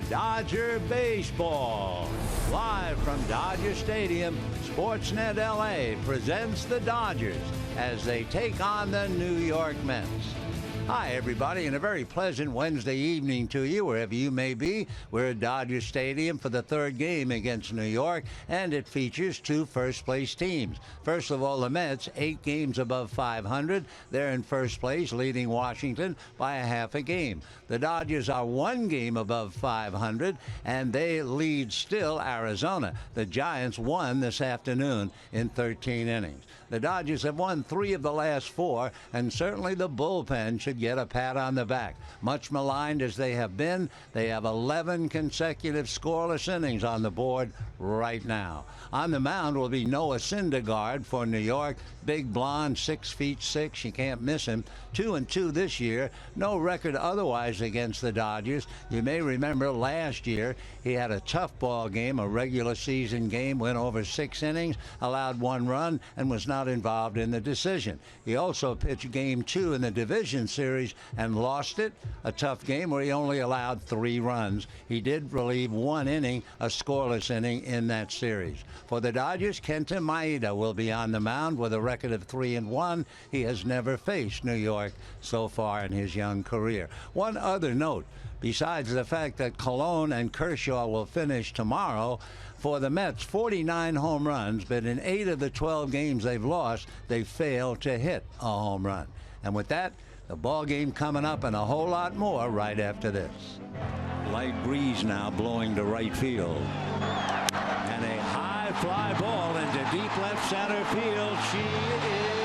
Dodger Baseball. Live from Dodger Stadium, Sportsnet LA presents the Dodgers as they take on the New York Mets. Hi, everybody, and a very pleasant Wednesday evening to you, wherever you may be. We're at Dodger Stadium for the third game against New York, and it features two first-place teams. First of all, the Mets, 8 games above 500. They're in first place, leading Washington by a half a game. The Dodgers are 1 game above 500, and they lead still Arizona. The Giants won this afternoon in 13 innings. The Dodgers have won 3 of the last 4, and certainly the bullpen should get a pat on the back. Much maligned as they have been, they have 11 consecutive scoreless innings on the board right now. On the mound will be Noah Syndergaard for New York. Big blonde, 6'6". You can't miss him. 2-2 this year. No record otherwise against the Dodgers. You may remember last year he had a tough ball game, a regular season game, went over 6 innings, allowed 1 run, and was not involved in the decision. He also pitched game 2 in the division series and lost it. A tough game where he only allowed 3 runs. He did relieve 1 inning, a scoreless inning in that series. For the Dodgers, Kenta Maeda will be on the mound with a record of 3-1. He has never faced New York so far in his young career. One other note, besides the fact that Cologne and Kershaw will finish tomorrow, for the Mets, 49 home runs, but in 8 of the 12 games they've lost, they failed to hit a home run. And with that, the ball game coming up and a whole lot more right after this. Light breeze now blowing to right field. And a high fly ball into deep left center field. She is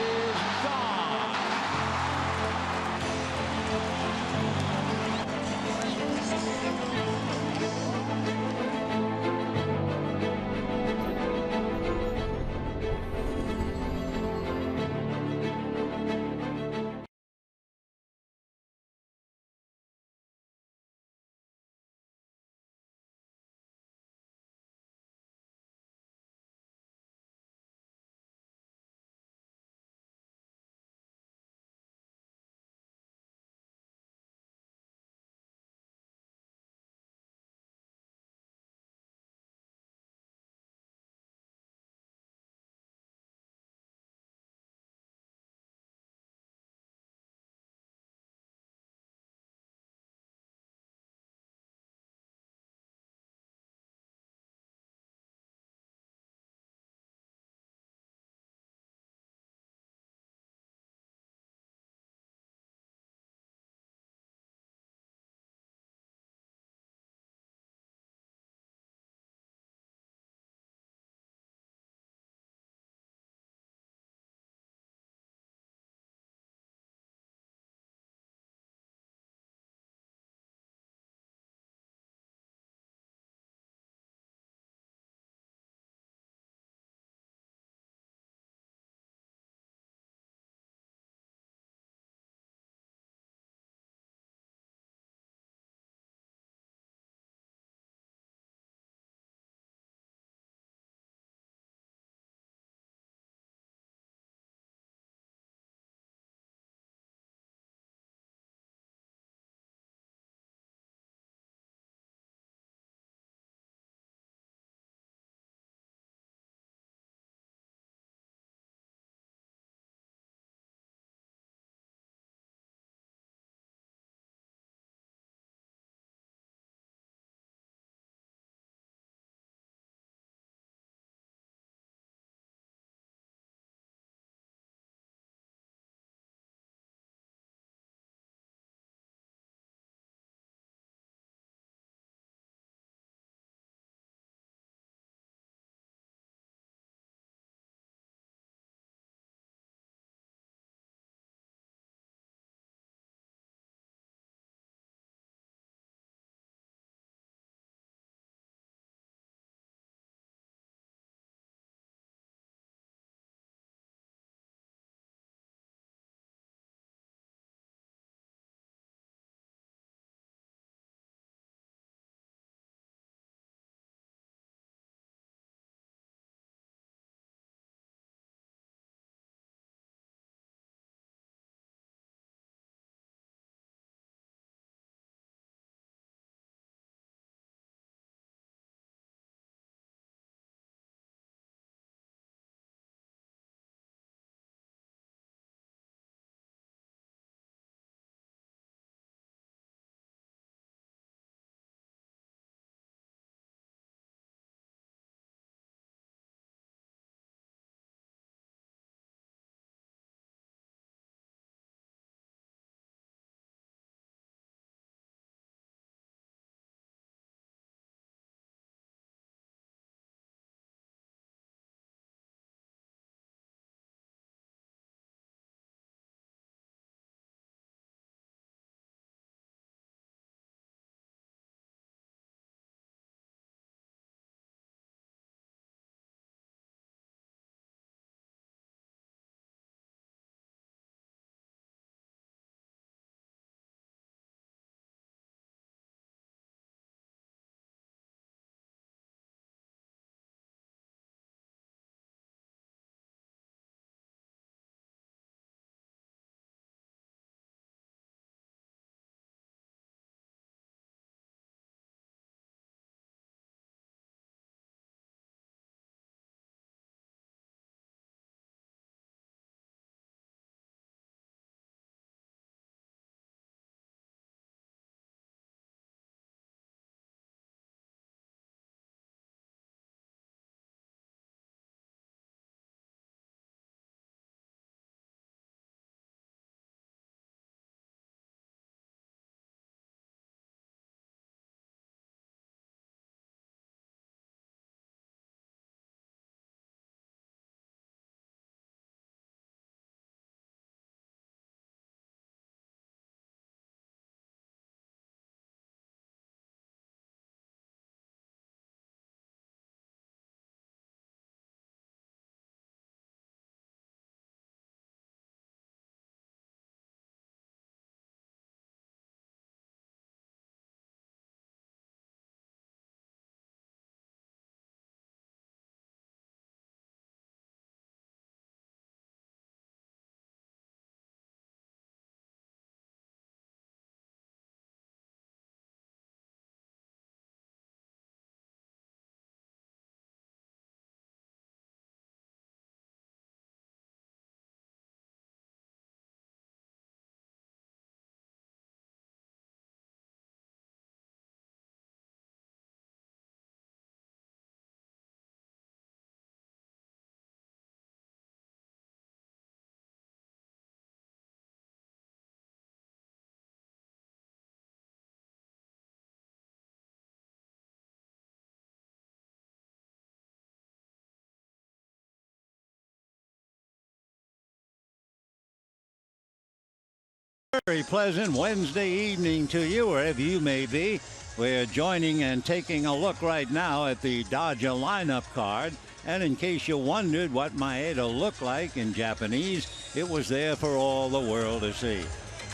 Very pleasant Wednesday evening to you, wherever you may be. We're joining and taking a look right now at the Dodger lineup card. And in case you wondered what Maeda looked like in Japanese, it was there for all the world to see.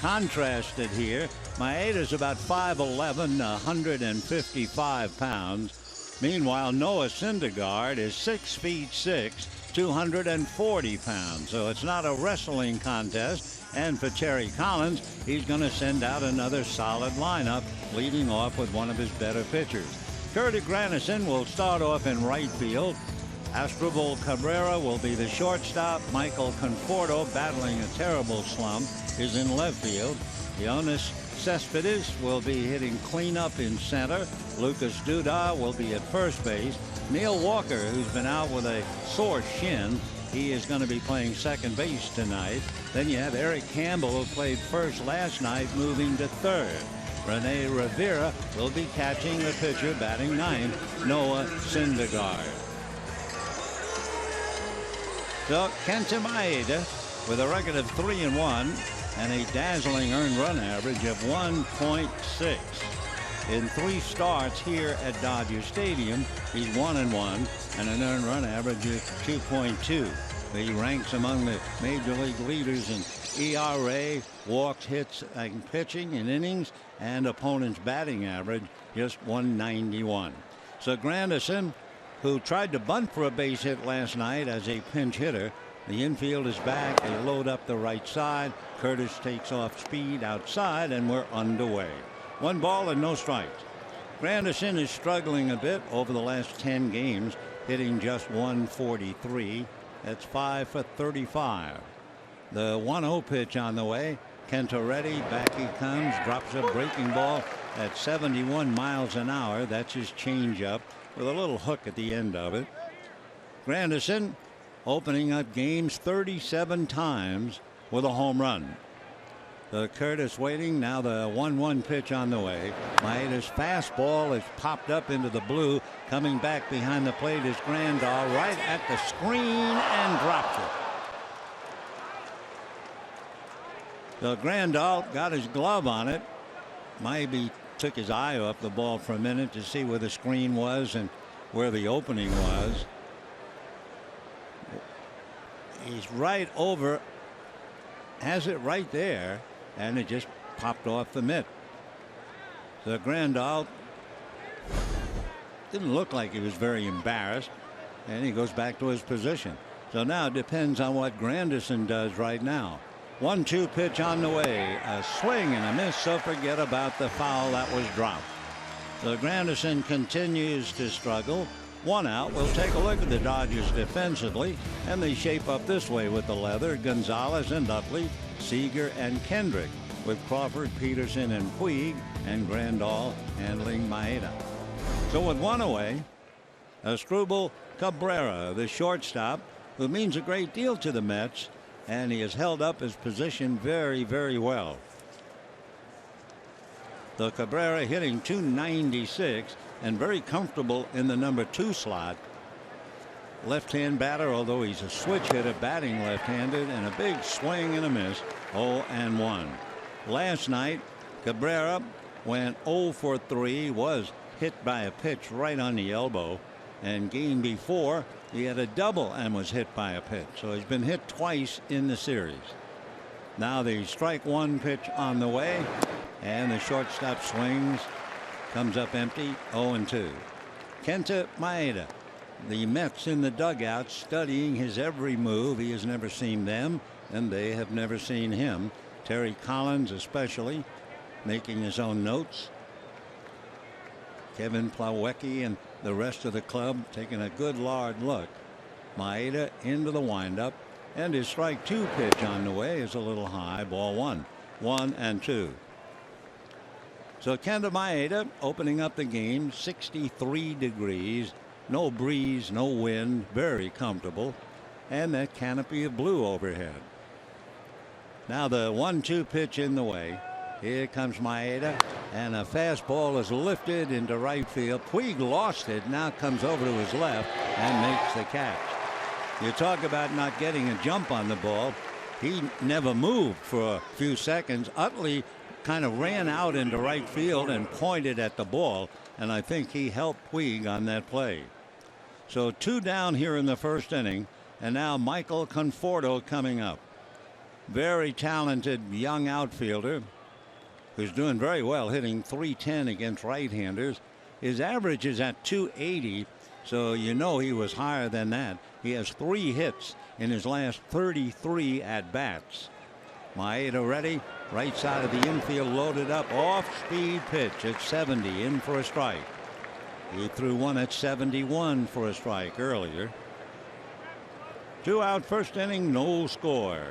Contrasted here, Maeda's about 5'11", 155 pounds. Meanwhile, Noah Syndergaard is 6'6", 240 pounds. So it's not a wrestling contest. And for Terry Collins, he's going to send out another solid lineup, leading off with one of his better pitchers. Curtis Granderson will start off in right field. Asdrubal Cabrera will be the shortstop. Michael Conforto, battling a terrible slump, is in left field. Yoenis Cespedes will be hitting cleanup in center. Lucas Duda will be at first base. Neil Walker, who's been out with a sore shin, he is going to be playing second base tonight. Then you have Eric Campbell, who played first last night, moving to third. Rene Rivera will be catching the pitcher, batting ninth, Noah Syndergaard. So Kenta Maeda, with a record of 3-1 and a dazzling earned run average of 1.6. In 3 starts here at Dodger Stadium, he's 1-1 and an earned run average of 2.2. He ranks among the major league leaders in ERA, walks, hits, and pitching in innings, and opponent's batting average, just 191. So Granderson, who tried to bunt for a base hit last night as a pinch hitter, the infield is back. They load up the right side. Curtis takes off speed outside, and we're underway. 1 ball and no strikes. Granderson is struggling a bit over the last 10 games, hitting just 143. That's 5 for 35. The 1-0 pitch on the way. Kenta ready. Back he comes. Drops a breaking ball at 71 miles an hour. That's his changeup with a little hook at the end of it. Granderson opening up games 37 times with a home run. The Curtis waiting. Now the 1-1 pitch on the way. Maeda's fastball is popped up into the blue. Coming back behind the plate is Grandal, right at the screen, and drops it. So Grandal got his glove on it. Maybe took his eye off the ball for a minute to see where the screen was and where the opening was. He's right over, has it right there, and it just popped off the mitt. So Grandal didn't look like he was very embarrassed, and he goes back to his position. So now it depends on what Granderson does right now. 1-2 pitch on the way, a swing and a miss, so forget about the foul that was dropped. So Granderson continues to struggle. 1 out. We'll take a look at the Dodgers defensively, and they shape up this way with the leather: Gonzalez and Utley, Seager and Kendrick, with Crawford, Peterson and Puig, and Grandal handling Maeda. So with 1 away, Asdrubal Cabrera, the shortstop, who means a great deal to the Mets, and he has held up his position very, very well. The Cabrera hitting .296 and very comfortable in the number 2 slot. Left-hand batter, although he's a switch hitter, batting left-handed, and a big swing and a miss. 0-1. Last night, Cabrera went 0 for 3, was hit by a pitch right on the elbow, and game before he had a double and was hit by a pitch. So he's been hit twice in the series. Now the strike 1 pitch on the way, and the shortstop swings, comes up empty. 0-2. Kenta Maeda, the Mets in the dugout studying his every move. He has never seen them, and they have never seen him. Terry Collins especially making his own notes. Kevin Plawecki and the rest of the club taking a good hard look. Maeda into the windup, and his strike 2 pitch on the way is a little high. Ball 1. 1-2. So Kenta Maeda opening up the game. 63 degrees, no breeze, no wind, very comfortable, and that canopy of blue overhead. Now the 1-2 pitch in the way. Here comes Maeda, and a fastball is lifted into right field. Puig lost it, now comes over to his left and makes the catch. You talk about not getting a jump on the ball. he never moved for a few seconds. Utley kind of ran out into right field and pointed at the ball, and I think he helped Puig on that play. So 2 down here in the first inning, and now Michael Conforto coming up. Very talented young outfielder who's doing very well, hitting .310 against right-handers. His average is at .280, so you know he was higher than that. He has 3 hits in his last 33 at-bats. Maeda ready, right side of the infield loaded up, off-speed pitch at 70, in for a strike. He threw one at 71 for a strike earlier. 2 out first inning, no score.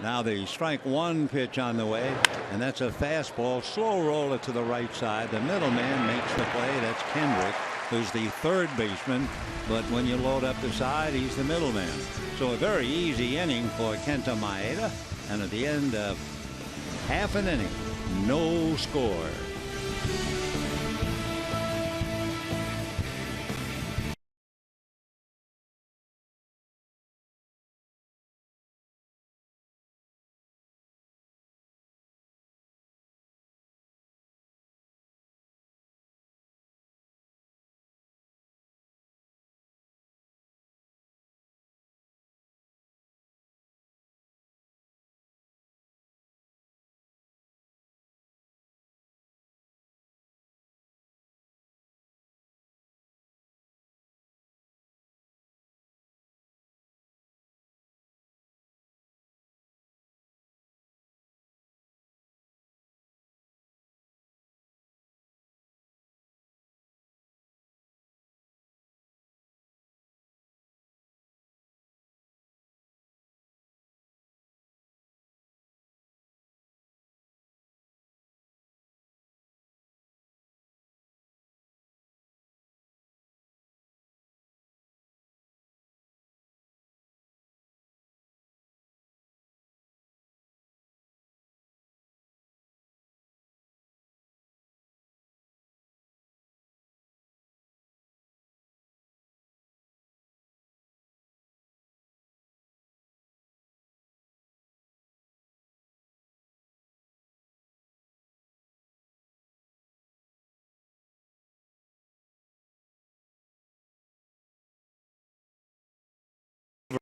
Now the strike 1 pitch on the way, and that's a fastball, slow roller to the right side. The middleman makes the play. That's Kendrick, who's the third baseman, but when you load up the side, he's the middleman. So a very easy inning for Kenta Maeda, and at the end of half an inning, no score.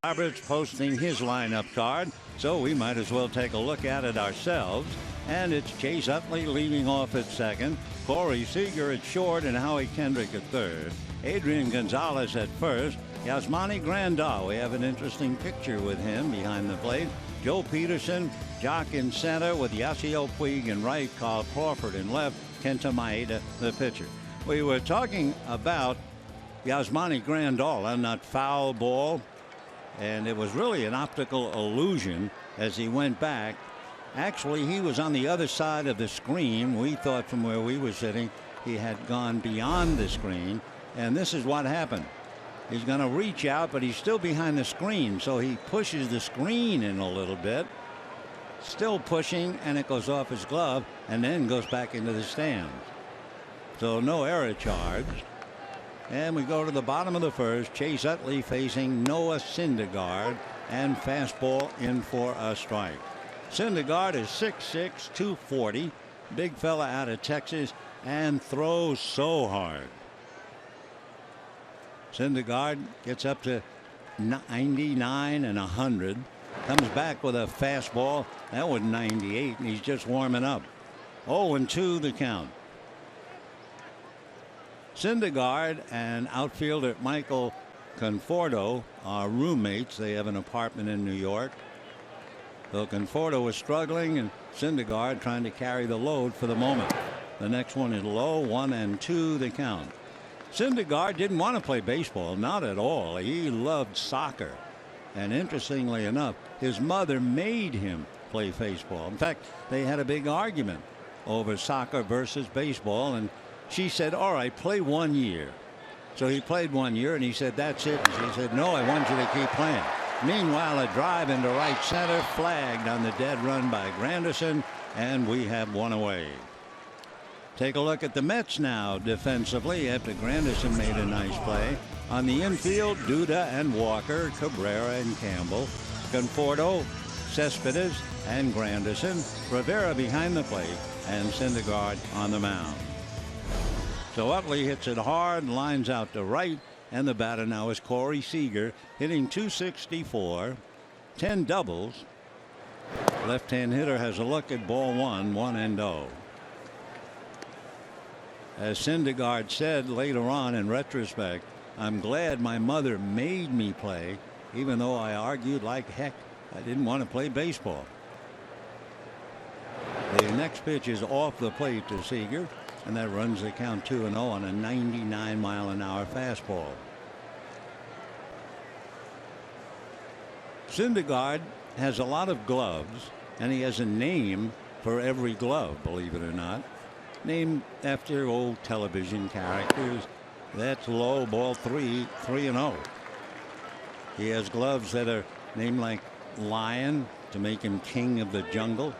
Roberts posting his lineup card, so we might as well take a look at it ourselves. And it's Chase Utley leading off at second, Corey Seager at short, and Howie Kendrick at third. Adrian Gonzalez at first. Yasmani Grandal, we have an interesting picture with him behind the plate. Joe Peterson, Jock in center with Yasiel Puig in right, Carl Crawford in left, Kenta Maeda the pitcher. We were talking about Yasmani Grandal and that foul ball, and it was really an optical illusion as he went back. Actually, he was on the other side of the screen. We thought from where we were sitting he had gone beyond the screen, and this is what happened. He's going to reach out, but he's still behind the screen, so he pushes the screen in a little bit, still pushing, and it goes off his glove and then goes back into the stands. So no error charge. And we go to the bottom of the first. Chase Utley facing Noah Syndergaard, and fastball in for a strike. Syndergaard is 6'6", 240, big fella out of Texas, and throws so hard. Syndergaard gets up to 99 and 100, comes back with a fastball that was 98, and he's just warming up. 0-2 the count. Syndergaard and outfielder Michael Conforto are roommates. They have an apartment in New York. So Conforto was struggling, and Syndergaard trying to carry the load for the moment. The next one is low, 1-2 the count. Syndergaard didn't want to play baseball, not at all. He loved soccer, and interestingly enough, his mother made him play baseball. In fact, they had a big argument over soccer versus baseball, and she said, all right, play 1 year. So he played 1 year, and he said, that's it. And she said, no, I want you to keep playing. Meanwhile, a drive into right center, flagged on the dead run by Granderson, and we have one away. Take a look at the Mets now defensively after Granderson made a nice play. On the infield, Duda and Walker, Cabrera and Campbell, Conforto, Cespedes and Granderson, Rivera behind the plate, and Syndergaard on the mound. So Utley hits it hard, lines out to right, and the batter now is Corey Seager, hitting .264, 10 doubles. Left-hand hitter has a look at ball one, 1-0. As Syndergaard said later on in retrospect, I'm glad my mother made me play, even though I argued like heck I didn't want to play baseball. The next pitch is off the plate to Seager, and that runs the count 2-0 on a 99-mile-an-hour fastball. Syndergaard has a lot of gloves, and he has a name for every glove, believe it or not, named after old television characters. That's low, ball 3, 3-0. He has gloves that are named like Lion to make him king of the jungle.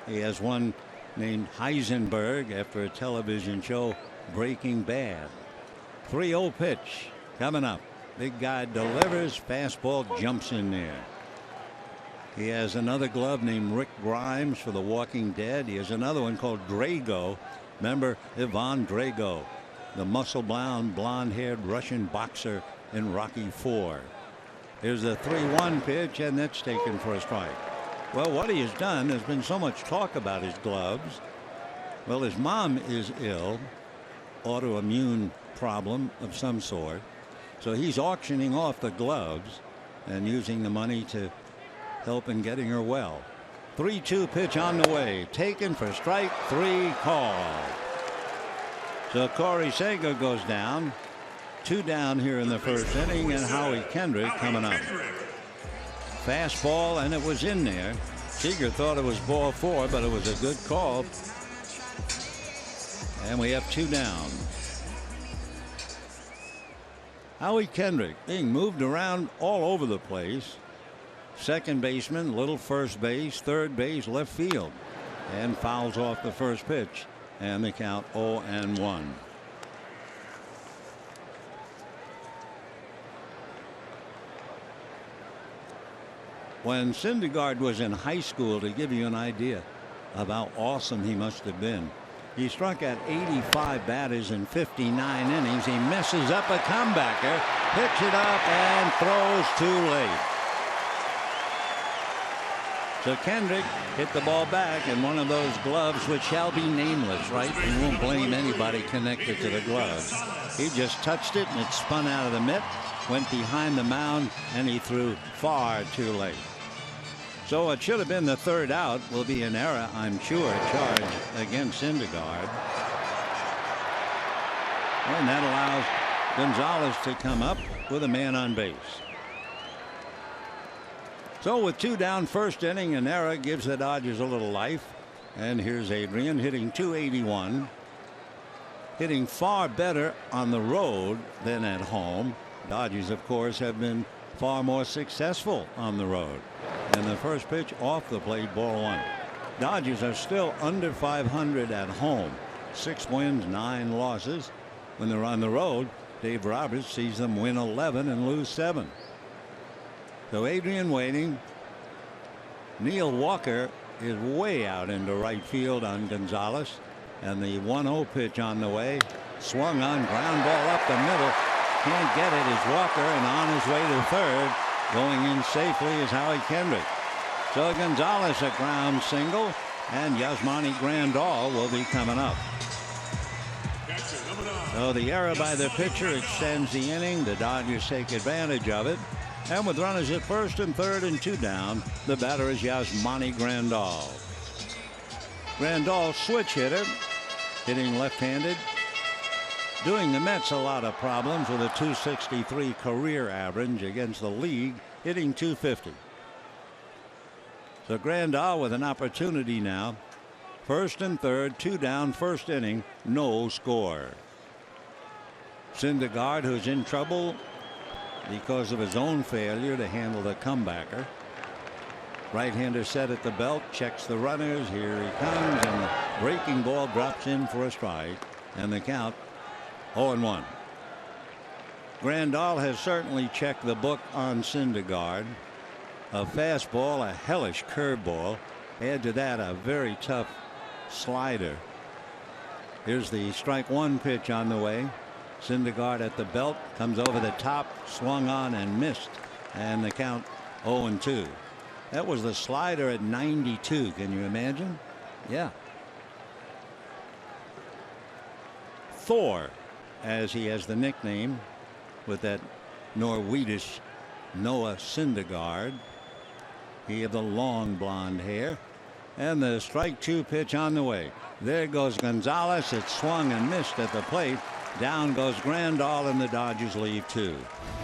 He has one named Heisenberg after a television show, Breaking Bad. 3-0 pitch coming up. Big guy delivers, fastball jumps in there. He has another glove named Rick Grimes for The Walking Dead. He has another one called Drago. Remember Ivan Drago, the muscle-bound, blonde-haired Russian boxer in Rocky IV. Here's a 3-1 pitch, and that's taken for a strike. Well, what he has done, there's been so much talk about his gloves. Well, his mom is ill, autoimmune problem of some sort. So he's auctioning off the gloves and using the money to help in getting her well. 3-2 pitch on the way, taken for strike 3, called. So Corey Seager goes down. 2 down here in the first inning, and Howie Kendrick coming up. Fastball, and it was in there. Seager thought it was ball 4, but it was a good call. And we have 2 down. Howie Kendrick being moved around all over the place. Second baseman, little first base, third base, left field, and fouls off the first pitch, and the count 0-1. When Syndergaard was in high school, to give you an idea of how awesome he must have been, he struck out 85 batters in 59 innings. He messes up a comebacker, picks it up, and throws too late. So Kendrick hit the ball back in one of those gloves which shall be nameless, right? You won't blame anybody connected to the gloves. He just touched it, and it spun out of the mitt, went behind the mound, and he threw far too late. So it should have been the third out. Will be an error, I'm sure, charged against Syndergaard. And that allows Gonzalez to come up with a man on base. So with 2 down, first inning, an error gives the Dodgers a little life. And here's Adrian hitting .281. Hitting far better on the road than at home. Dodgers, of course, have been far more successful on the road. And the first pitch off the plate, ball 1. Dodgers are still under 500 at home. 6 wins, 9 losses. When they're on the road, Dave Roberts sees them win 11 and lose 7. So Adrian waiting. Neil Walker is way out into right field on Gonzalez. And the 1-0 pitch on the way. Swung on, ground ball up the middle. Can't get it is Walker, and on his way to third. Going in safely is Howie Kendrick. So Gonzalez a ground single, and Yasmani Grandal will be coming up. So the error by the pitcher extends the inning. The Dodgers take advantage of it. And with runners at first and third and 2 down, the batter is Yasmani Grandal. Grandal, switch hitter, hitting left-handed. Doing the Mets a lot of problems with a .263 career average against the league, hitting .250. So Grandal with an opportunity now. First and third, 2 down, first inning, no score. Syndergaard, who's in trouble because of his own failure to handle the comebacker. Right-hander set at the belt, checks the runners. Here he comes, and the breaking ball drops in for a strike, and the count 0-1. Grandal has certainly checked the book on Syndergaard. A fastball, a hellish curveball. Add to that a very tough slider. Here's the strike one pitch on the way. Syndergaard at the belt, comes over the top, swung on and missed, and the count 0-2. That was the slider at 92. Can you imagine? Yeah. Thor, as he has the nickname, with that Norwedish Noah Syndergaard. He had the long blonde hair. And the strike two pitch on the way. There goes Gonzalez. It swung and missed at the plate. Down goes Grandal, and the Dodgers leave two.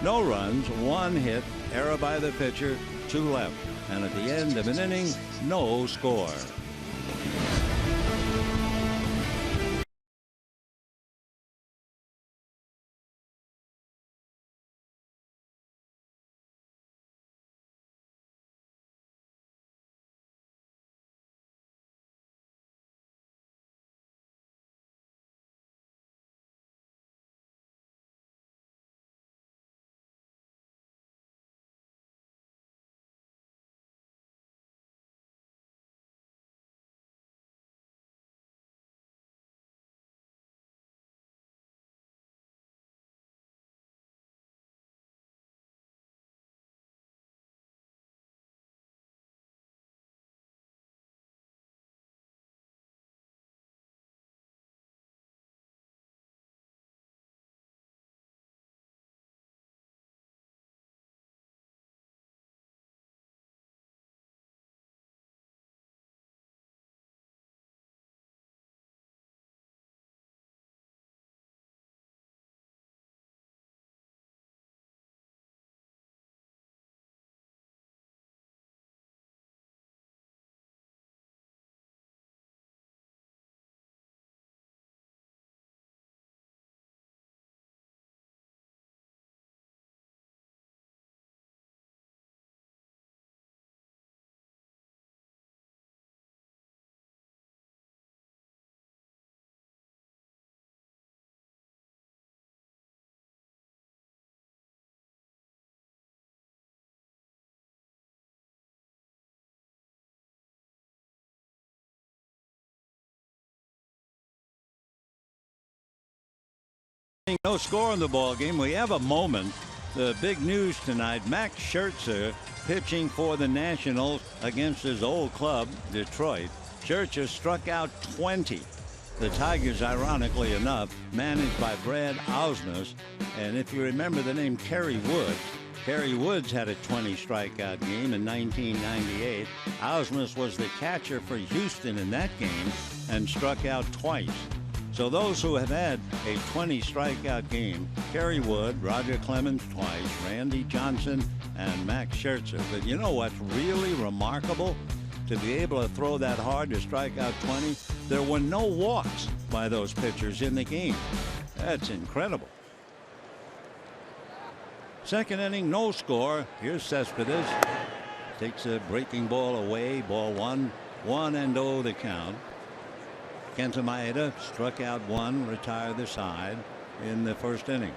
No runs, one hit, error by the pitcher, two left. And at the end of an inning, no score. No score in the ball game. We have a moment. The big news tonight, Max Scherzer pitching for the Nationals against his old club, Detroit. Scherzer struck out 20. The Tigers, ironically enough, managed by Brad Ausmus. And if you remember the name Kerry Woods had a 20 strikeout game in 1998. Ausmus was the catcher for Houston in that game and struck out twice. So those who have had a 20 strikeout game, Kerry Wood, Roger Clemens twice, Randy Johnson, and Max Scherzer. But you know what's really remarkable? To be able to throw that hard to strike out 20, there were no walks by those pitchers in the game. That's incredible. Second inning, no score. Here's Cespedes. Takes a breaking ball away. Ball one. 1-0 the count. Kenta Maeda struck out one, retired the side in the first inning.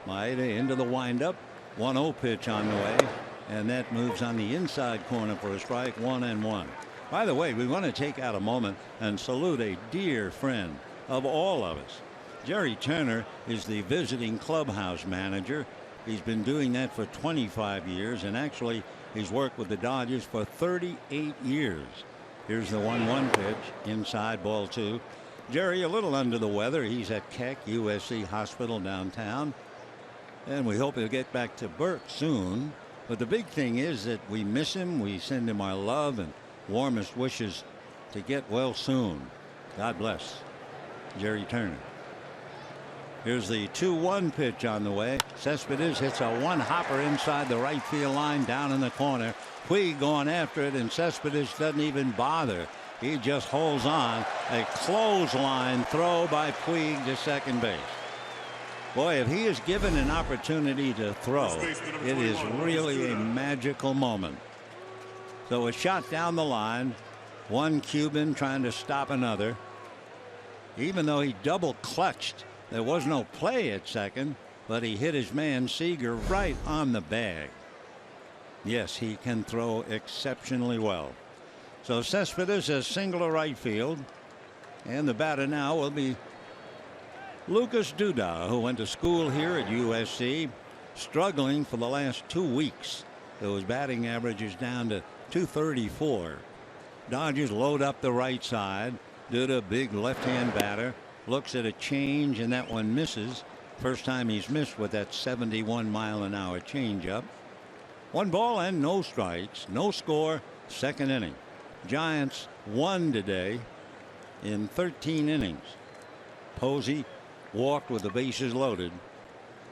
Maeda into the windup. 1-0 pitch on the way, and that moves on the inside corner for a strike. 1-1. By the way, we want to take out a moment and salute a dear friend of all of us. Jerry Turner is the visiting clubhouse manager. He's been doing that for 25 years, and actually he's worked with the Dodgers for 38 years. Here's the 1-1 pitch, inside, ball two. Jerry a little under the weather. He's at Keck USC Hospital downtown, and we hope he'll get back to Burke soon. But the big thing is that we miss him. We send him our love and warmest wishes to get well soon. God bless Jerry Turner. Here's the 2-1 pitch on the way. Cespedes hits a one-hopper inside the right field line, down in the corner. Puig going after it, and Cespedes doesn't even bother. He just holds on. A clothesline throw by Puig to second base. Boy, if he is given an opportunity to throw, it is really a magical moment. So a shot down the line. One Cuban trying to stop another. even though he double clutched. There was no play at second, but he hit his man Seager right on the bag. Yes, he can throw exceptionally well. So Cespedes has single to right field, and the batter now will be Lucas Duda, who went to school here at USC, struggling for the last 2 weeks. His batting average is down to .234. Dodgers load up the right side. Duda, big left-hand batter, looks at a change, and that one misses. First time he's missed with that 71-mile-an-hour changeup. 1 ball and no strikes, no score, second inning. Giants won today in 13 innings. Posey walked with the bases loaded.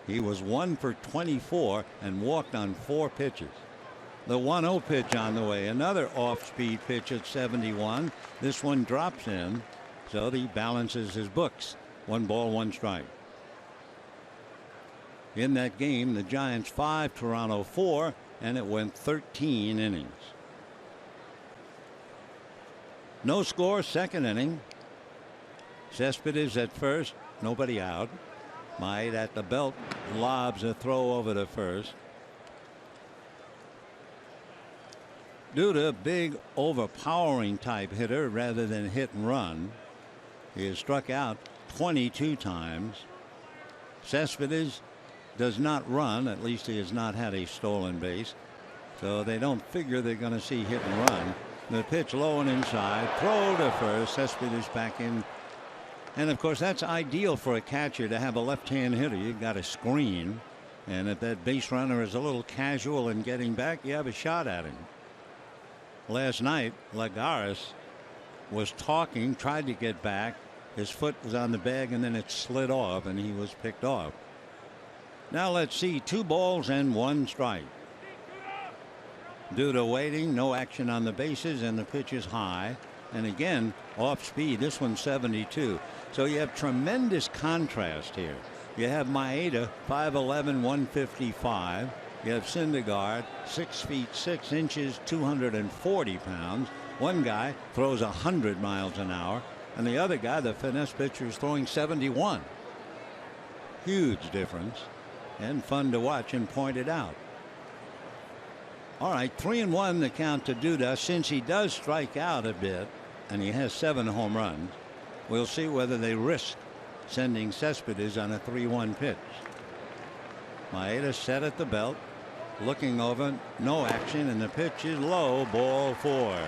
He was 1 for 24 and walked on 4 pitches. The 1-0 pitch on the way. Another off-speed pitch at 71. This one drops in, so he balances his books. 1 ball, 1 strike. In that game, the Giants 5, Toronto 4, and it went 13 innings. No score, second inning. Cespedes at first, nobody out. Maeda at the belt lobs a throw over to first. Duda, big overpowering type hitter rather than hit and run. He has struck out 22 times. Cespedes does not run, at least he has not had a stolen base, so they don't figure they're going to see hit and run. The pitch low and inside, throw to first. Cespedes back in. And of course, that's ideal for a catcher to have a left-hand hitter. You've got a screen, and if that base runner is a little casual in getting back, you have a shot at him. Last night, Lagares was talking, tried to get back. His foot was on the bag, and then it slid off, and he was picked off. Now let's see, 2 balls and 1 strike. Duda waiting, no action on the bases, and the pitch is high. And again, off speed. This one's 72. So you have tremendous contrast here. You have Maeda, 5'11", 155. You have Syndergaard, 6 feet 6 inches, 240 pounds. One guy throws 100 miles an hour, and the other guy, the finesse pitcher, is throwing 71. Huge difference, and fun to watch and pointed out. All right, 3-1 the count to Duda. Since he does strike out a bit, and he has 7 home runs, we'll see whether they risk sending Cespedes on a 3-1 pitch. Maeda set at the belt, looking over, no action, and the pitch is low, ball 4.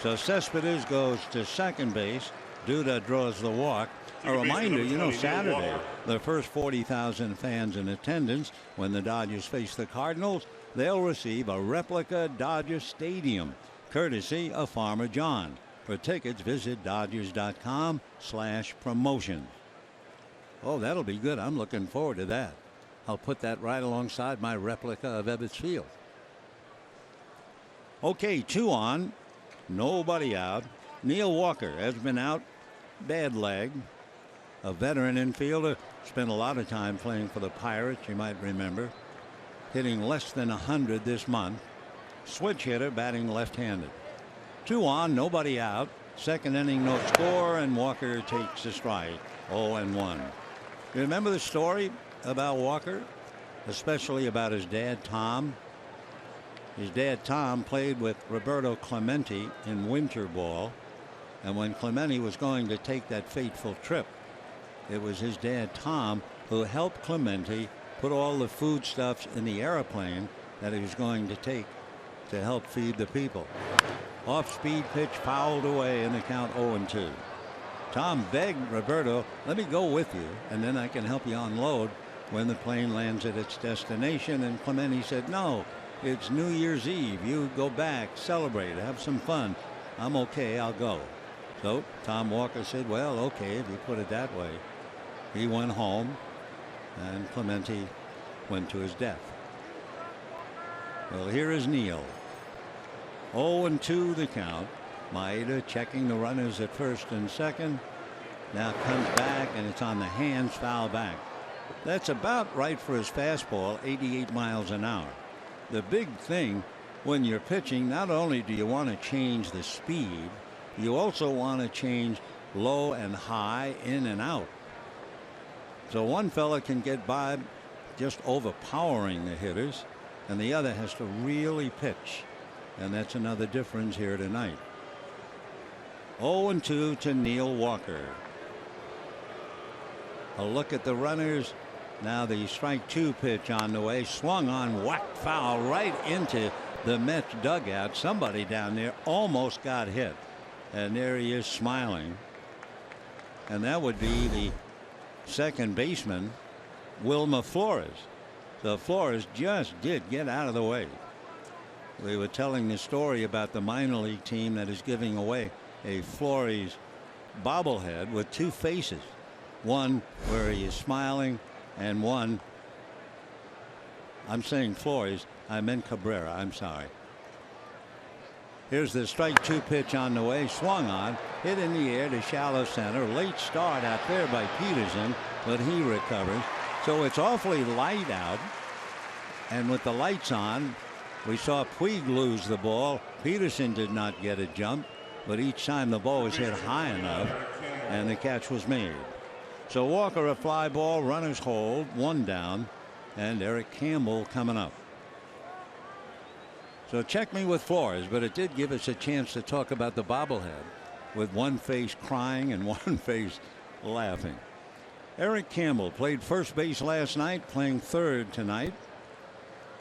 So Cespedes goes to second base. Duda draws the walk. A reminder, you know, Saturday, the first 40,000 fans in attendance when the Dodgers face the Cardinals, they'll receive a replica Dodger Stadium, courtesy of Farmer John. For tickets, visit Dodgers.com/promotions. Oh, that'll be good. I'm looking forward to that. I'll put that right alongside my replica of Ebbets Field. Okay, 2 on, nobody out. Neil Walker has been out, bad leg. A veteran infielder, spent a lot of time playing for the Pirates, you might remember. Hitting less than 100 this month. Switch hitter, batting left-handed. 2 on, nobody out. Second inning, no score, and Walker takes a strike. 0-1. You remember the story about Walker, especially about his dad, Tom? His dad, Tom, played with Roberto Clemente in winter ball, and when Clemente was going to take that fateful trip, it was his dad, Tom, who helped Clemente put all the foodstuffs in the airplane that he was going to take to help feed the people. Off-speed pitch fouled away in the count 0-2. Tom begged Roberto, let me go with you, and then I can help you unload when the plane lands at its destination. And Clemente said, no, it's New Year's Eve. You go back, celebrate, have some fun. I'm okay, I'll go. So Tom Walker said, well, okay, if you put it that way. He went home, and Clemente went to his death. Well, here is Neil. 0-2 the count. Maeda checking the runners at first and second. Now comes back, and it's on the hands, foul back. That's about right for his fastball, 88 miles an hour. The big thing when you're pitching, not only do you want to change the speed, you also want to change low and high, in and out. So one fella can get by just overpowering the hitters, and the other has to really pitch. And that's another difference here tonight. 0-2 to Neil Walker. A look at the runners. Now the strike 2 pitch on the way, swung on, whacked foul right into the Mets dugout. Somebody down there almost got hit, and there he is smiling. And that would be the second baseman, Wilmer Flores. So Flores just did get out of the way. We were telling the story about the minor league team that is giving away a Flores bobblehead with 2 faces. One where he is smiling, and one, I'm saying Flores, I meant Cabrera, I'm sorry. Here's the strike 2 pitch on the way, swung on, hit in the air to shallow center. Late start out there by Peterson, but he recovers. So it's awfully light out, and with the lights on, we saw Puig lose the ball. Peterson did not get a jump, but each time the ball was hit high enough, and the catch was made. So Walker a fly ball, runners hold, 1 down, and Eric Campbell coming up. So check me with Flores, but it did give us a chance to talk about the bobblehead, with one face crying and one face laughing. Eric Campbell played first base last night, playing third tonight.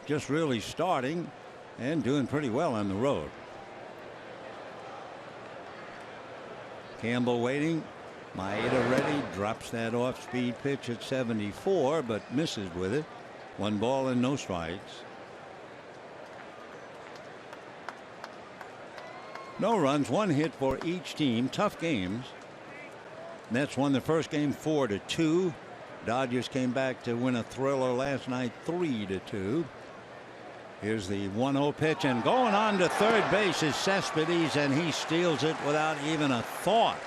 Just really starting and doing pretty well on the road. Campbell waiting. Maeda ready, drops that off-speed pitch at 74, but misses with it. 1 ball and no strikes. No runs, 1 hit for each team. Tough games. Mets won the first game 4-2. Dodgers came back to win a thriller last night 3-2. Here's the 1-0 pitch, and going on to third base is Cespedes, and he steals it without even a thought.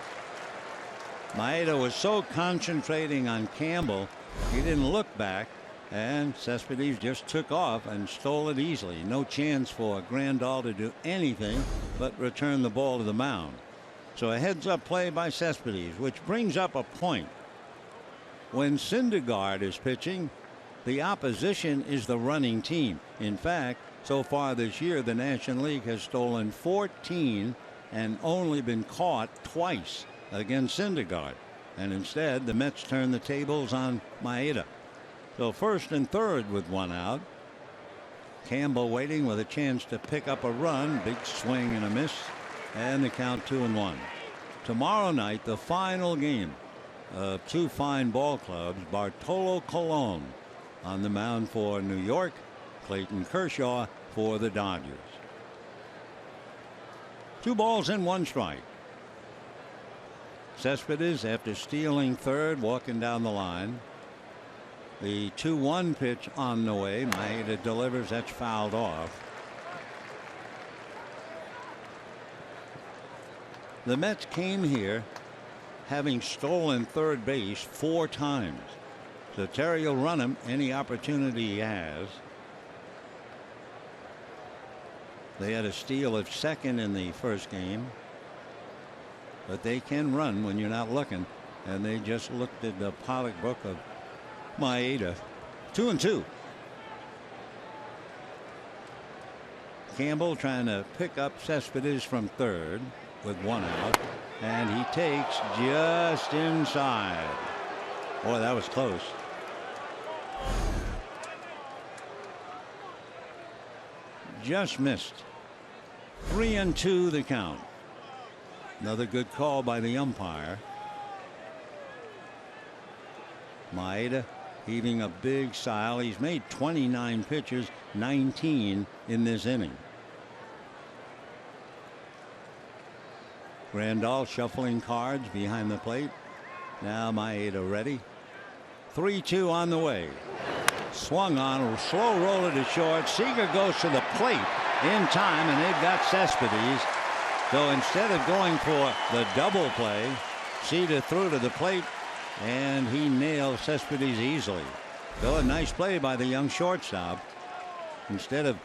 Maeda was so concentrating on Campbell, he didn't look back, and Cespedes just took off and stole it easily. No chance for Grandal to do anything but return the ball to the mound. So a heads-up play by Cespedes, which brings up a point. When Syndergaard is pitching, the opposition is the running team. In fact, so far this year, the National League has stolen 14 and only been caught twice against Syndergaard. And instead, the Mets turn the tables on Maeda. So first and third with 1 out. Campbell waiting with a chance to pick up a run. Big swing and a miss. And the count 2-1. Tomorrow night, the final game of 2 fine ball clubs. Bartolo Colon on the mound for New York. Clayton Kershaw for the Dodgers. 2 balls and 1 strike. Cespedes, after stealing third, walking down the line. The 2-1 pitch on the way. Maeda delivers. That's fouled off. The Mets came here having stolen third base 4 times. So Terry will run him any opportunity he has. They had a steal at second in the first game. But they can run when you're not looking. And they just looked at the pocketbook of Maeda. 2-2. Campbell trying to pick up Cespedes from third with 1 out. And he takes just inside. Boy, that was close. Just missed. 3-2 the count. Another good call by the umpire. Maeda heaving a big sigh. He's made 29 pitches, 19 in this inning. Grandal shuffling cards behind the plate. Now Maeda ready. 3-2 on the way. Swung on, slow roller to short. Seager goes to the plate in time, and they've got Cespedes. So instead of going for the double play, Seager threw to the plate, and he nailed Cespedes easily. So a nice play by the young shortstop. Instead of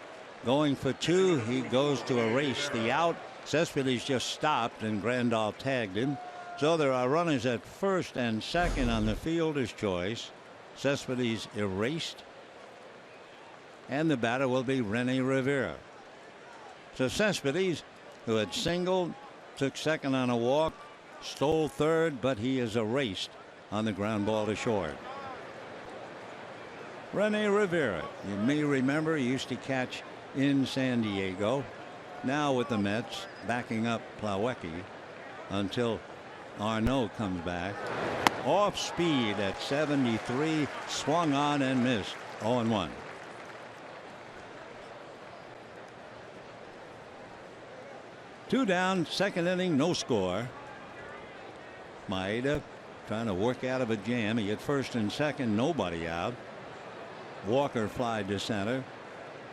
going for 2, he goes to erase the out. Cespedes just stopped, and Grandal tagged him. So there are runners at first and second on the fielder's choice. Cespedes erased, and the batter will be Rene Rivera. So Cespedes, who had singled, took second on a walk, stole third, but he is erased on the ground ball to short. Rene Rivera, you may remember, he used to catch in San Diego. Now with the Mets, backing up Plawecki until Arnaud comes back. Off speed at 73, swung on and missed. 0-1. Two down, second inning, no score. Maeda trying to work out of a jam. He hit first and second, nobody out. Walker flied to center.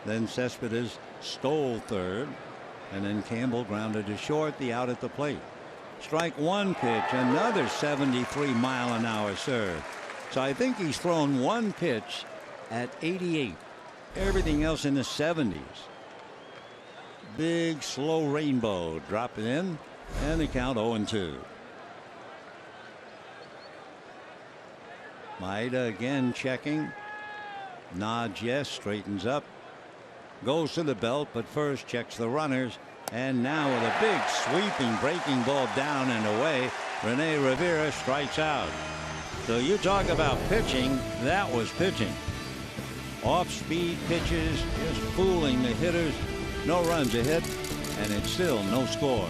Then Cespedes stole third, and then Campbell grounded to short. The out at the plate. Strike one pitch, another 73-mile-an-hour serve. So I think he's thrown one pitch at 88. Everything else in the 70s. Big slow rainbow drop in, and the count 0-2. Maeda again checking. Nods yes, straightens up, goes to the belt, but first checks the runners, and now with a big sweeping breaking ball down and away, Rene Rivera strikes out. So you talk about pitching, that was pitching. Off-speed pitches, just fooling the hitters. No runs a hit, and it's still no score.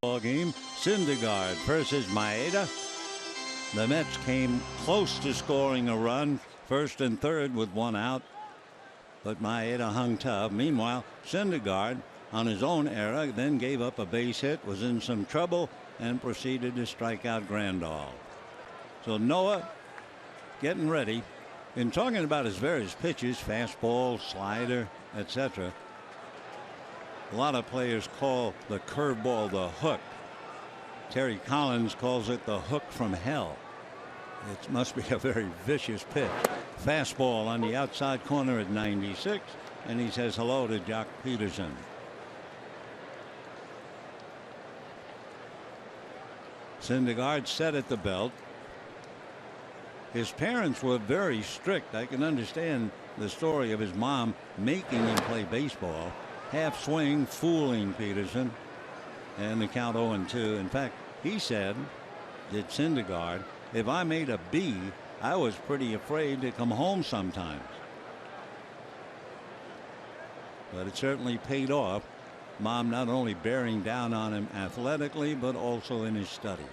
Ball game. Syndergaard versus Maeda. The Mets came close to scoring a run, first and third with one out, but Maeda hung tough. Meanwhile, Syndergaard on his own error then gave up a base hit, was in some trouble, and proceeded to strike out Grandal. So Noah getting ready. In talking about his various pitches, fastball, slider, etc., a lot of players call the curveball the hook. Terry Collins calls it the hook from hell. It must be a very vicious pitch. Fastball on the outside corner at 96, and he says hello to Jock Peterson. Syndergaard set at the belt. His parents were very strict. I can understand the story of his mom making him play baseball. Half swing, fooling Peterson, and the count 0-2. In fact, he said that Syndergaard, if I made a B, I was pretty afraid to come home sometimes. But it certainly paid off. Mom not only bearing down on him athletically, but also in his studies.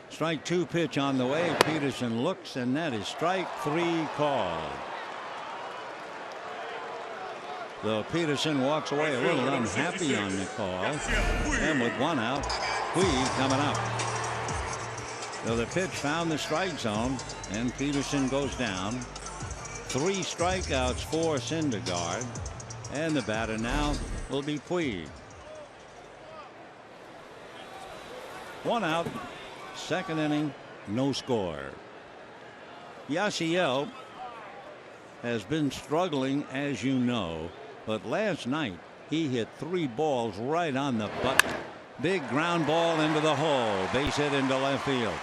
Strike two pitch on the way. Peterson looks, and that is strike three called. So Peterson walks away a little unhappy on the call. And with one out, Puig coming up. So the pitch found the strike zone, and Peterson goes down. 3 strikeouts for Syndergaard. And the batter now will be Puig. 1 out, 2nd inning, no score. Yasiel has been struggling, as you know, but last night he hit 3 balls right on the button. Big ground ball into the hole, base hit into left field.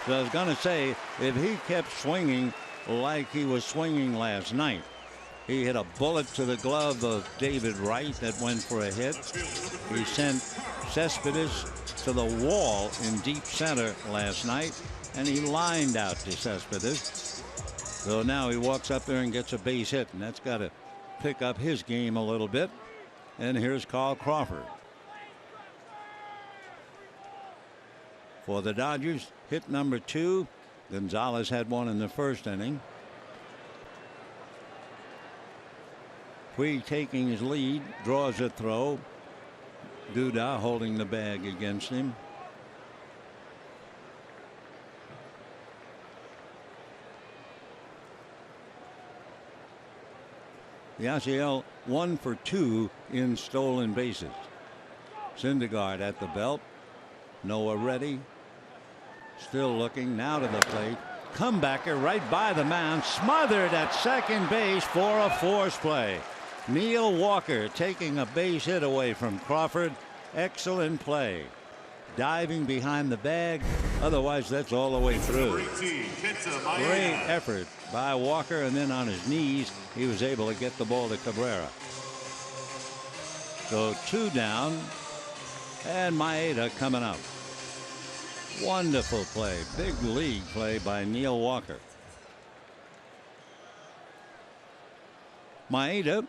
So I was going to say, if he kept swinging like he was swinging last night, he hit a bullet to the glove of David Wright that went for a hit. He sent Cespedes to the wall in deep center last night, and he lined out to Cespedes. So now he walks up there and gets a base hit, and that's got to pick up his game a little bit. And here's Carl Crawford. For the Dodgers, hit number 2. Gonzalez had one in the 1st inning. Puig taking his lead, draws a throw. Duda holding the bag against him. Yasiel 1 for 2 in stolen bases. Syndergaard at the belt. Noah ready. Still looking now to the plate. Comebacker right by the mound. Smothered at second base for a force play. Neil Walker taking a base hit away from Crawford. Excellent play. Diving behind the bag. Otherwise, that's all the way through. Great effort by Walker, and then on his knees, he was able to get the ball to Cabrera. So 2 down, and Maeda coming up. Wonderful play. Big league play by Neil Walker. Maeda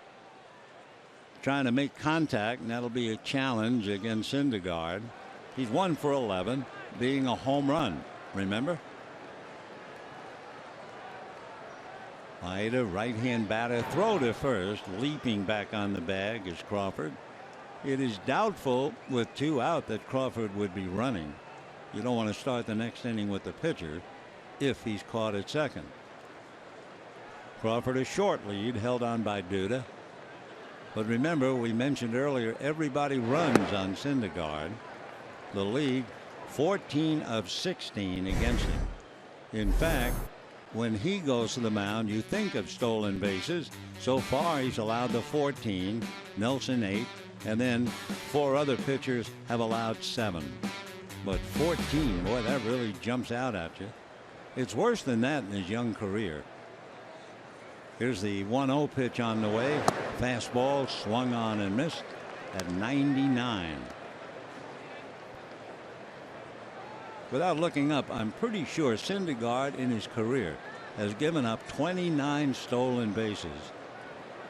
trying to make contact, and that'll be a challenge against Syndergaard. He's 1 for 11, being a home run. Remember? Maeda, right-hand batter, throw to first. Leaping back on the bag is Crawford. It is doubtful with 2 out that Crawford would be running. You don't want to start the next inning with the pitcher if he's caught at second. Crawford a short lead held on by Duda. But remember, we mentioned earlier, everybody runs on Syndergaard. The league 14 of 16 against him. In fact, when he goes to the mound, you think of stolen bases. So far, he's allowed the 14, Nelson 8, and then 4 other pitchers have allowed 7. But 14, boy, that really jumps out at you. It's worse than that in his young career. Here's the 1-0 pitch on the way. Fastball swung on and missed at 99. Without looking up, I'm pretty sure Syndergaard in his career has given up 29 stolen bases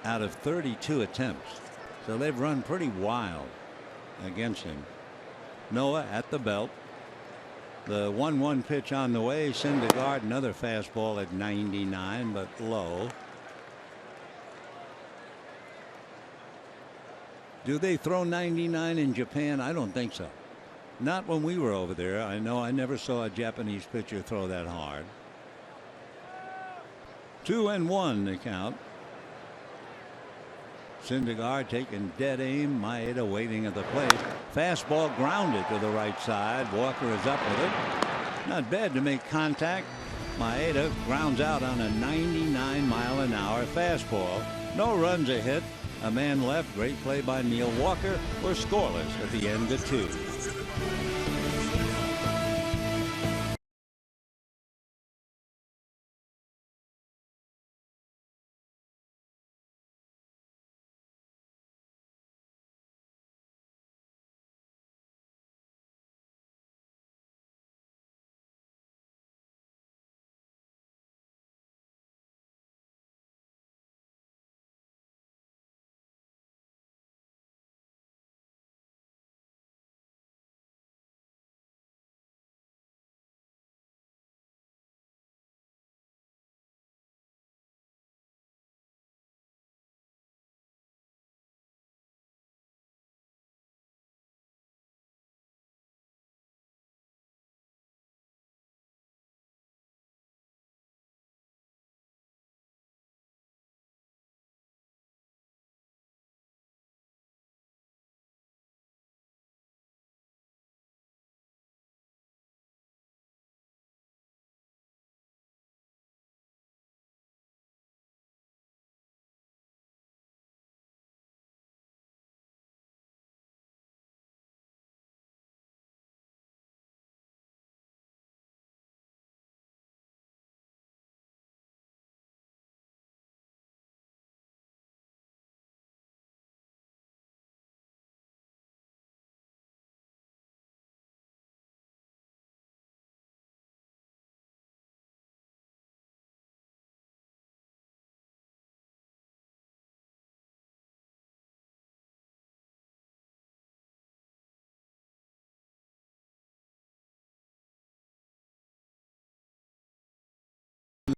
out of 32 attempts. So they've run pretty wild against him. Noah at the belt. The 1-1 pitch on the way. Syndergaard, another fastball at 99, but low. Do they throw 99 in Japan? I don't think so. Not when we were over there. I know I never saw a Japanese pitcher throw that hard. 2-1 the count. Syndergaard taking dead aim. Maeda waiting at the plate. Fastball grounded to the right side. Walker is up with it. Not bad to make contact. Maeda grounds out on a 99-mile-an-hour fastball. No runs a hit. A man left. Great play by Neil Walker. We're scoreless at the end of 2.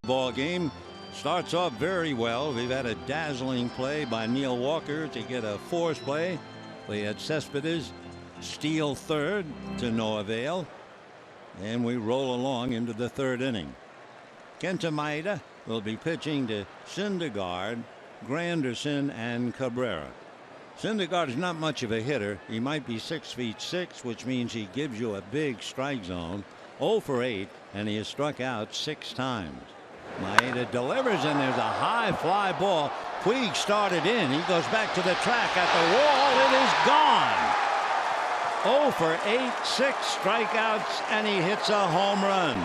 Ball game starts off very well. We've had a dazzling play by Neil Walker to get a force play. We had Cespedes steal third to no avail, and we roll along into the third inning. Kenta Maeda will be pitching to Syndergaard, Granderson, and Cabrera. Syndergaard is not much of a hitter. He might be 6'6", which means he gives you a big strike zone. 0 for 8, and he has struck out 6 times. Maeda delivers, and there's a high fly ball. Puig started in. He goes back to the track at the wall. It is gone. 0 for 8, 6 strikeouts, and he hits a home run.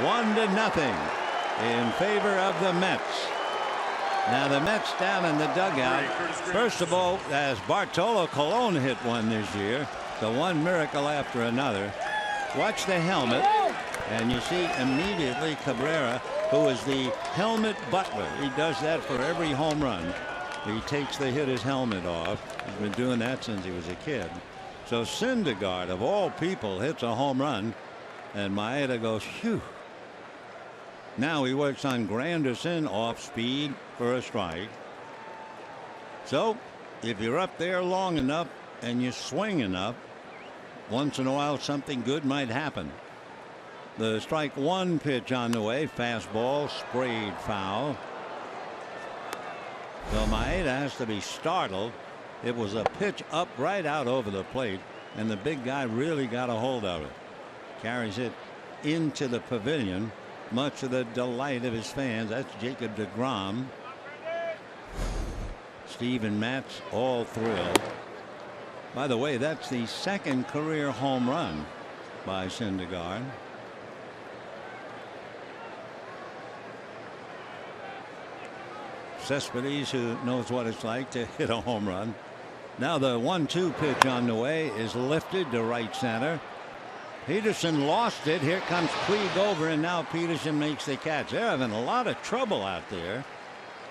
1-0 in favor of the Mets. Now the Mets down in the dugout. First of all, as Bartolo Colon hit one this year, the one miracle after another. Watch the helmet, and you see immediately Cabrera, who is the helmet butler. He does that for every home run. He takes the hitter's helmet off. He's been doing that since he was a kid. So Syndergaard, of all people, hits a home run, and Maeda goes, phew. Now he works on Granderson off speed for a strike. So if you're up there long enough and you swing enough, once in a while something good might happen. The strike one pitch on the way, fastball sprayed foul. So Maeda has to be startled. It was a pitch up right out over the plate, and the big guy really got a hold of it. Carries it into the pavilion, much to the delight of his fans. That's Jacob deGrom. Steve and Matt's all thrilled. By the way, that's the second career home run by Syndergaard. Cespedes, who knows what it's like to hit a home run. Now the 1-2 pitch on the way is lifted to right center. Peterson lost it. Here comes Puig over, and now Peterson makes the catch. They're having a lot of trouble out there.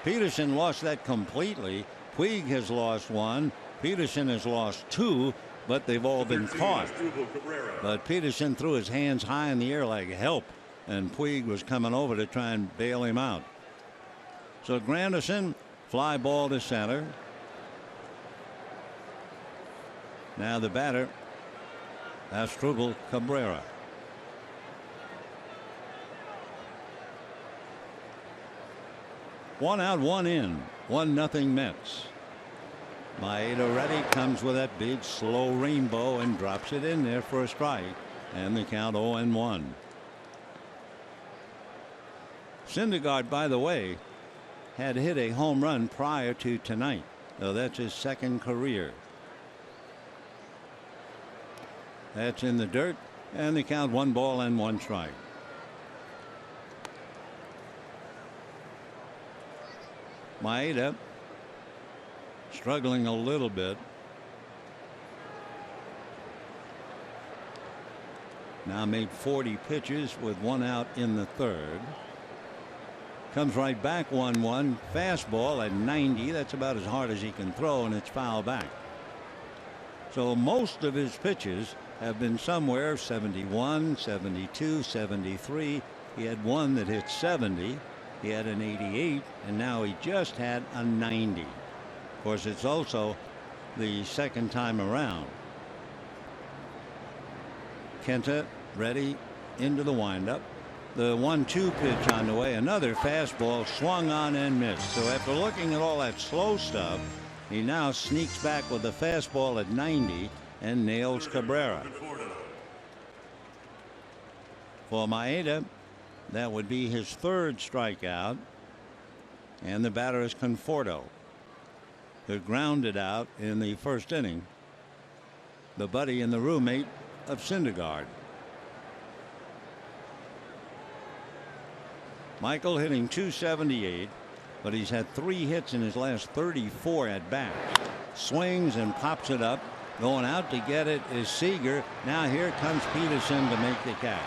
Peterson lost that completely. Puig has lost one. Peterson has lost 2, but they've all been caught. But Peterson threw his hands high in the air like help, and Puig was coming over to try and bail him out. So Granderson, fly ball to center. Now the batter, Asdrubal Cabrera. One out, one in. 1-0 Mets. Maeda ready, comes with that big slow rainbow and drops it in there for a strike, and the count 0-1. Syndergaard, by the way, had hit a home run prior to tonight, so that's his second career. That's in the dirt, and the count 1 ball and 1 strike. Maeda struggling a little bit. Now made 40 pitches with 1 out in the third. Comes right back 1-1. Fastball at 90. That's about as hard as he can throw, and it's foul back. So most of his pitches have been somewhere 71, 72, 73. He had one that hit 70. He had an 88, and now he just had a 90. Of course, it's also the second time around. Kenta ready into the windup. The 1-2 pitch on the way. Another fastball swung on and missed. So after looking at all that slow stuff, he now sneaks back with the fastball at 90 and nails Cabrera. For Maeda, that would be his third strikeout, and the batter is Conforto, who grounded out in the first inning, the buddy and the roommate of Syndergaard. Michael hitting .278, but he's had 3 hits in his last 34 at bats. Swings and pops it up. Going out to get it is Seager. Now here comes Peterson to make the catch.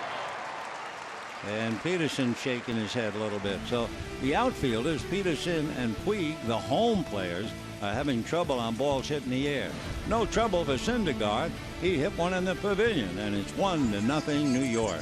And Peterson shaking his head a little bit. So the outfielders, Peterson and Puig, the home players, having trouble on balls hit in the air. No trouble for Syndergaard. He hit one in the pavilion, and it's 1-0 New York.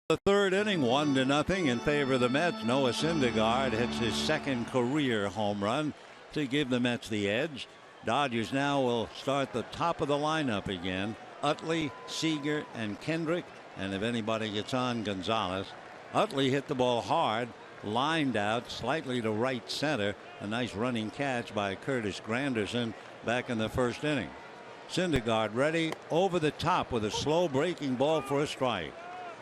The third inning, 1-0 in favor of the Mets. Noah Syndergaard hits his second career home run to give the Mets the edge. Dodgers now will start the top of the lineup again. Utley, Seager, and Kendrick. And if anybody gets on, Gonzalez. Utley hit the ball hard, lined out slightly to right center. A nice running catch by Curtis Granderson back in the first inning. Syndergaard ready over the top with a slow breaking ball for a strike.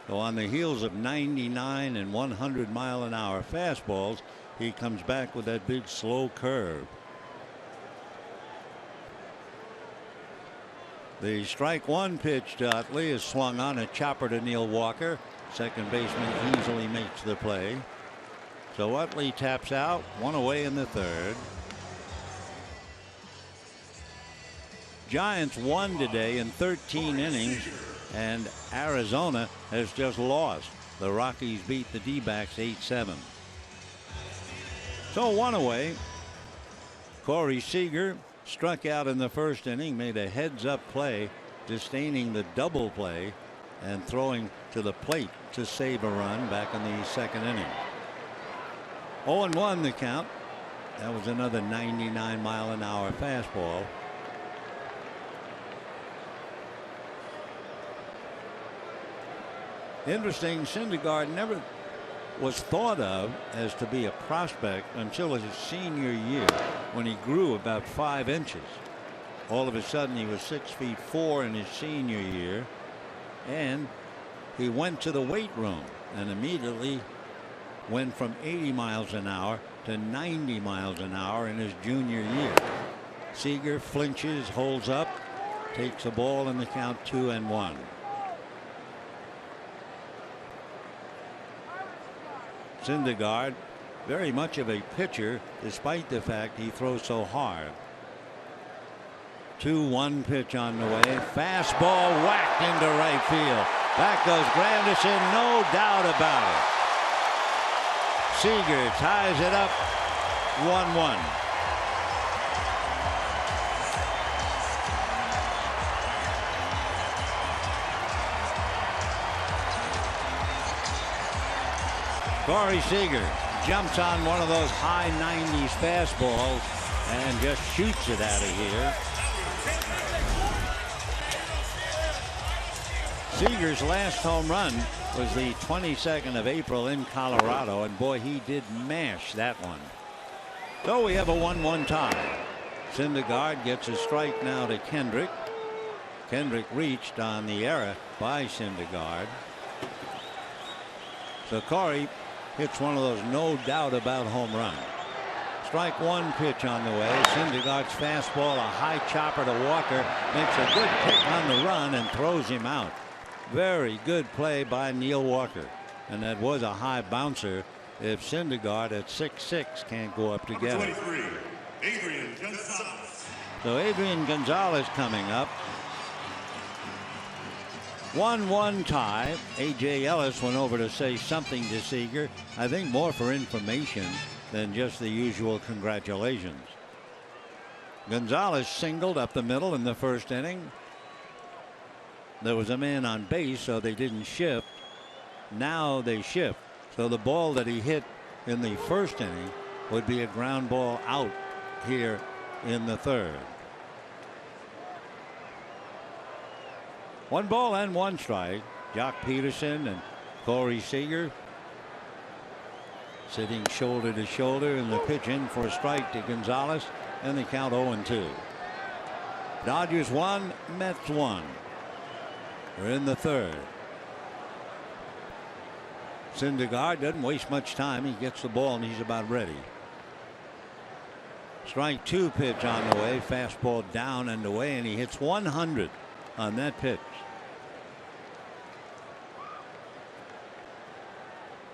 So on the heels of 99 and 100-mile-an-hour fastballs, he comes back with that big slow curve. The strike one pitch to Utley is swung on, a chopper to Neil Walker. Second baseman easily makes the play. So Utley taps out, one away in the third. Giants won today in 13 innings. And Arizona has just lost. The Rockies beat the D-backs 8-7. So one away. Corey Seager struck out in the first inning, made a heads-up play, disdaining the double play and throwing to the plate to save a run back in the second inning. 0-1 the count. That was another 99-mile-an-hour fastball. Interesting, Syndergaard never was thought of as to be a prospect until his senior year, when he grew about 5 inches. All of a sudden he was 6'4" in his senior year, and he went to the weight room and immediately went from 80 miles an hour to 90 miles an hour in his junior year. Seager flinches, holds up, takes a ball in the count, 2-1. Syndergaard, very much of a pitcher, despite the fact he throws so hard. 2-1 pitch on the way. Fastball whacked into right field. Back goes Granderson, no doubt about it. Seager ties it up, 1-1. Corey Seager jumps on one of those high 90s fastballs and just shoots it out of here. Seager's last home run was the 22nd of April in Colorado, and boy, he did mash that one. So we have a 1-1 tie. Syndergaard gets a strike now to Kendrick. Kendrick reached on the error by Syndergaard. So Corey hits one of those no doubt about home runs. Strike one pitch on the way. Syndergaard's fastball, a high chopper to Walker, makes a good pick on the run and throws him out. Very good play by Neil Walker. And that was a high bouncer if Syndergaard at 6'6" can't go up together. Number 23, Adrian Gonzalez. So Adrian Gonzalez coming up. 1-1 tie. A.J. Ellis went over to say something to Seager. I think more for information than just the usual congratulations. Gonzalez singled up the middle in the first inning. There was a man on base, so they didn't shift. Now they shift. So the ball that he hit in the first inning would be a ground ball out here in the third. 1 ball and 1 strike. Jock Peterson and Corey Seager sitting shoulder to shoulder, and the pitch in for a strike to Gonzalez, and the count 0-2. Dodgers 1, Mets 1. We're in the third. Syndergaard doesn't waste much time. He gets the ball and he's about ready. Strike 2 pitch on the way. Fastball down and away, and he hits 100 on that pitch.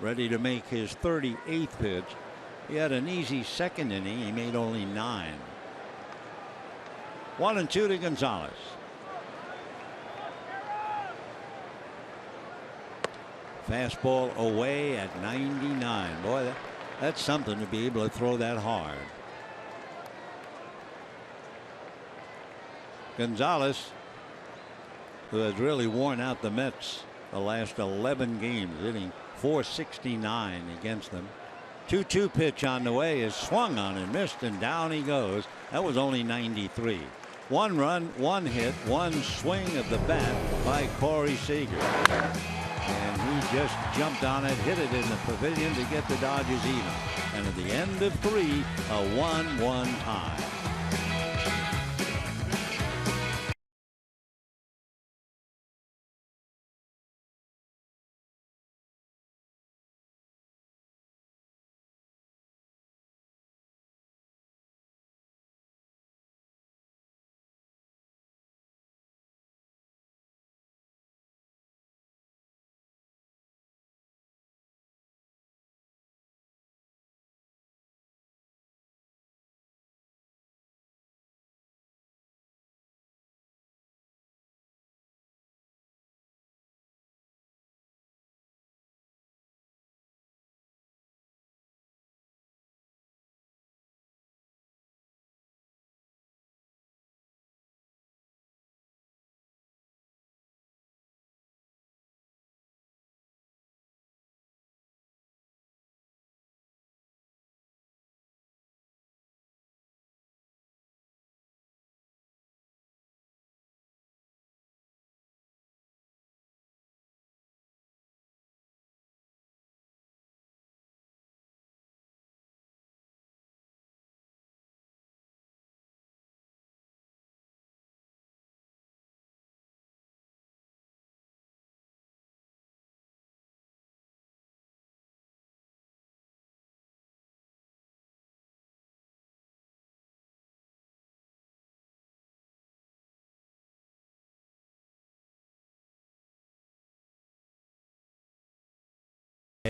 Ready to make his 38th pitch. He had an easy second inning. He made only 9. 1-2 to Gonzalez. Fastball away at 99. Boy, that's something to be able to throw that hard. Gonzalez, who has really worn out the Mets the last 11 games, hitting .469 against them. 2-2 pitch on the way is swung on and missed, and down he goes. That was only 93. 1 run, 1 hit, 1 swing of the bat by Corey Seager. And he just jumped on it, hit it in the pavilion to get the Dodgers even. And at the end of 3, a 1-1 tie.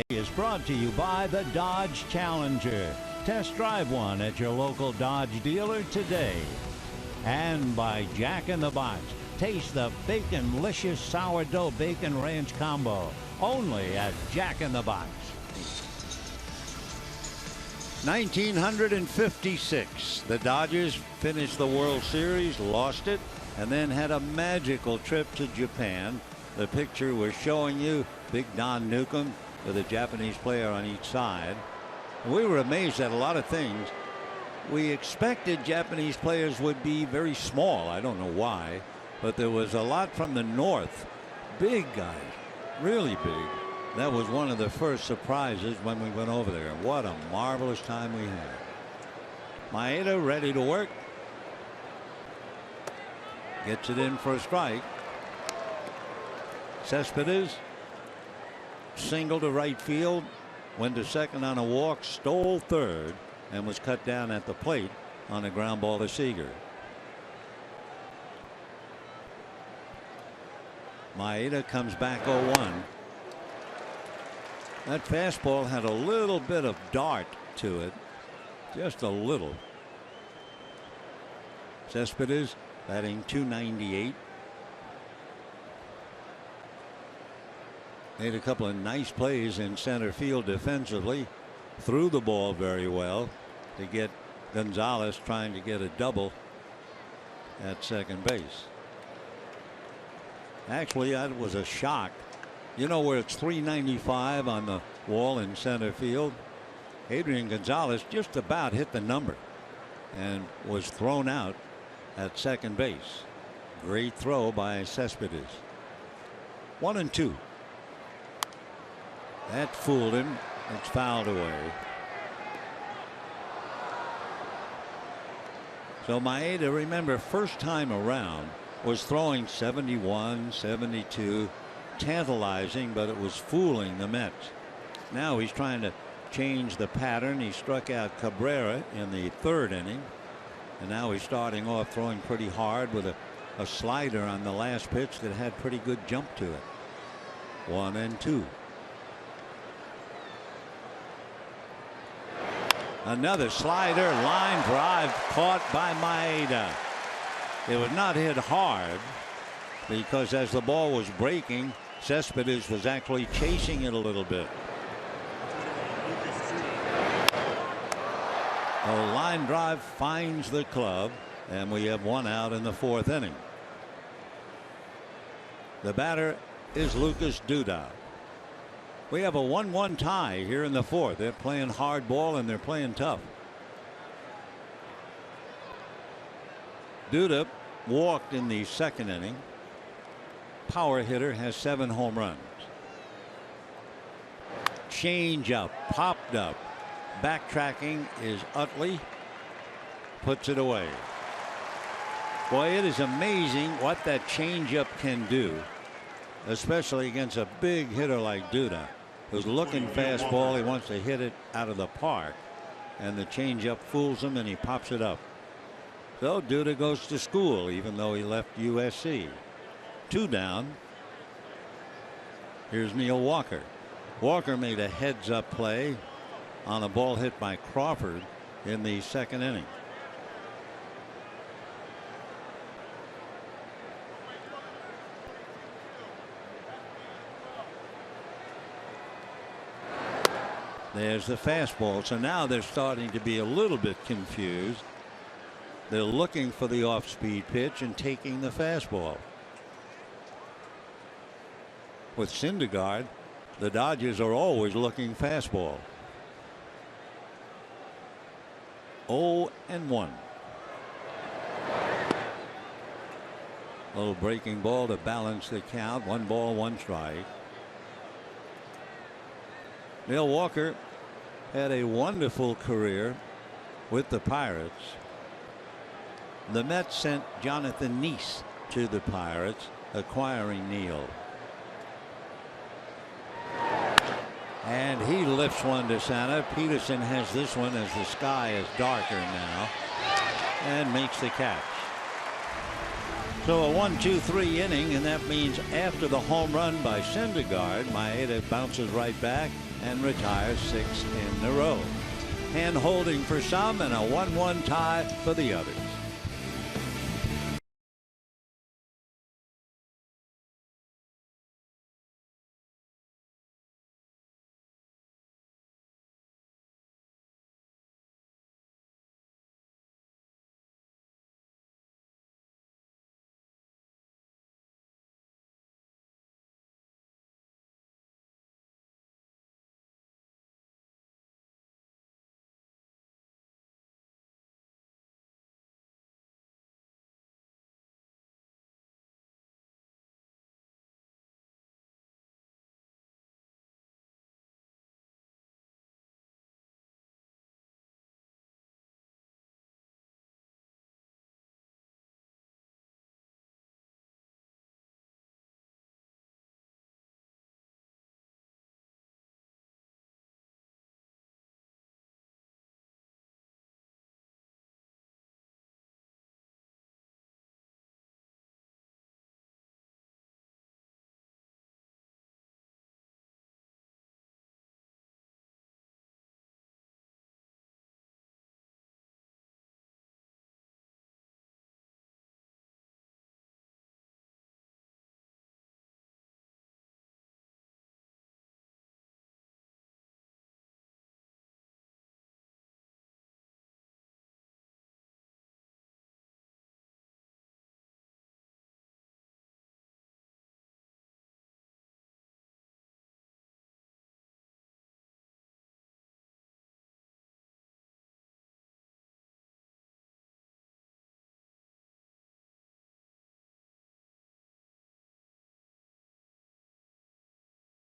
Is brought to you by the Dodge Challenger. Test drive one at your local Dodge dealer today. And by Jack in the Box. Taste the Bacon-licious sourdough bacon ranch combo. Only at Jack in the Box. 1956. The Dodgers finished the World Series, lost it, and then had a magical trip to Japan. The picture we're showing you, Big Don Newcomb with a Japanese player on each side. We were amazed at a lot of things. We expected Japanese players would be very small. I don't know why, but there was a lot from the north. Big guys, really big. That was one of the first surprises when we went over there. What a marvelous time we had. Maeda ready to work. Gets it in for a strike. Cespedes single to right field. went to second on a walk, stole third, and was cut down at the plate on a ground ball to Seager. Maeda comes back 0-1. That fastball had a little bit of dart to it, just a little. Cespedes batting .298. Made a couple of nice plays in center field defensively. Threw the ball very well to get Gonzalez trying to get a double at second base. Actually, that was a shock. You know where it's 395 on the wall in center field? Adrian Gonzalez just about hit the number and was thrown out at second base. Great throw by Cespedes. 1-2. That fooled him. It's fouled away. So Maeda, remember, first time around was throwing 71, 72, tantalizing, but it was fooling the Mets. Now he's trying to change the pattern. He struck out Cabrera in the third inning, and now he's starting off throwing pretty hard with a slider on the last pitch that had pretty good jump to it. 1-2. Another slider, line drive caught by Maeda. It was not hit hard because as the ball was breaking, Cespedes was actually chasing it a little bit. A line drive finds the club, and we have one out in the fourth inning. The batter is Lucas Duda. We have a 1-1 tie here in the fourth. They're playing hard ball and they're playing tough. Duda walked in the second inning. Power hitter, has 7 home runs. Change up, popped up. Backtracking is Utley. Puts it away. Boy, it is amazing what that changeup can do, especially against a big hitter like Duda, who's looking fastball. He wants to hit it out of the park, and the changeup fools him and he pops it up. So Duda goes to school, even though he left USC. 2 down. Here's Neil Walker. Walker made a heads-up play on a ball hit by Crawford in the second inning. There's the fastball. So now they're starting to be a little bit confused. They're looking for the off-speed pitch and taking the fastball. With Syndergaard, the Dodgers are always looking fastball. 0-1. Little breaking ball to balance the count. 1 ball, 1 strike. Neil Walker had a wonderful career with the Pirates. The Mets sent Jonathan Neese to the Pirates, acquiring Neil. And he lifts one to center. Peterson has this one as the sky is darker now, and makes the catch. So a 1-2-3 inning, and that means after the home run by Syndergaard, Maeda bounces right back and retires 6 in a row. Hand holding for some and a 1-1 tie for the others.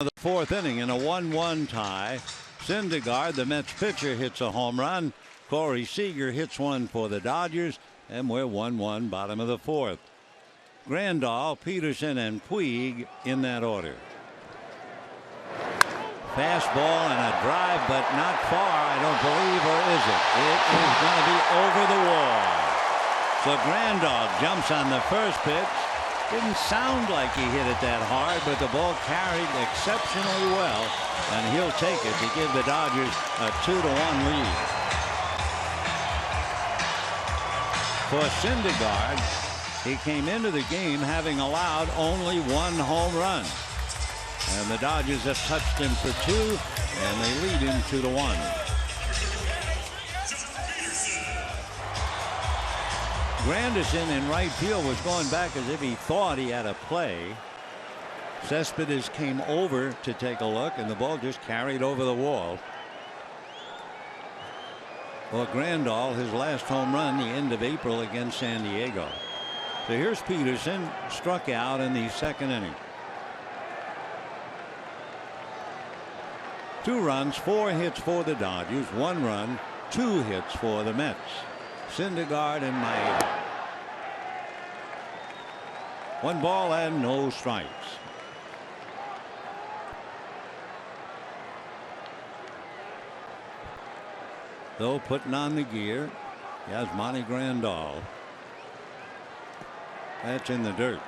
The fourth inning in a 1-1 tie. Syndergaard, the Mets pitcher, hits a home run. Corey Seager hits one for the Dodgers, and we're 1-1 bottom of the fourth. Grandal, Peterson, and Puig in that order. Fastball and a drive, but not far, I don't believe, or is it? It is going to be over the wall. So Grandal jumps on the first pitch. Didn't sound like he hit it that hard, but the ball carried exceptionally well, and he'll take it to give the Dodgers a 2-1 lead. For Syndergaard, he came into the game having allowed only one home run. And the Dodgers have touched him for 2, and they lead him 2-1. Granderson in right field was going back as if he thought he had a play. Cespedes came over to take a look, and the ball just carried over the wall. Well, Grandal, his last home run, the end of April against San Diego. So here's Peterson, struck out in the second inning. 2 runs, 4 hits for the Dodgers, 1 run, 2 hits for the Mets. Syndergaard and Maeda. 1 ball and no strikes. Though putting on the gear, Yasmani Grandal. That's in the dirt.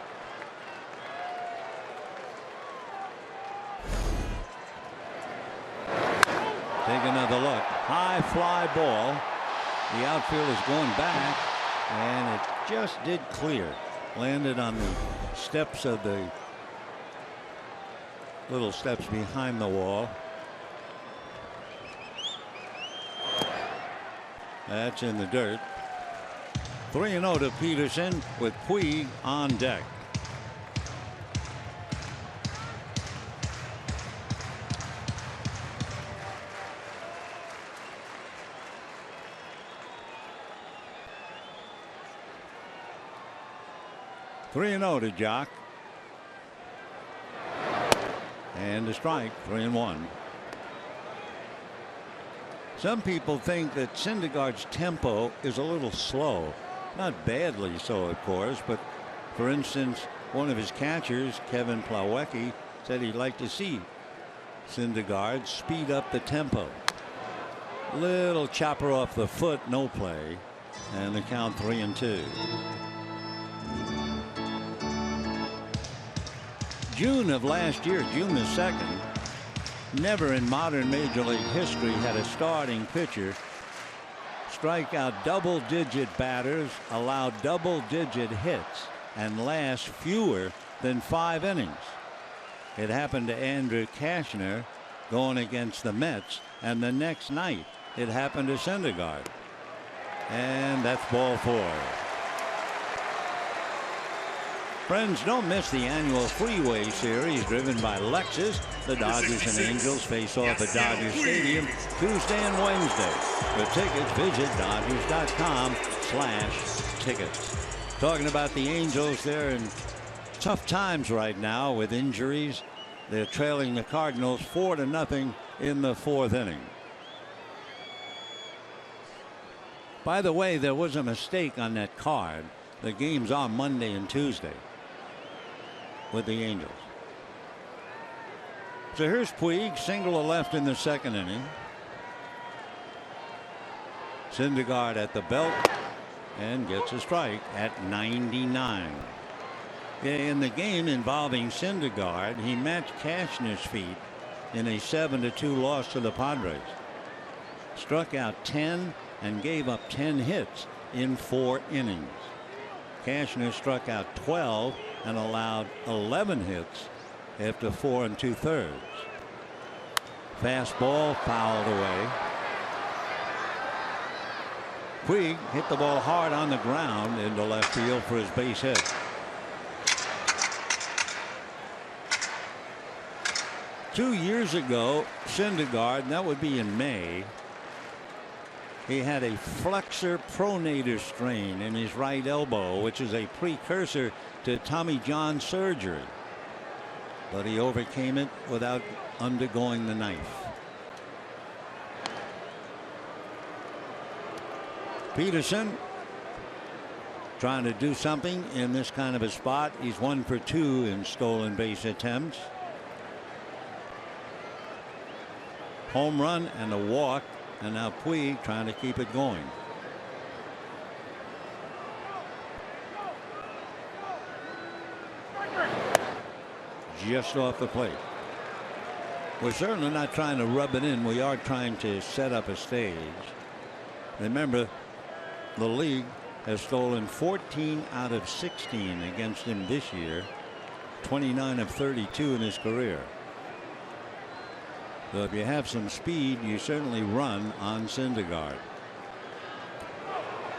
Take another look. High fly ball. The outfield is going back, and it just did clear. Landed on the steps of the little steps behind the wall. That's in the dirt. 3-0 to Peterson with Puig on deck. To Jock. And a strike, 3-1. Some people think that Syndergaard's tempo is a little slow. Not badly so, of course, but for instance, one of his catchers, Kevin Plawecki, said he'd like to see Syndergaard speed up the tempo. Little chopper off the foot, no play, and the count 3-2. June of last year, June the 2nd, never in modern Major League history had a starting pitcher strike out double-digit batters, allow double-digit hits, and last fewer than 5 innings. It happened to Andrew Cashner going against the Mets, and the next night it happened to Syndergaard. And that's ball 4. Friends, don't miss the annual Freeway Series driven by Lexus. The Dodgers and Angels face off at Dodger Stadium Tuesday and Wednesday. For tickets, visit Dodgers.com/tickets. Talking about the Angels, they're in tough times right now with injuries. They're trailing the Cardinals 4-0 in the 4th inning. By the way, there was a mistake on that card. The games are Monday and Tuesday with the Angels. So here's Puig, single to left in the 2nd inning. Syndergaard at the belt and gets a strike at 99. In the game involving Syndergaard, he matched Cashner's feat in a 7-2 loss to the Padres. Struck out 10 and gave up 10 hits in 4 innings. Cashner struck out 12 and allowed 11 hits after 4 2/3. Fastball fouled away. Puig hit the ball hard on the ground into left field for his base hit. Two years ago, Syndergaard, that would be in May, he had a flexor pronator strain in his right elbow, which is a precursor to Tommy John surgery. but he overcame it without undergoing the knife. Peterson trying to do something in this kind of a spot. He's 1 for 2 in stolen base attempts. Home run and a walk, and now Puig trying to keep it going. Just off the plate. We're certainly not trying to rub it in. We are trying to set up a stage. Remember, the league has stolen 14 out of 16 against him this year, 29 of 32 in his career. So if you have some speed, you certainly run on Syndergaard.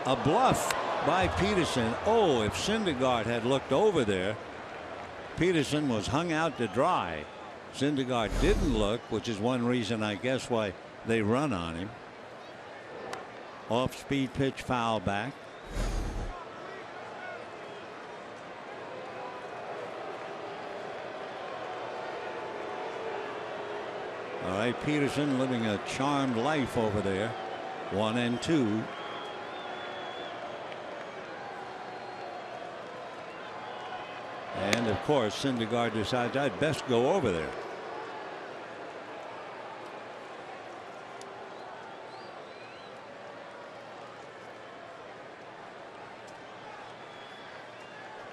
A bluff by Peterson. Oh, if Syndergaard had looked over there, Peterson was hung out to dry. Syndergaard didn't look, which is one reason, I guess, why they run on him. Off speed pitch, foul back. All right, Peterson living a charmed life over there. 1-2. And of course, Syndergaard decides I'd best go over there.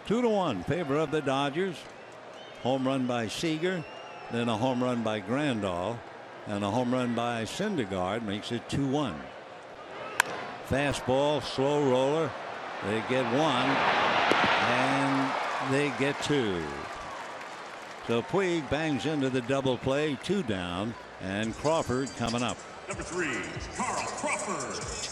Two to 1 favor of the Dodgers. Home run by Seager, then a home run by Grandal, and a home run by Syndergaard makes it 2-1. Fastball, slow roller. They get one, and they get two. So Puig bangs into the double play, 2 down, and Crawford coming up. Number 3, Carl Crawford.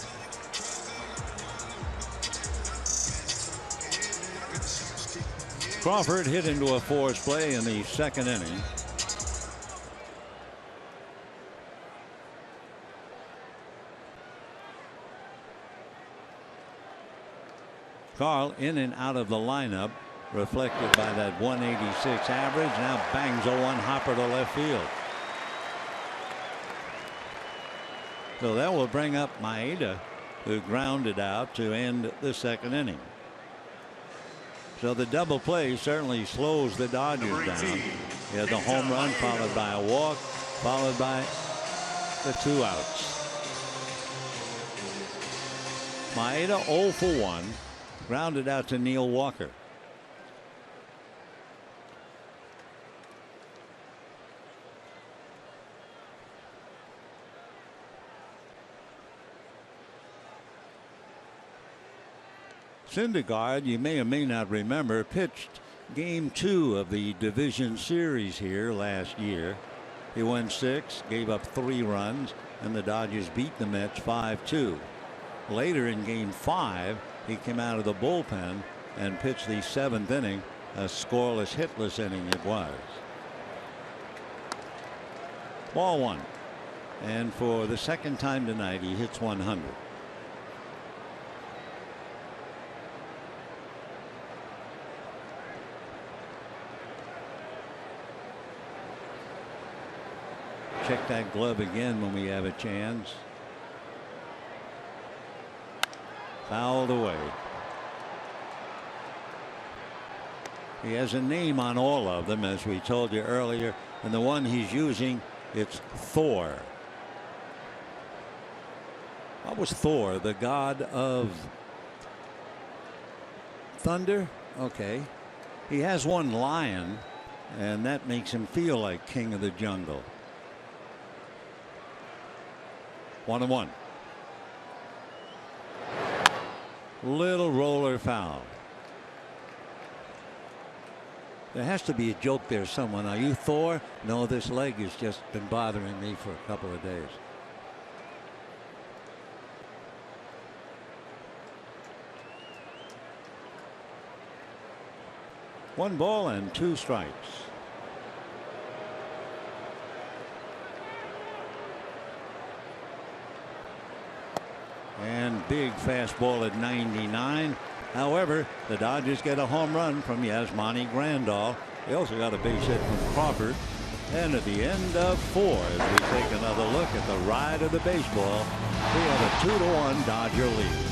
Crawford hit into a forced play in the second inning. Carl in and out of the lineup, reflected by that 186 average. Now bangs a 1 hopper to left field. So that will bring up Maeda, who grounded out to end the second inning. So the double play certainly slows the Dodgers down. You have the home run followed by a walk, followed by the 2 outs. Maeda 0 for 1, grounded out to Neil Walker. Syndergaard, you may or may not remember, pitched game 2 of the division series here last year. He went 6, gave up 3 runs, and the Dodgers beat the Mets 5-2. Later in game 5, he came out of the bullpen and pitched the 7th inning, a scoreless, hitless inning it was. Ball 1. And for the second time tonight, he hits 100. Check that glove again when we have a chance. Fouled away. He has a name on all of them, as we told you earlier, and the one he's using, it's Thor. What was Thor? The god of thunder? Okay. He has one lion, and that makes him feel like king of the jungle. 1-1. Little roller foul. There has to be a joke there somewhere. Are you Thor? No, this leg has just been bothering me for a couple of days. One ball and 2 strikes. And big fastball at 99. However, the Dodgers get a home run from Yasmani Grandal, He also got a base hit from Crawford. And at the end of 4, as we take another look at the ride of the baseball, we have a 2-1 Dodger lead.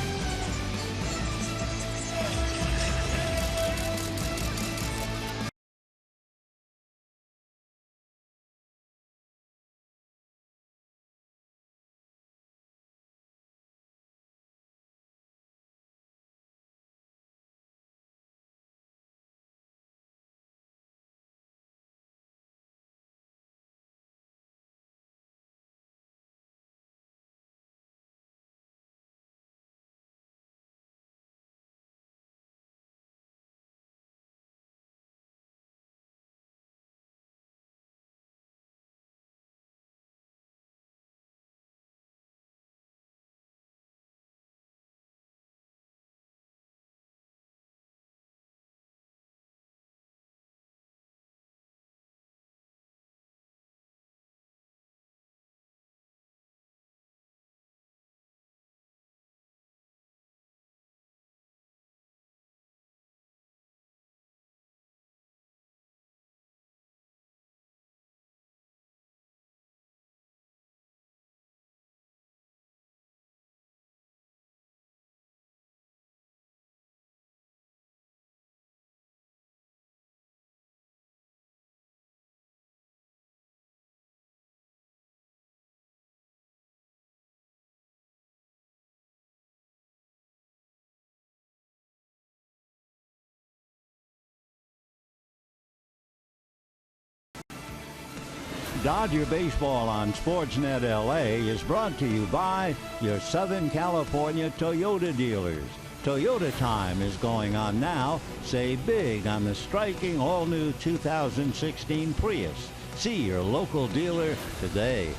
Dodger Baseball on Sportsnet LA is brought to you by your Southern California Toyota dealers. Toyota time is going on now. Save big on the striking all-new 2016 Prius. See your local dealer today.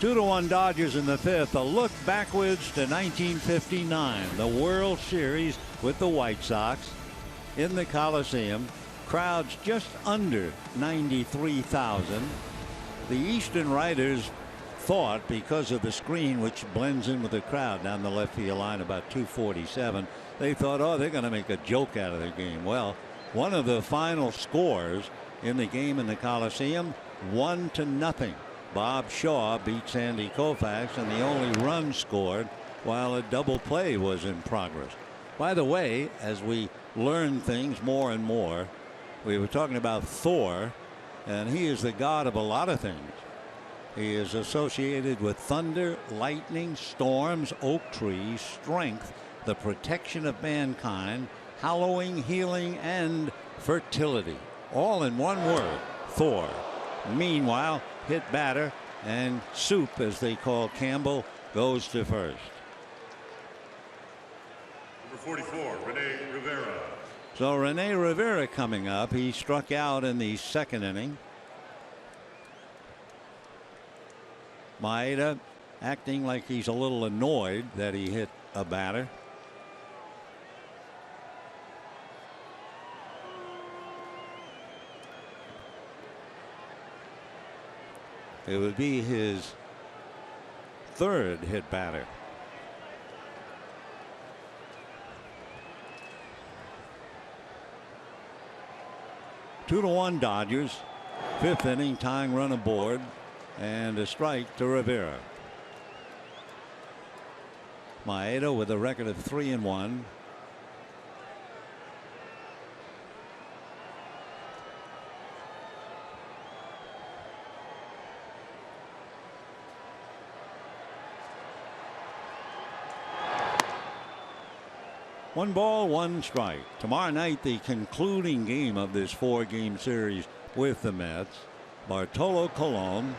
2-1 Dodgers in the 5th. A look backwards to 1959, the World Series with the White Sox in the Coliseum. Crowds just under 93,000. The Eastern writers thought, because of the screen which blends in with the crowd down the left field line about 247, they thought, oh, they're going to make a joke out of the game. Well, one of the final scores in the game in the Coliseum, 1-0. Bob Shaw beat Sandy Koufax, and the only run scored while a double play was in progress. By the way, as we learn things more and more, we were talking about Thor, and he is the god of a lot of things. He is associated with thunder, lightning, storms, oak trees, strength, the protection of mankind, hallowing, healing, and fertility. All in one word, Thor. Meanwhile, hit batter and Soup, as they call Campbell, goes to first. Number 44, Rene Rivera. So Rene Rivera coming up. He struck out in the 2nd inning. Maeda acting like he's a little annoyed that he hit a batter. It would be his 3rd hit batter. Two to 1 Dodgers. 5th inning, tying run aboard, and a strike to Rivera. Maeda with a record of 3-1. One ball, one strike. Tomorrow night, the concluding game of this 4-game series with the Mets. Bartolo Colon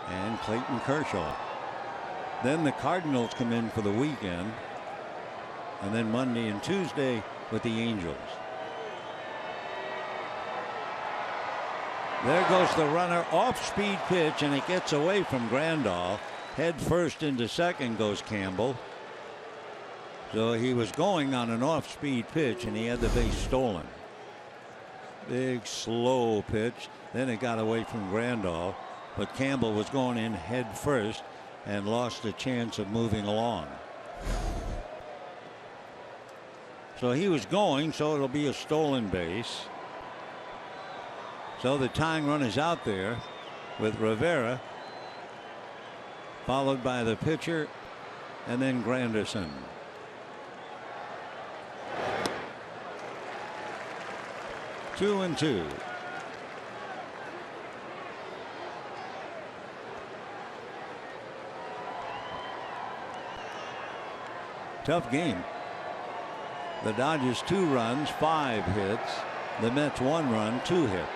and Clayton Kershaw. Then the Cardinals come in for the weekend. And then Monday and Tuesday with the Angels. There goes the runner, off-speed pitch, and it gets away from Grandal. Head first into second goes Campbell. So he was going on an off-speed pitch, and he had the base stolen. Big, slow pitch. Then it got away from Grandal. But Campbell was going in head first and lost a chance of moving along. So he was going, so it'll be a stolen base. So the tying run is out there with Rivera, followed by the pitcher, and then Granderson. Two and two. Tough game. The Dodgers 2 runs, 5 hits. The Mets 1 run, 2 hits.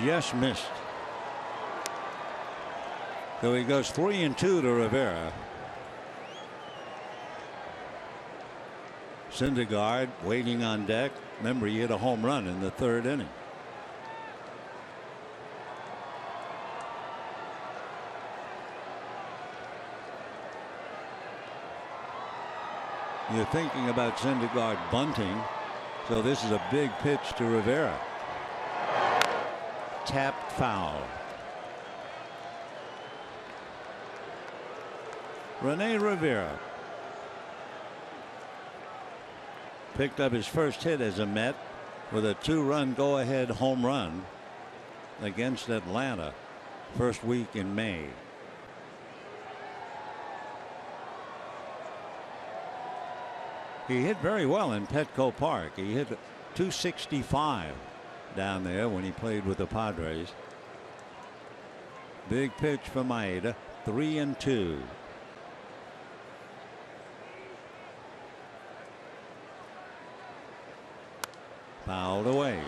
Just missed. So he goes 3 and 2 to Rivera. Syndergaard waiting on deck. Remember, he hit a home run in the 3rd inning. You're thinking about Syndergaard bunting, so this is a big pitch to Rivera. Tapped foul. Rene Rivera picked up his first hit as a Met with a 2-run go-ahead home run against Atlanta first week in May. He hit very well in Petco Park. He hit 265 down there when he played with the Padres. Big pitch for Maeda. 3 and 2. Fouled away.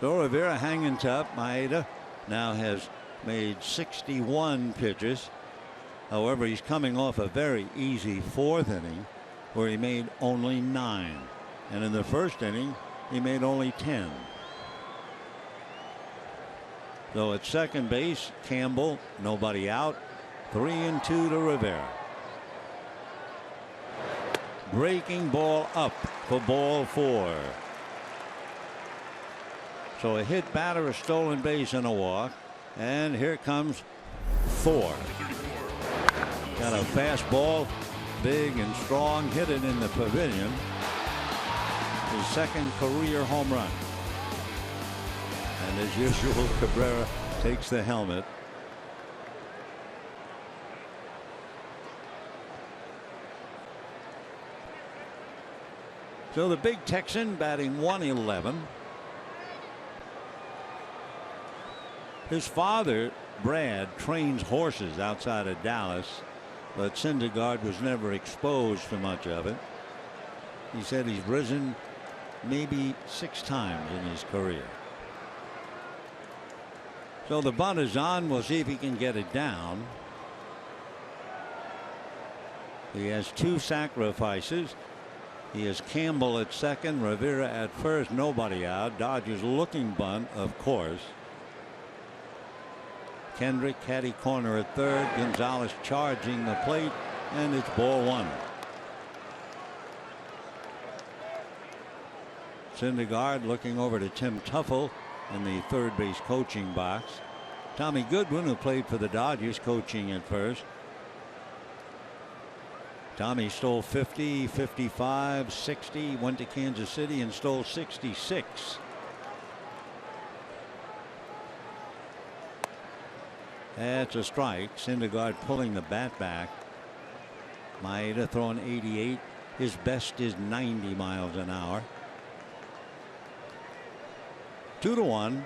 So Rivera hanging tough. Maeda now has made 61 pitches. However, he's coming off a very easy 4th inning where he made only 9. And in the 1st inning, he made only 10. So at second base, Campbell, nobody out. 3 and 2 to Rivera. Breaking ball up for ball 4. So a hit batter, a stolen base, and a walk. And here comes Thor. Got a fastball, big and strong, hit it in the pavilion. His 2nd career home run. And as usual, Cabrera takes the helmet. So the big Texan batting 111. His father, Brad, trains horses outside of Dallas, but Syndergaard was never exposed to much of it. He said he's risen maybe 6 times in his career. So the bunt is on. We'll see if he can get it down. He has 2 sacrifices. He has Campbell at second, Rivera at first, nobody out. Dodgers looking bunt, of course. Kendrick caddy corner at third. Gonzalez charging the plate, and it's ball 1. Syndergaard looking over to Tim Tuffle in the third base coaching box. Tommy Goodwin, who played for the Dodgers, coaching at first. Tommy stole 50, 55, 60, went to Kansas City and stole 66. That's a strike. Syndergaard pulling the bat back. Maeda throwing 88. His best is 90 miles an hour. 2-1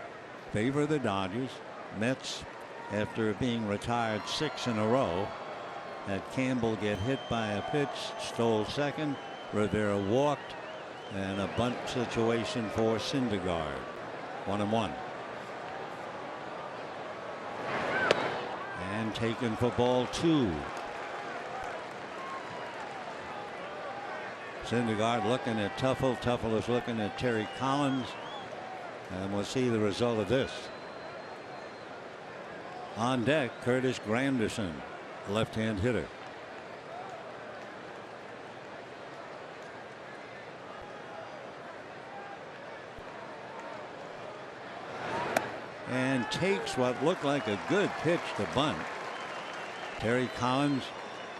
favor the Dodgers. Mets, after being retired 6 in a row, had Campbell get hit by a pitch, stole second. Rivera walked, and a bunt situation for Syndergaard. 1-1. And taken for ball 2. Syndergaard looking at Tuffle. Tuffle is looking at Terry Collins. And we'll see the result of this. On deck, Curtis Granderson, left-hand hitter. and takes what looked like a good pitch to bunt. Terry Collins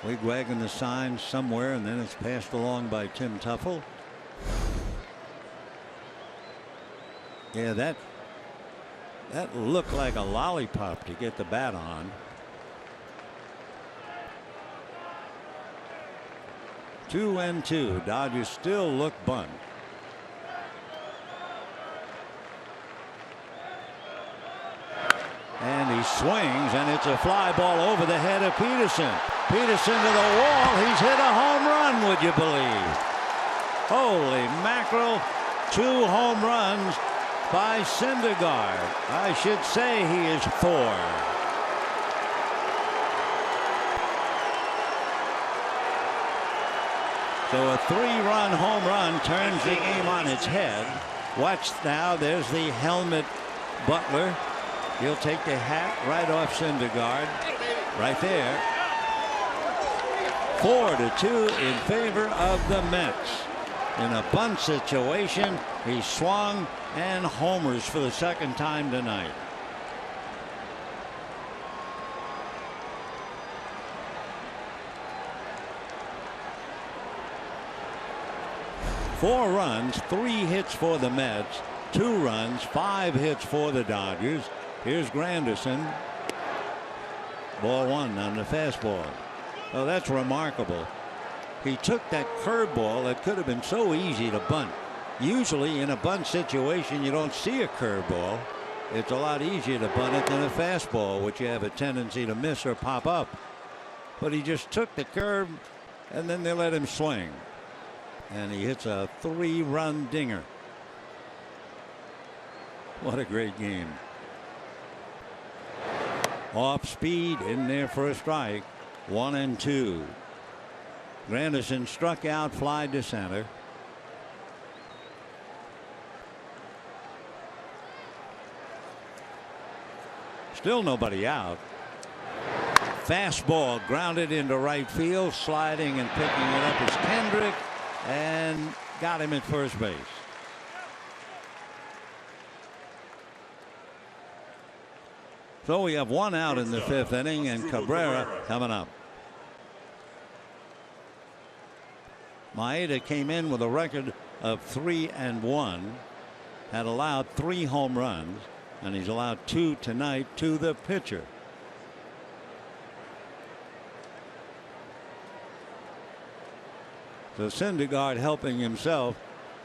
wigwagging the sign somewhere, and then it's passed along by Tim Tuffle. Yeah, that looked like a lollipop to get the bat on. 2-2. Dodgers still look bunt. And he swings, and it's a fly ball over the head of Peterson. Peterson to the wall. He's hit a home run, would you believe? Holy mackerel. 2 home runs by Syndergaard. I should say he is 4. So a 3-run home run turns the game on its head. Watch now. There's the helmet Butler. He'll take the hat right off Syndergaard. Right there. 4-2 in favor of the Mets. In a bunt situation, he swung and homers for the second time tonight. Four runs, 3 hits for the Mets, 2 runs, 5 hits for the Dodgers. Here's Granderson. Ball 1 on the fastball. Oh, that's remarkable. He took that curveball that could have been so easy to bunt. Usually in a bunt situation, you don't see a curveball. It's a lot easier to bunt it than a fastball, which you have a tendency to miss or pop up. But he just took the curve, and then they let him swing. And he hits a 3-run dinger. What a great game. Off speed, in there for a strike. 1-2. Granderson struck out, fly to center. Still nobody out. Fastball grounded into right field. Sliding and picking it up is Kendrick, and got him at first base. So we have 1 out in the 5th inning, and Cabrera coming up. Maeda came in with a record of 3-1, had allowed 3 home runs, and he's allowed 2 tonight to the pitcher. So Syndergaard helping himself,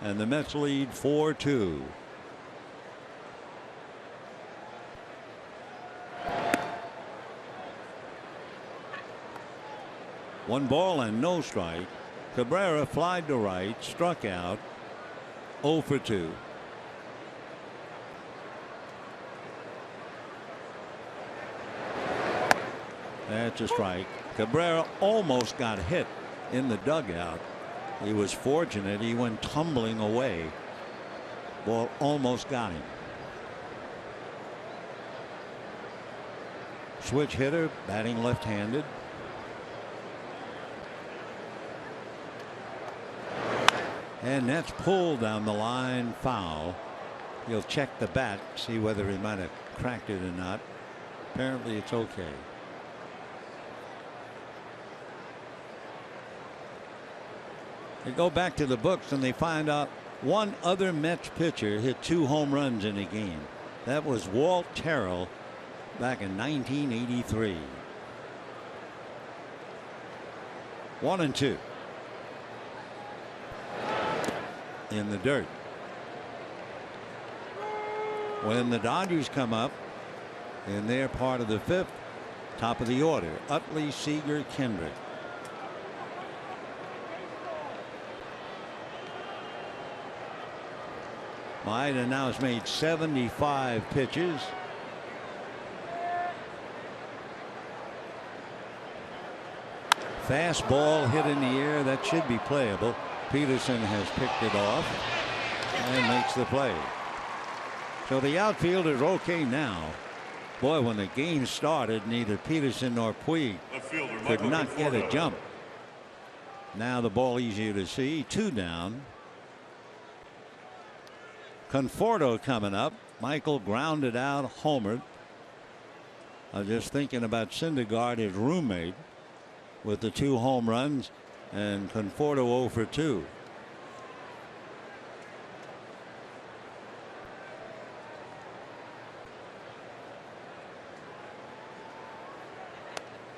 and the Mets lead 4-2. One ball and no strike. Cabrera flied to right, struck out. 0 for 2. That's a strike. Cabrera almost got hit in the dugout. He was fortunate. He went tumbling away. Ball almost got him. Switch hitter, batting left-handed. And that's pulled down the line, foul. He'll check the bat, see whether he might have cracked it or not. Apparently it's okay. They go back to the books and they find out one other Mets pitcher hit 2 home runs in a game. That was Walt Terrell back in 1983. 1-2. In the dirt. When the Dodgers come up in their part of the 5th, top of the order, Utley, Seager, Kendrick. Maeda now has made 75 pitches. Fastball hit in the air, that should be playable. Peterson has picked it off and makes the play. So the outfielders okay now. Boy, when the game started, neither Peterson nor Puig could not get a jump. Now the ball easier to see. 2 down. Conforto coming up. Michael grounded out, homered. I was just thinking about Syndergaard, his roommate, with the 2 home runs, and Conforto 0 for 2.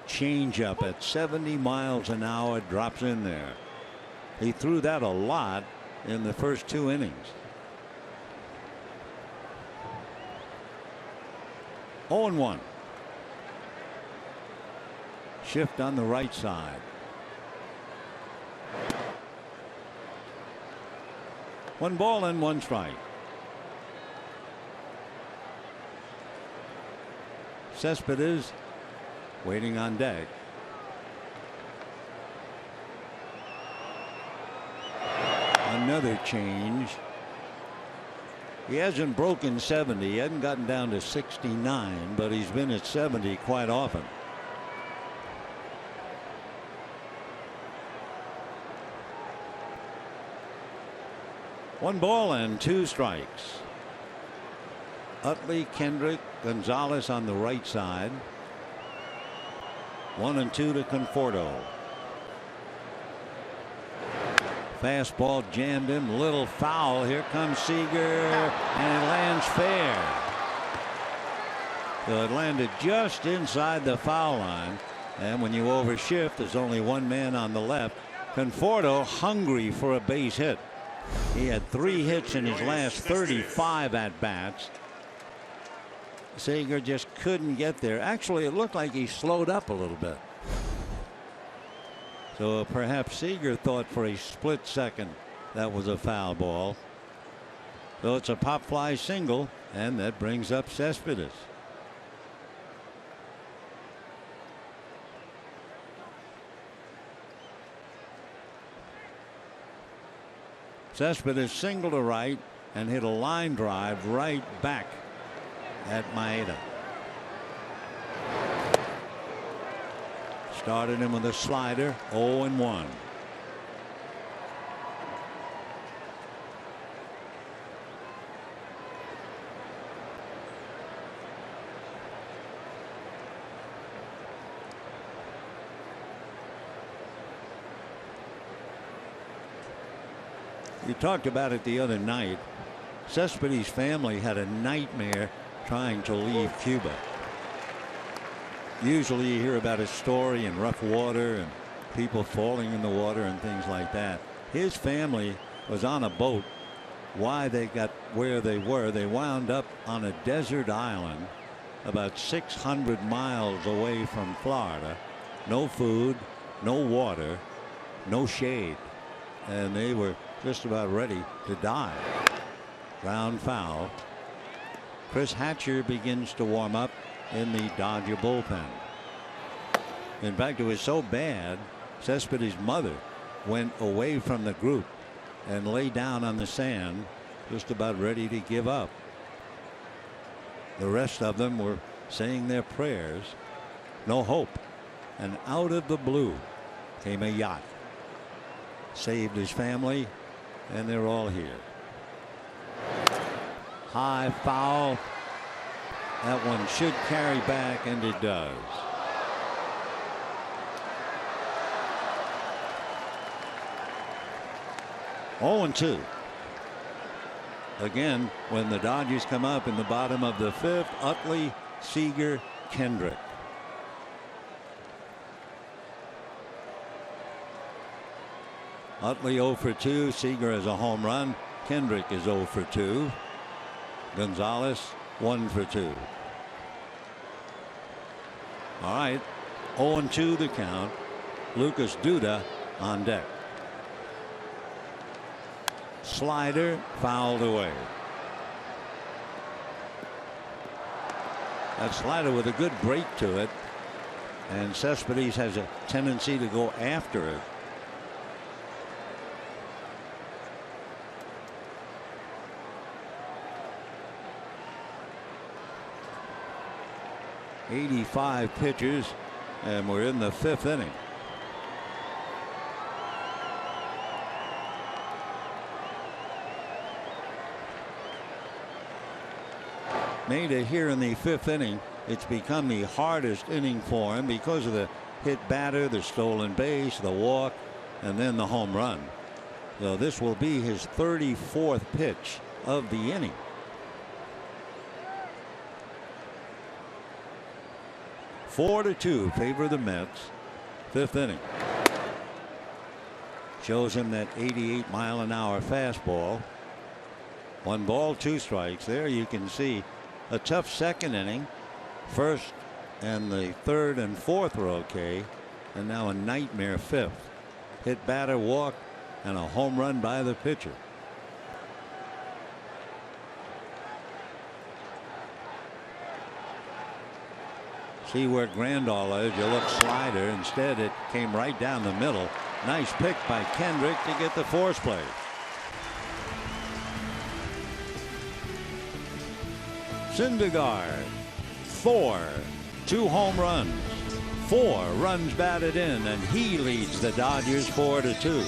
Changeup at 70 miles an hour drops in there. He threw that a lot in the first 2 innings. 0-1. Shift on the right side. 1 ball and 1 strike. Cespedes waiting on deck. Another change. He hasn't broken 70. He hasn't gotten down to 69, but he's been at 70 quite often. One ball and 2 strikes. Utley, Kendrick, Gonzalez on the right side. 1-2 to Conforto. Fastball jammed him, little foul. Here comes Seager, and it lands fair. So it landed just inside the foul line, and when you overshift, there's only 1 man on the left. Conforto hungry for a base hit. He had 3 hits in his last 35 at bats. Seager just couldn't get there. Actually, it looked like he slowed up a little bit. So perhaps Seager thought for a split second that was a foul ball. So it's a pop fly single, and that brings up Cespedes. Cespedes singled to right and hit a line drive right back at Maeda. Started him with a slider. 0-1. We talked about it the other night. Cespedes' family had a nightmare trying to leave Cuba. Usually you hear about a story in rough water and people falling in the water and things like that. His family was on a boat. Why they got where they were, they wound up on a desert island about 600 miles away from Florida. No food, no water, no shade, and they were just about ready to die. Ground foul. Chris Hatcher begins to warm up in the Dodger bullpen. In fact, it was so bad, Cespedes' mother went away from the group and lay down on the sand, just about ready to give up. The rest of them were saying their prayers. No hope. And out of the blue came a yacht. Saved his family, and they're all here. High foul. That one should carry back, and it does. Oh, 0-2. Again, when the Dodgers come up in the bottom of the 5th, Utley, Seager, Kendrick. Utley 0 for 2. Seager has a home run. Kendrick is 0 for 2. Gonzalez 1 for 2. All right. 0-2 the count. Lucas Duda on deck. Slider fouled away. That slider with a good break to it, and Cespedes has a tendency to go after it. '85 pitchers, and we're in the 5th inning. Maeda here in the 5th inning. It's become the hardest inning for him because of the hit batter, the stolen base, the walk, and then the home run. So this will be his 34th pitch of the inning. Four to 2 favor the Mets. 5th inning. Shows him that 88-mile-an-hour fastball. 1 ball, 2 strikes. There you can see a tough 2nd inning. 1st and the 3rd and 4th were okay, and now a nightmare 5th. Hit batter, walk, and a home run by the pitcher. See where Grandal is. You look slider. Instead, it came right down the middle. Nice pick by Kendrick to get the force play. Syndergaard, Thor, 2 home runs, 4 runs batted in, and he leads the Dodgers 4 to 2.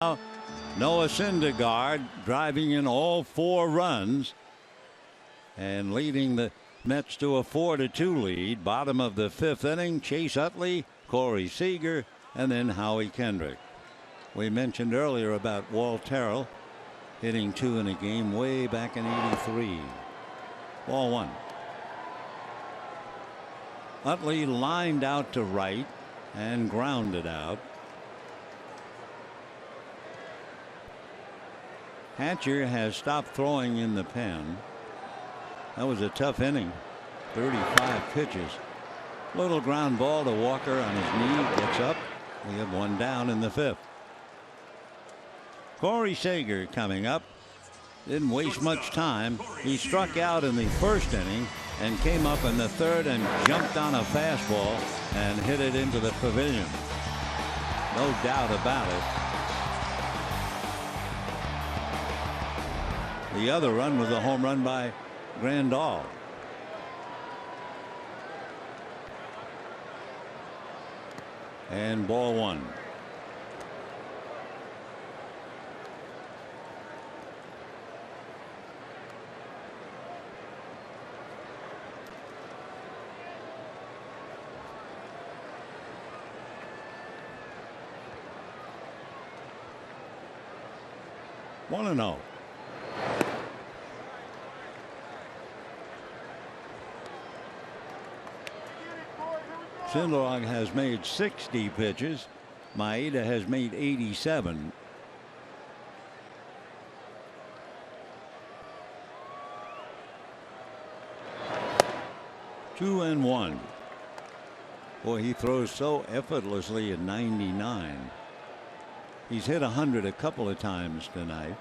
Now Noah Syndergaard driving in all 4 runs and leading the Mets to a 4 to 2 lead. Bottom of the 5th inning, Chase Utley, Corey Seager, and then Howie Kendrick. We mentioned earlier about Walt Terrell hitting 2 in a game way back in '83. Ball 1. Utley lined out to right and grounded out. Hatcher has stopped throwing in the pen. That was a tough inning. 35 pitches. Little ground ball to Walker on his knee. Gets up. We have 1 down in the 5th. Corey Seager coming up. Didn't waste much time. He struck out in the 1st inning and came up in the 3rd and jumped on a fastball and hit it into the pavilion. No doubt about it. The other run was a home run by Grandal. And ball 1. One and 0. Syndergaard has made 60 pitches. Maeda has made 87. Two and 1. Boy, he throws so effortlessly at 99. He's hit 100 a couple of times tonight.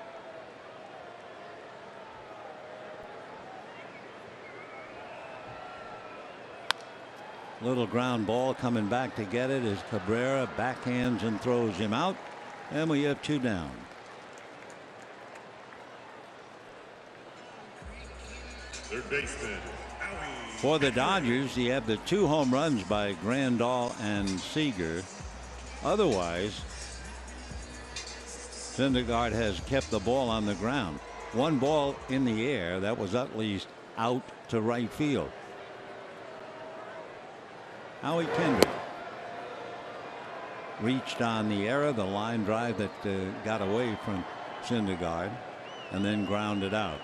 Little ground ball coming back to get it as Cabrera backhands and throws him out, and we have 2 down. Third baseman. For the Dodgers, you have the 2 home runs by Grandal and Seager. Otherwise, Syndergaard has kept the ball on the ground. 1 ball in the air that was at least out to right field. Howie Kendrick reached on the error, the line drive that got away from Syndergaard, and then grounded out.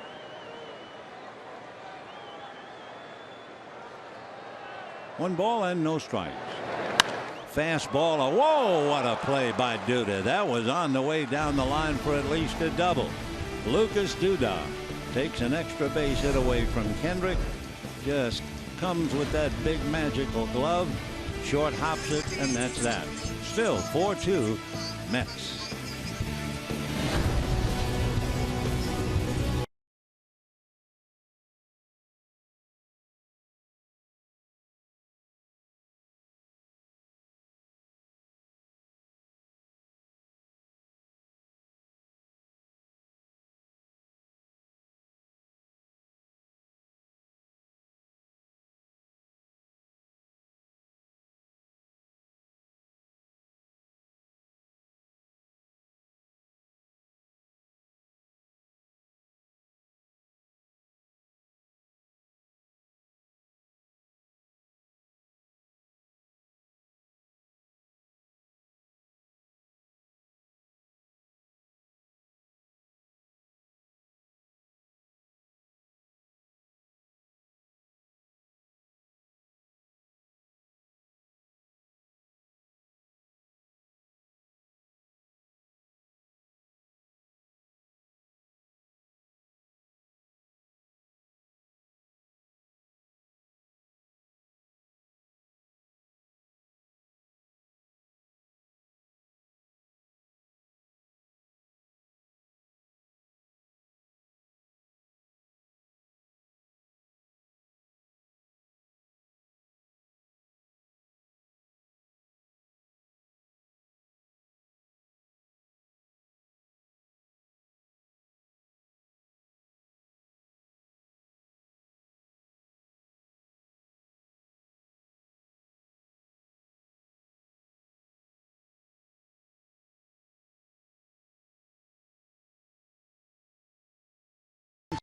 One ball and no strikes. Fastball. Whoa, what a play by Duda. That was on the way down the line for at least a double. Lucas Duda takes an extra base hit away from Kendrick. Just comes with that big magical glove. Short hops it, and that's that. Still 4-2 Mets.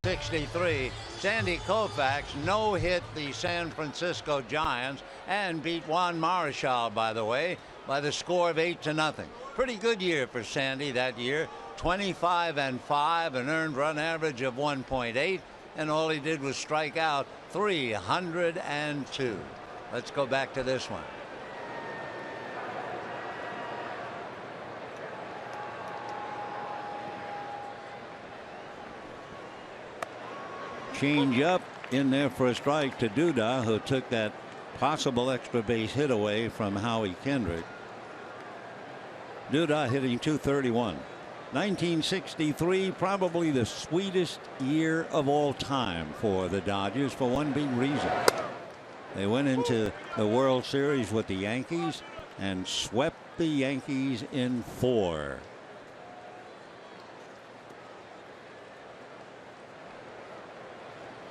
'63, Sandy Koufax no-hit the San Francisco Giants and beat Juan Marichal, by the way, by the score of 8-0. Pretty good year for Sandy that year. 25-5, an earned run average of 1.8, and all he did was strike out 302. Let's go back to this one. Change up in there for a strike to Duda, who took that possible extra base hit away from Howie Kendrick. Duda hitting .231. 1963, probably the sweetest year of all time for the Dodgers for one big reason. They went into the World Series with the Yankees and swept the Yankees in 4.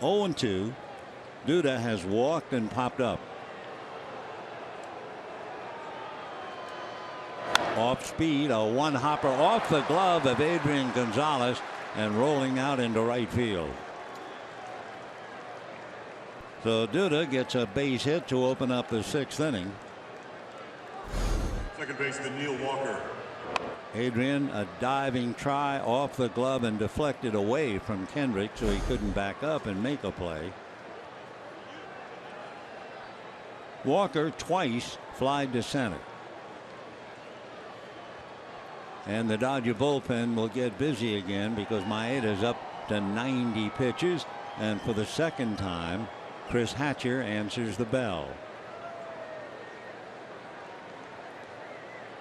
(0-2). Duda has walked and popped up. Off speed, a one-hopper off the glove of Adrian Gonzalez and rolling out into right field. So Duda gets a base hit to open up the 6th inning. Second baseman Neil Walker. Adrian, a diving try off the glove and deflected away from Kendrick, so he couldn't back up and make a play. Walker twice flied to center. And the Dodger bullpen will get busy again because Maeda's up to 90 pitches, and for the second time Chris Hatcher answers the bell.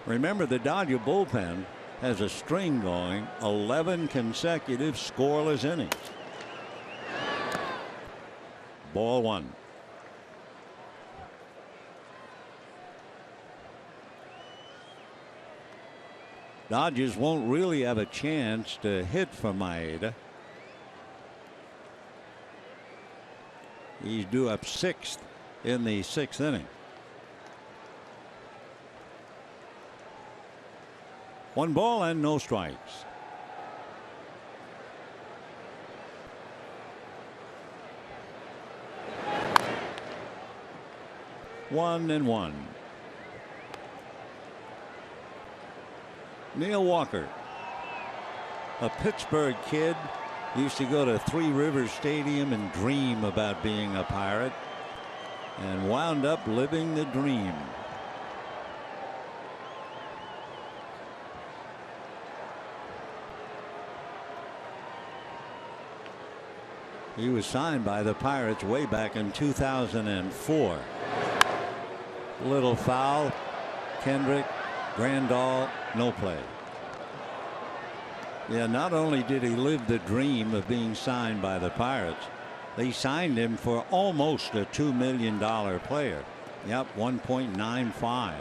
Remember, the Dodger bullpen has a string going, 11 consecutive scoreless innings. Ball one. Dodgers won't really have a chance to hit for Maeda. He's due up 6th in the 6th inning. 1 ball and no strikes. One and one. Neil Walker, a Pittsburgh kid, used to go to Three Rivers Stadium and dream about being a Pirate, and wound up living the dream. He was signed by the Pirates way back in 2004. Little foul. Kendrick, Grandal, no play. Yeah, not only did he live the dream of being signed by the Pirates, they signed him for almost a $2 million player. Yep, 1.95.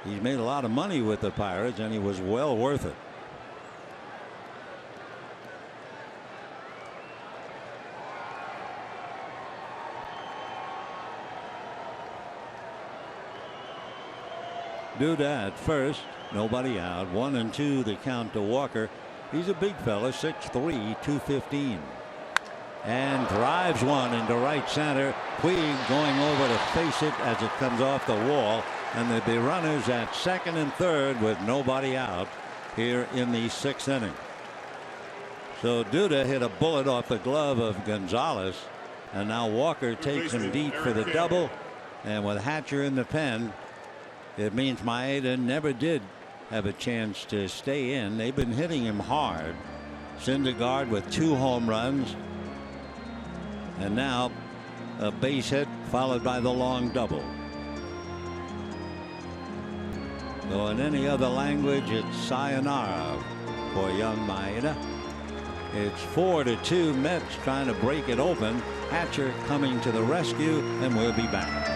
He's made a lot of money with the Pirates, and he was well worth it. Duda at first, nobody out. 1 and 2 the count to Walker. He's a big fella, 6'3", 215. And drives one into right center. Puig going over to face it as it comes off the wall. And there'll be runners at second and third with nobody out here in the 6th inning. So Duda hit a bullet off the glove of Gonzalez. And now Walker takes him deep for the double. And with Hatcher in the pen, it means Maeda never did have a chance to stay in. They've been hitting him hard. Syndergaard with 2 home runs. And now a base hit followed by the long double. Though in any other language, it's sayonara for young Maeda. It's 4-2 Mets trying to break it open. Hatcher coming to the rescue, and we'll be back.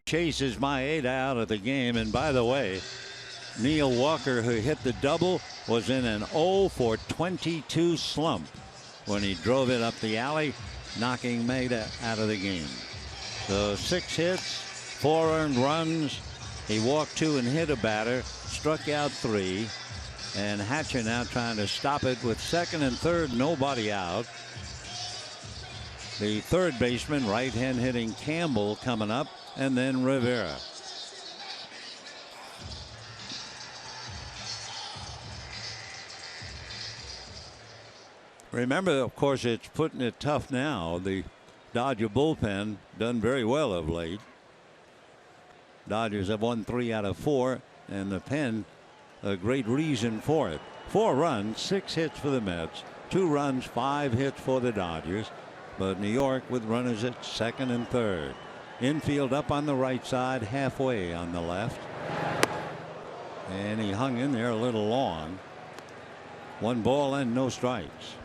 Chases Maeda out of the game. And by the way, Neil Walker, who hit the double, was in an 0-for-22 slump when he drove it up the alley, knocking Maeda out of the game. So 6 hits, 4 earned runs. He walked 2 and hit a batter, struck out 3. And Hatcher now trying to stop it with second and third, nobody out. The third baseman, right-hand hitting Campbell, coming up, and then Rivera. Remember, of course, it's putting it tough now. The Dodger bullpen done very well of late. Dodgers have won 3 out of 4, and the pen a great reason for it. 4 runs, 6 hits for the Mets, 2 runs, 5 hits for the Dodgers. But New York with runners at second and third. Infield up on the right side, halfway on the left. And he hung in there a little long. 1 ball and no strikes.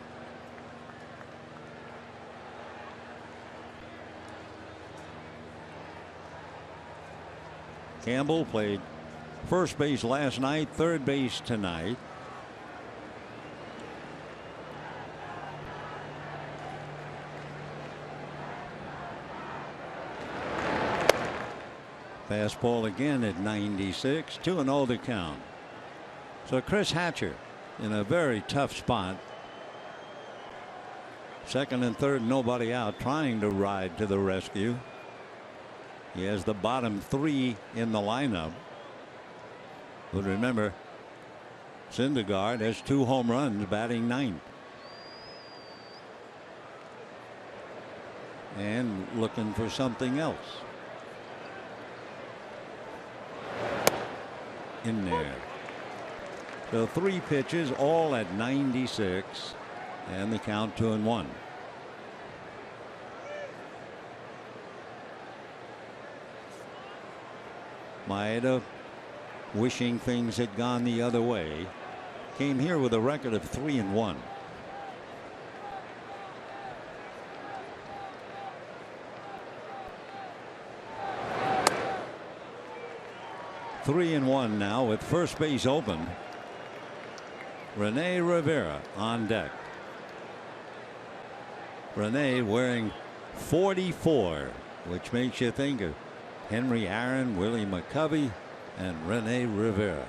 Campbell played first base last night, third base tonight. Fastball again at 96, 2-0 the count. So Chris Hatcher in a very tough spot. Second and third, nobody out, trying to ride to the rescue. He has the bottom 3 in the lineup. But remember, Syndergaard has 2 home runs, batting 9th. And looking for something else. In there. So 3 pitches, all at 96, and the count 2-1. Maeda, wishing things had gone the other way, came here with a record of 3-1. Three and 1 now with first base open. Rene Rivera on deck. Rene wearing 44, which makes you think of Henry Aaron, Willie McCovey, and Rene Rivera,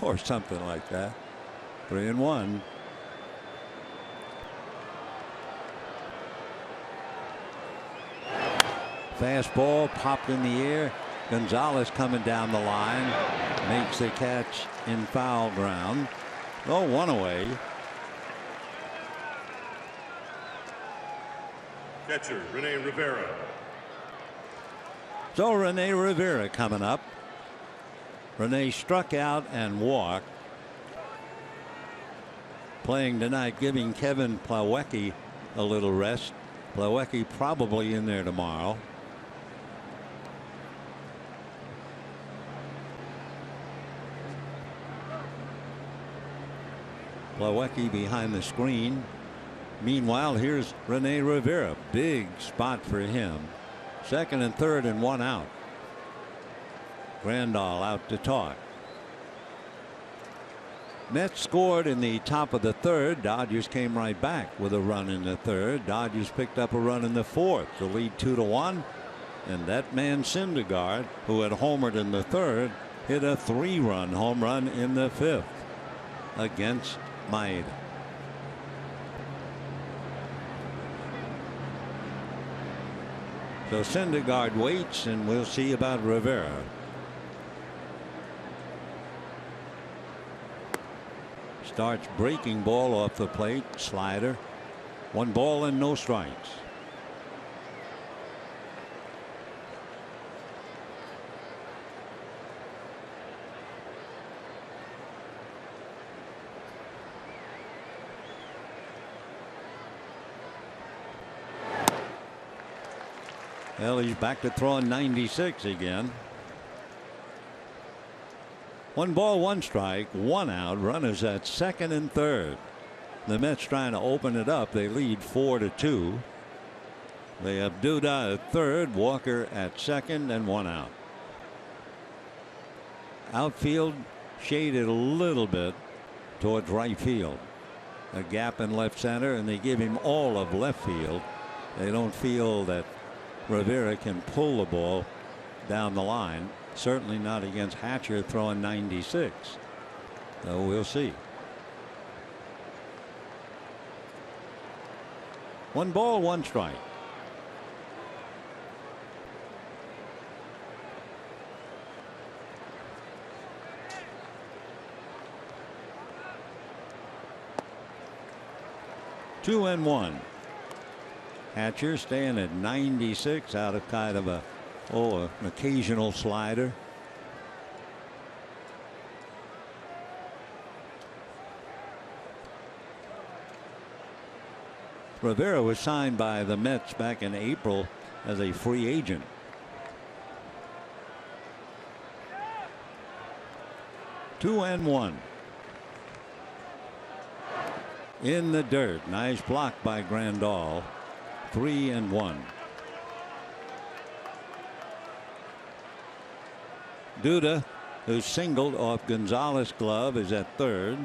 or something like that. 3-1. Fastball popped in the air. Gonzalez coming down the line, makes the catch in foul ground. Oh, 1 away. Catcher Rene Rivera. So Rene Rivera coming up. Rene struck out and walked. Playing tonight, giving Kevin Plawecki a little rest. Plawecki probably in there tomorrow. Plawecki behind the screen. Meanwhile, here's Rene Rivera. Big spot for him. Second and third and 1 out. Grandal out to talk. Mets scored in the top of the third. Dodgers came right back with a run in the third. Dodgers picked up a run in the fourth to lead 2-1. And that man Syndergaard, who had homered in the third, hit a 3-run home run in the fifth against Maeda. So Syndergaard waits, and we'll see about Rivera. Starts breaking ball off the plate. Slider. 1 ball and no strikes. Well, he's back to throwing 96 again. 1 ball, 1 strike, 1 out. Runners at second and third. The Mets trying to open it up. They lead 4-2. They have Duda at third, Walker at second, and 1 out. Outfield shaded a little bit towards right field. A gap in left center, and they give him all of left field. They don't feel that Rivera can pull the ball down the line. Certainly not against Hatcher throwing 96. So we'll see. 1 ball, 1 strike. 2-1. Hatcher staying at 96 out of kind of an occasional slider. Rivera was signed by the Mets back in April as a free agent. Two and one. In the dirt. Nice block by Grandal. 3-1. Duda, who singled off Gonzalez's glove, is at third.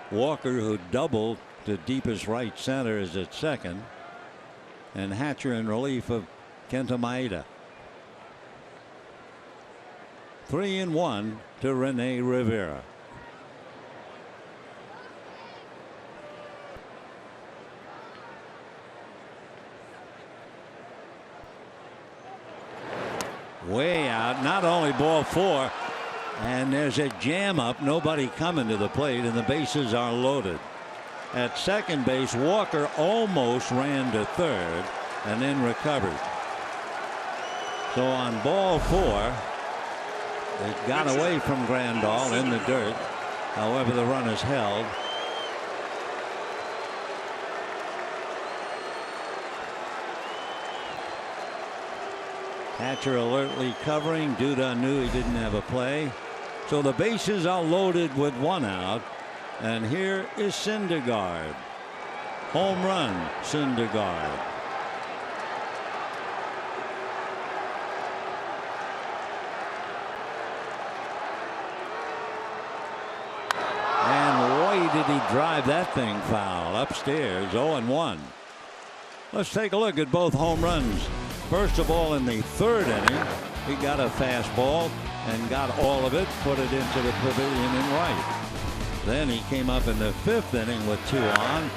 Walker, who doubled to deepest right center, is at second. And Hatcher in relief of Kenta Maeda. 3-1 to Rene Rivera. Way out, not only ball four, and there's a jam up, nobody coming to the plate, and the bases are loaded. At second base, Walker almost ran to third and then recovered. So on ball four, it got away from Grandal in the dirt. However, the run is held. Hatcher alertly covering. Duda knew he didn't have a play. So the bases are loaded with one out. And here is Syndergaard. Home run, Syndergaard. And boy, did he drive that thing foul upstairs. 0-1. Let's take a look at both home runs. First of all, in the third inning, he got a fastball and got all of it, put it into the pavilion in right. Then he came up in the fifth inning with two on,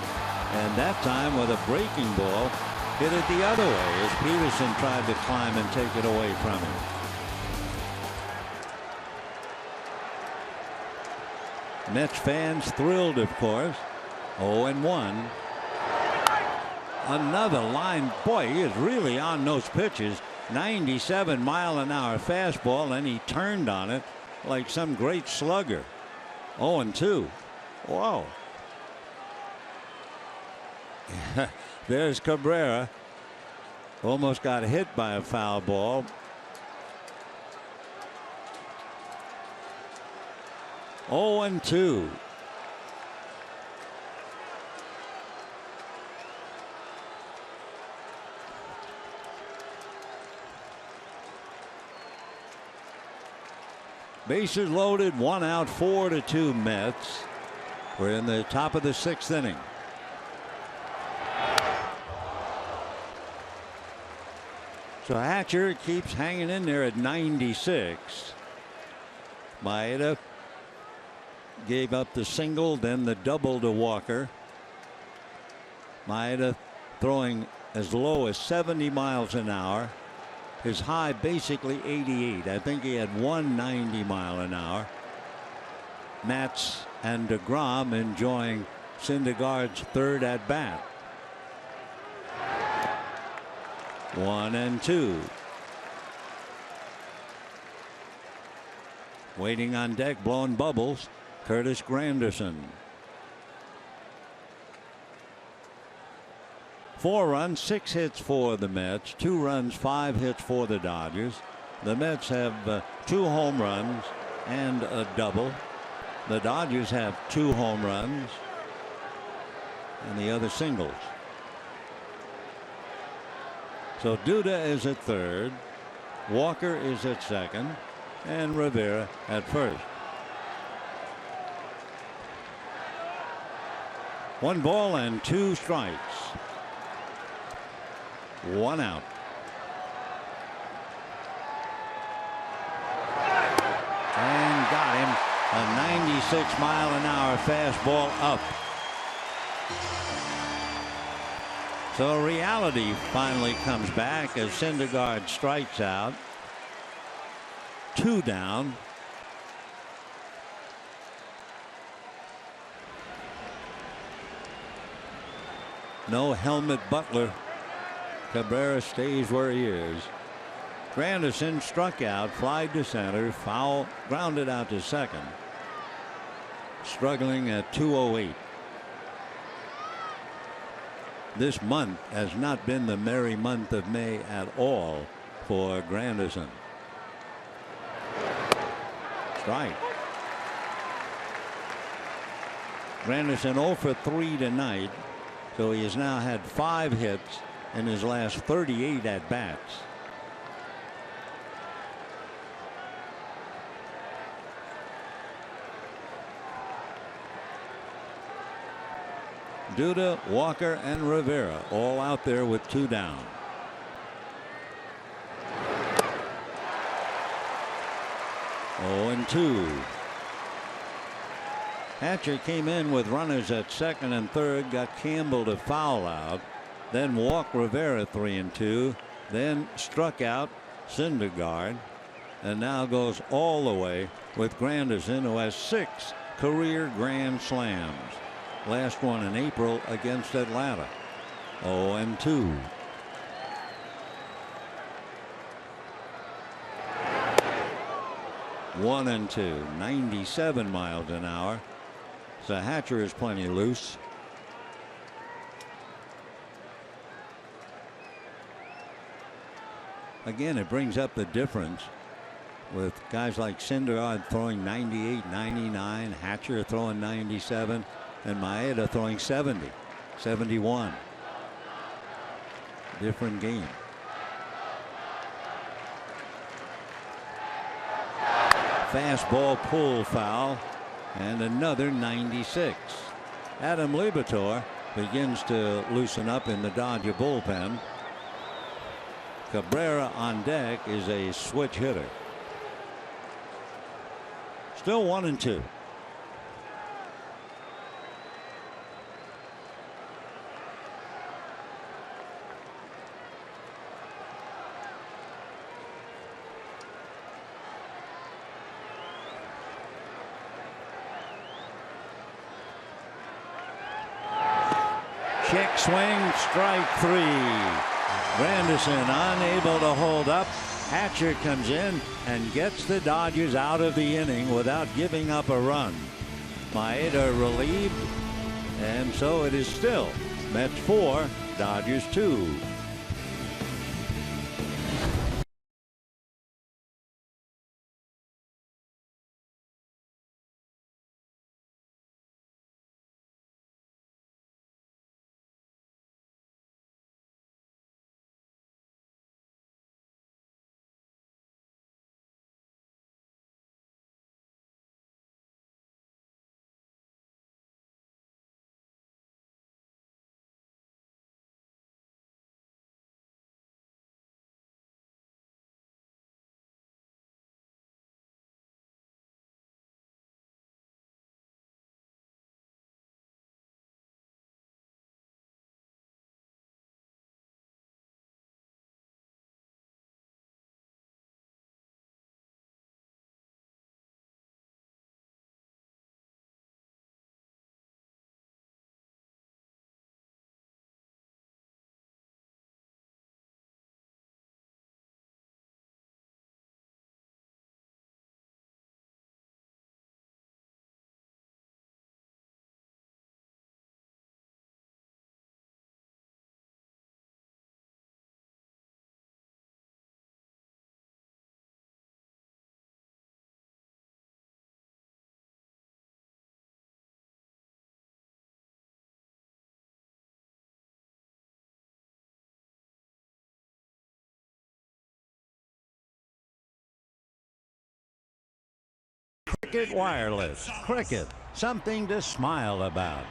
and that time with a breaking ball, hit it the other way as Peterson tried to climb and take it away from him. Mets fans thrilled, of course. 0-1. Another line. Boy, he is really on those pitches. 97-mile-an-hour fastball, and he turned on it like some great slugger. 0-2. Whoa. There's Cabrera. Almost got hit by a foul ball. Oh, and 2. Bases loaded, one out, 4-2 Mets. We're in the top of the sixth inning. So Hatcher keeps hanging in there at 96. Maeda gave up the single, then the double to Walker. Maeda throwing as low as 70 miles an hour. His high basically 88. I think he had 190 mile an hour. Matz and DeGrom enjoying Syndergaard's third at bat. 1-2. Waiting on deck, blowing bubbles, Curtis Granderson. 4 runs, 6 hits for the Mets, 2 runs, 5 hits for the Dodgers. The Mets have 2 home runs and a double. The Dodgers have 2 home runs and the other singles. So Duda is at third, Walker is at second, and Rivera at first. 1 ball and 2 strikes. 1 out. And got him. A 96 mile an hour fastball up. So reality finally comes back as Syndergaard strikes out. 2 down. No Helmet Butler. Cabrera stays where he is. Granderson struck out, flied to center, foul, grounded out to second. Struggling at 2:08. This month has not been the merry month of May at all for Granderson. Strike. Granderson 0 for 3 tonight, so he has now had 5 hits in his last 38 at bats. Duda, Walker, and Rivera all out there with 2 down. Oh, and 2. Hatcher came in with runners at second and third, got Campbell to foul out, then walked Rivera 3-2, then struck out Syndergaard, and now goes all the way with Granderson, who has 6 career grand slams. Last one in April against Atlanta. 0-2. One and 2, 97 miles an hour. So Hatcher is plenty loose. Again, it brings up the difference with guys like Syndergaard throwing 98, 99, Hatcher throwing 97, and Maeda throwing 70, 71. Different game. Fastball pull foul, and another 96. Adam Libator begins to loosen up in the Dodger bullpen. Cabrera on deck is a switch hitter. Still 1-2. Check swing, strike 3. Granderson unable to hold up. Hatcher comes in and gets the Dodgers out of the inning without giving up a run. Maeda relieved, and so it is still Mets 4, Dodgers 2. Cricket Wireless. Cricket, something to smile about.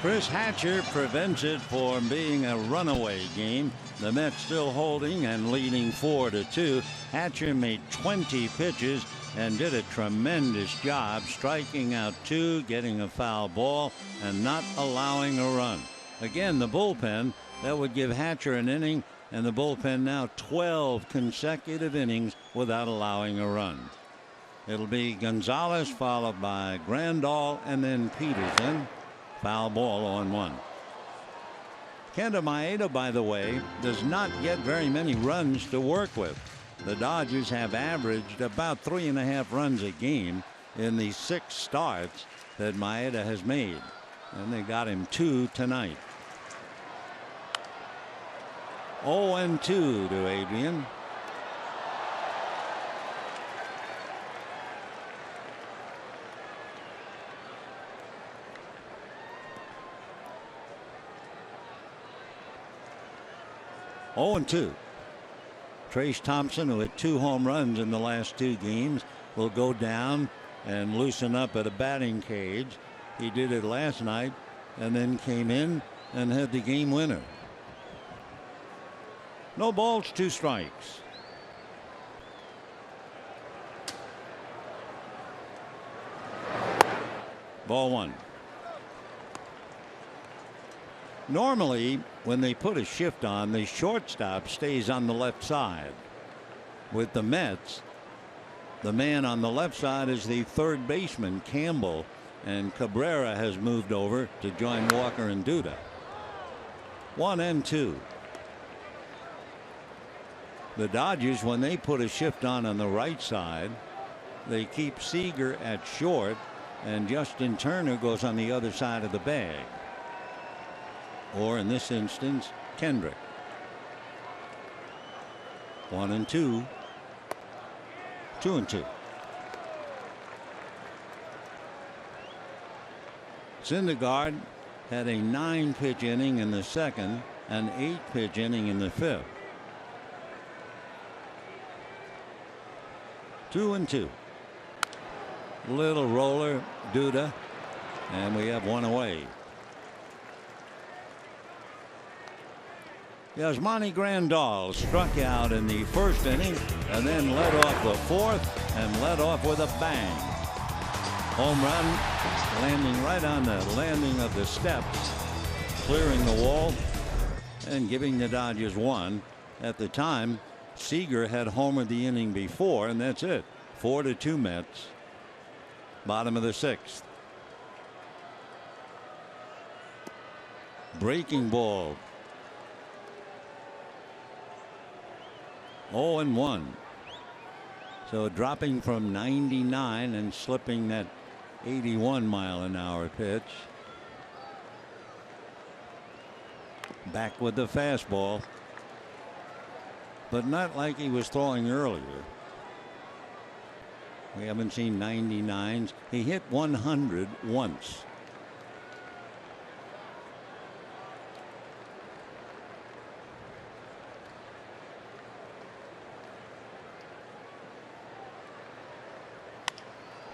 Chris Hatcher prevents it from being a runaway game. The Mets still holding and leading 4-2. Hatcher made 20 pitches and did a tremendous job, striking out 2, getting a foul ball, and not allowing a run. Again, the bullpen, that would give Hatcher an inning, and the bullpen now 12 consecutive innings without allowing a run. It'll be Gonzalez followed by Grandal and then Peterson. Foul ball on 1. Kenta Maeda, by the way, does not get very many runs to work with. The Dodgers have averaged about 3.5 runs a game in the 6 starts that Maeda has made, and they got him 2 tonight. 0-2 to Adrian. Oh, 2. Trace Thompson, who had 2 home runs in the last 2 games, will go down and loosen up at a batting cage. He did it last night and then came in and had the game winner. No balls, 2 strikes. Ball 1. Normally, when they put a shift on, the shortstop stays on the left side. With the Mets, the man on the left side is the third baseman, Campbell, and Cabrera has moved over to join Walker and Duda. 1-2. The Dodgers, when they put a shift on the right side, they keep Seager at short, and Justin Turner goes on the other side of the bag. Or in this instance, Kendrick. 1-2. 2-2. Syndergaard had a 9-pitch inning in the second, an 8-pitch inning in the fifth. 2-2. Little roller, Duda, and we have 1 away. Yasmani Grandal struck out in the first inning and then led off the fourth and led off with a bang. Home run, landing right on the landing of the steps, clearing the wall and giving the Dodgers 1. At the time, Seager had homered the inning before, and that's it. 4-2 Mets. Bottom of the 6th. Breaking ball. 0-1. So dropping from 99 and slipping that 81-mile-an-hour pitch. Back with the fastball, but not like he was throwing earlier. We haven't seen 99s. He hit 100 once.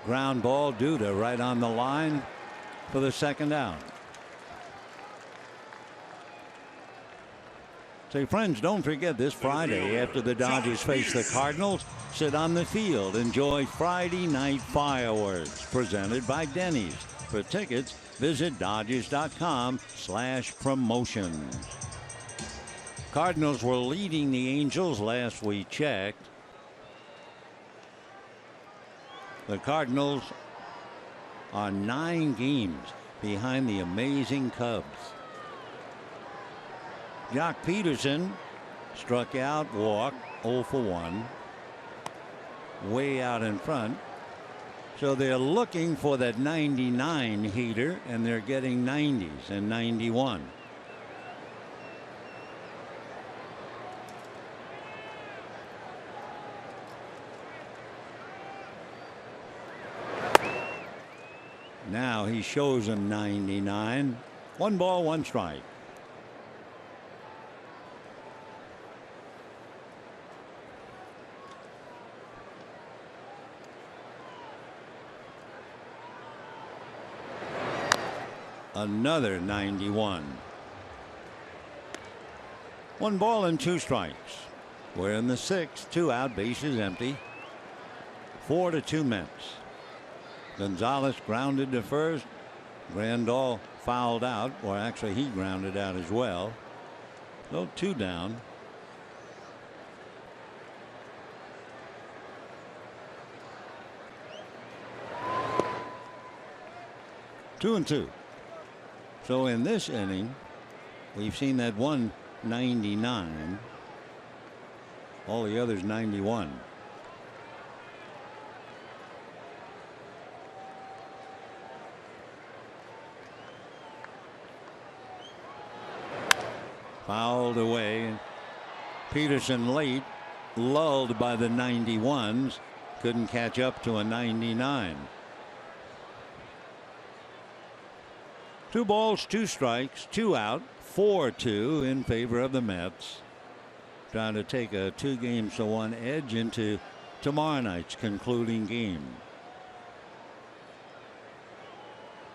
Ground ball, Duda right on the line for the second out. Say, friends, don't forget this Friday after the Dodgers face the Cardinals, sit on the field, enjoy Friday night fireworks presented by Denny's. For tickets, visit Dodgers.com/promotions. Cardinals were leading the Angels last we checked. The Cardinals are 9 games behind the amazing Cubs. Jock Peterson struck out, walked, 0 for 1. Way out in front. So they're looking for that 99 heater, and they're getting 90s and 91. Now he shows him 99. 1 ball, 1 strike. Another 91. 1 ball and 2 strikes. We're in the 6th, 2 out, bases empty. 4-2 Mets. Gonzalez grounded to first. Grandal fouled out, or actually he grounded out as well. So 2 down. 2-2. So in this inning, we've seen that one 99. All the others 91. Fouled away. Peterson late, lulled by the 91s, couldn't catch up to a 99. 2 balls, 2 strikes, 2 out, 4-2 in favor of the Mets. Trying to take a 2-games-to-1 edge into tomorrow night's concluding game.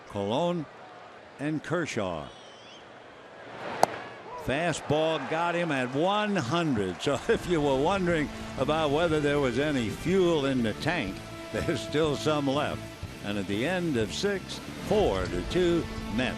Colon and Kershaw. Fastball got him at 100. So if you were wondering about whether there was any fuel in the tank, there's still some left. And at the end of 6, 4-2 Mets.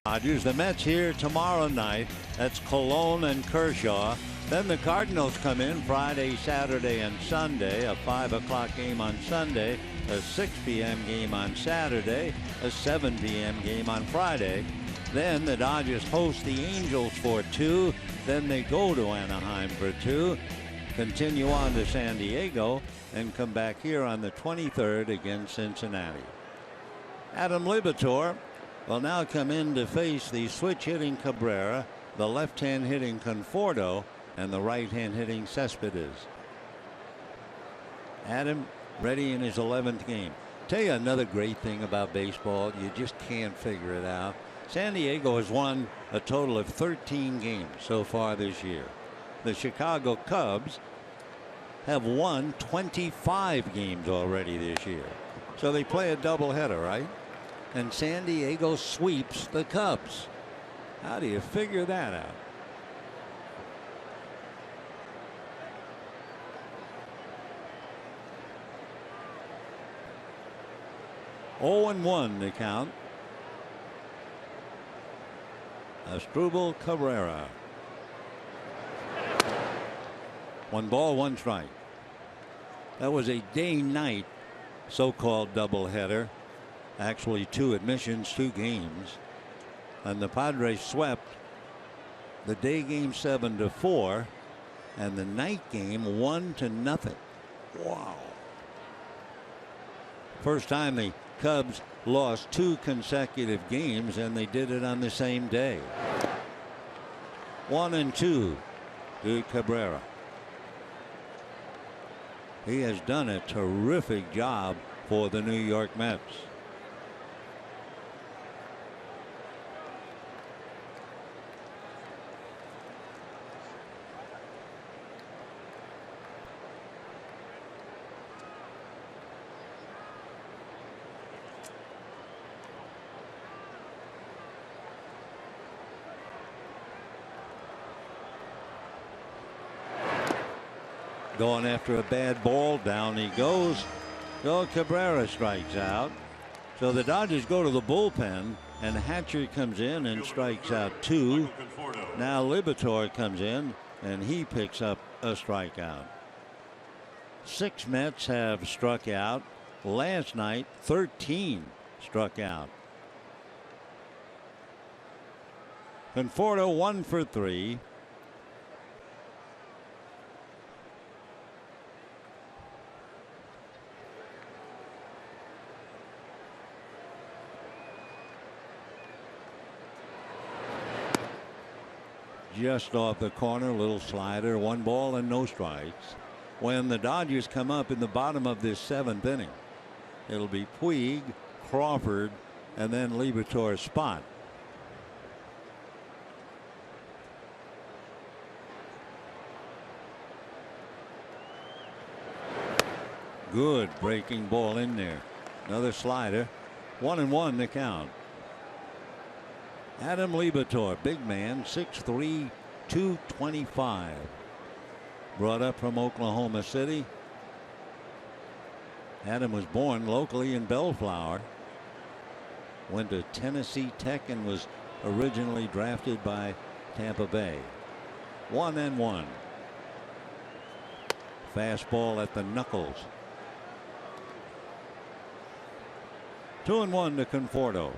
Dodgers. The Mets here tomorrow night. That's Colon and Kershaw. Then the Cardinals come in Friday, Saturday, and Sunday. A 5 o'clock game on Sunday, a 6 p.m. game on Saturday, a 7 p.m. game on Friday. Then the Dodgers host the Angels for 2. Then they go to Anaheim for 2. Continue on to San Diego and come back here on the 23rd against Cincinnati. Adam Libator will now come in to face the switch hitting Cabrera, the left hand hitting Conforto, and the right hand hitting Cespedes. Adam ready in his 11th game. Tell you another great thing about baseball, you just can't figure it out. San Diego has won a total of 13 games so far this year. The Chicago Cubs have won 25 games already this year. So they play a doubleheader, right? And San Diego sweeps the Cubs. How do you figure that out? (0-1) the count. Asdrubal Cabrera. 1 ball, 1 strike. That was a day-night so-called doubleheader. Actually 2 admissions, 2 games. And the Padres swept the day game 7-4 and the night game 1-0. Wow. First time the Cubs lost 2 consecutive games, and they did it on the same day. 1-2 to Cabrera. He has done a terrific job for the New York Mets. Going after a bad ball. Down he goes. So Cabrera strikes out. So the Dodgers go to the bullpen, and Hatcher comes in and strikes out 2. Now Liberatore comes in, and he picks up a strikeout. 6 Mets have struck out. Last night, 13 struck out. Conforto 1 for 3. Just off the corner, little slider, 1 ball and no strikes. When the Dodgers come up in the bottom of this 7th inning, it'll be Puig, Crawford, and then Liberatore's spot. Good breaking ball in there. Another slider. 1-1 the count. Adam Liberatore, big man, 6'3", 225. Brought up from Oklahoma City. Adam was born locally in Bellflower. Went to Tennessee Tech and was originally drafted by Tampa Bay. 1-1. Fastball at the knuckles. 2-1 to Conforto.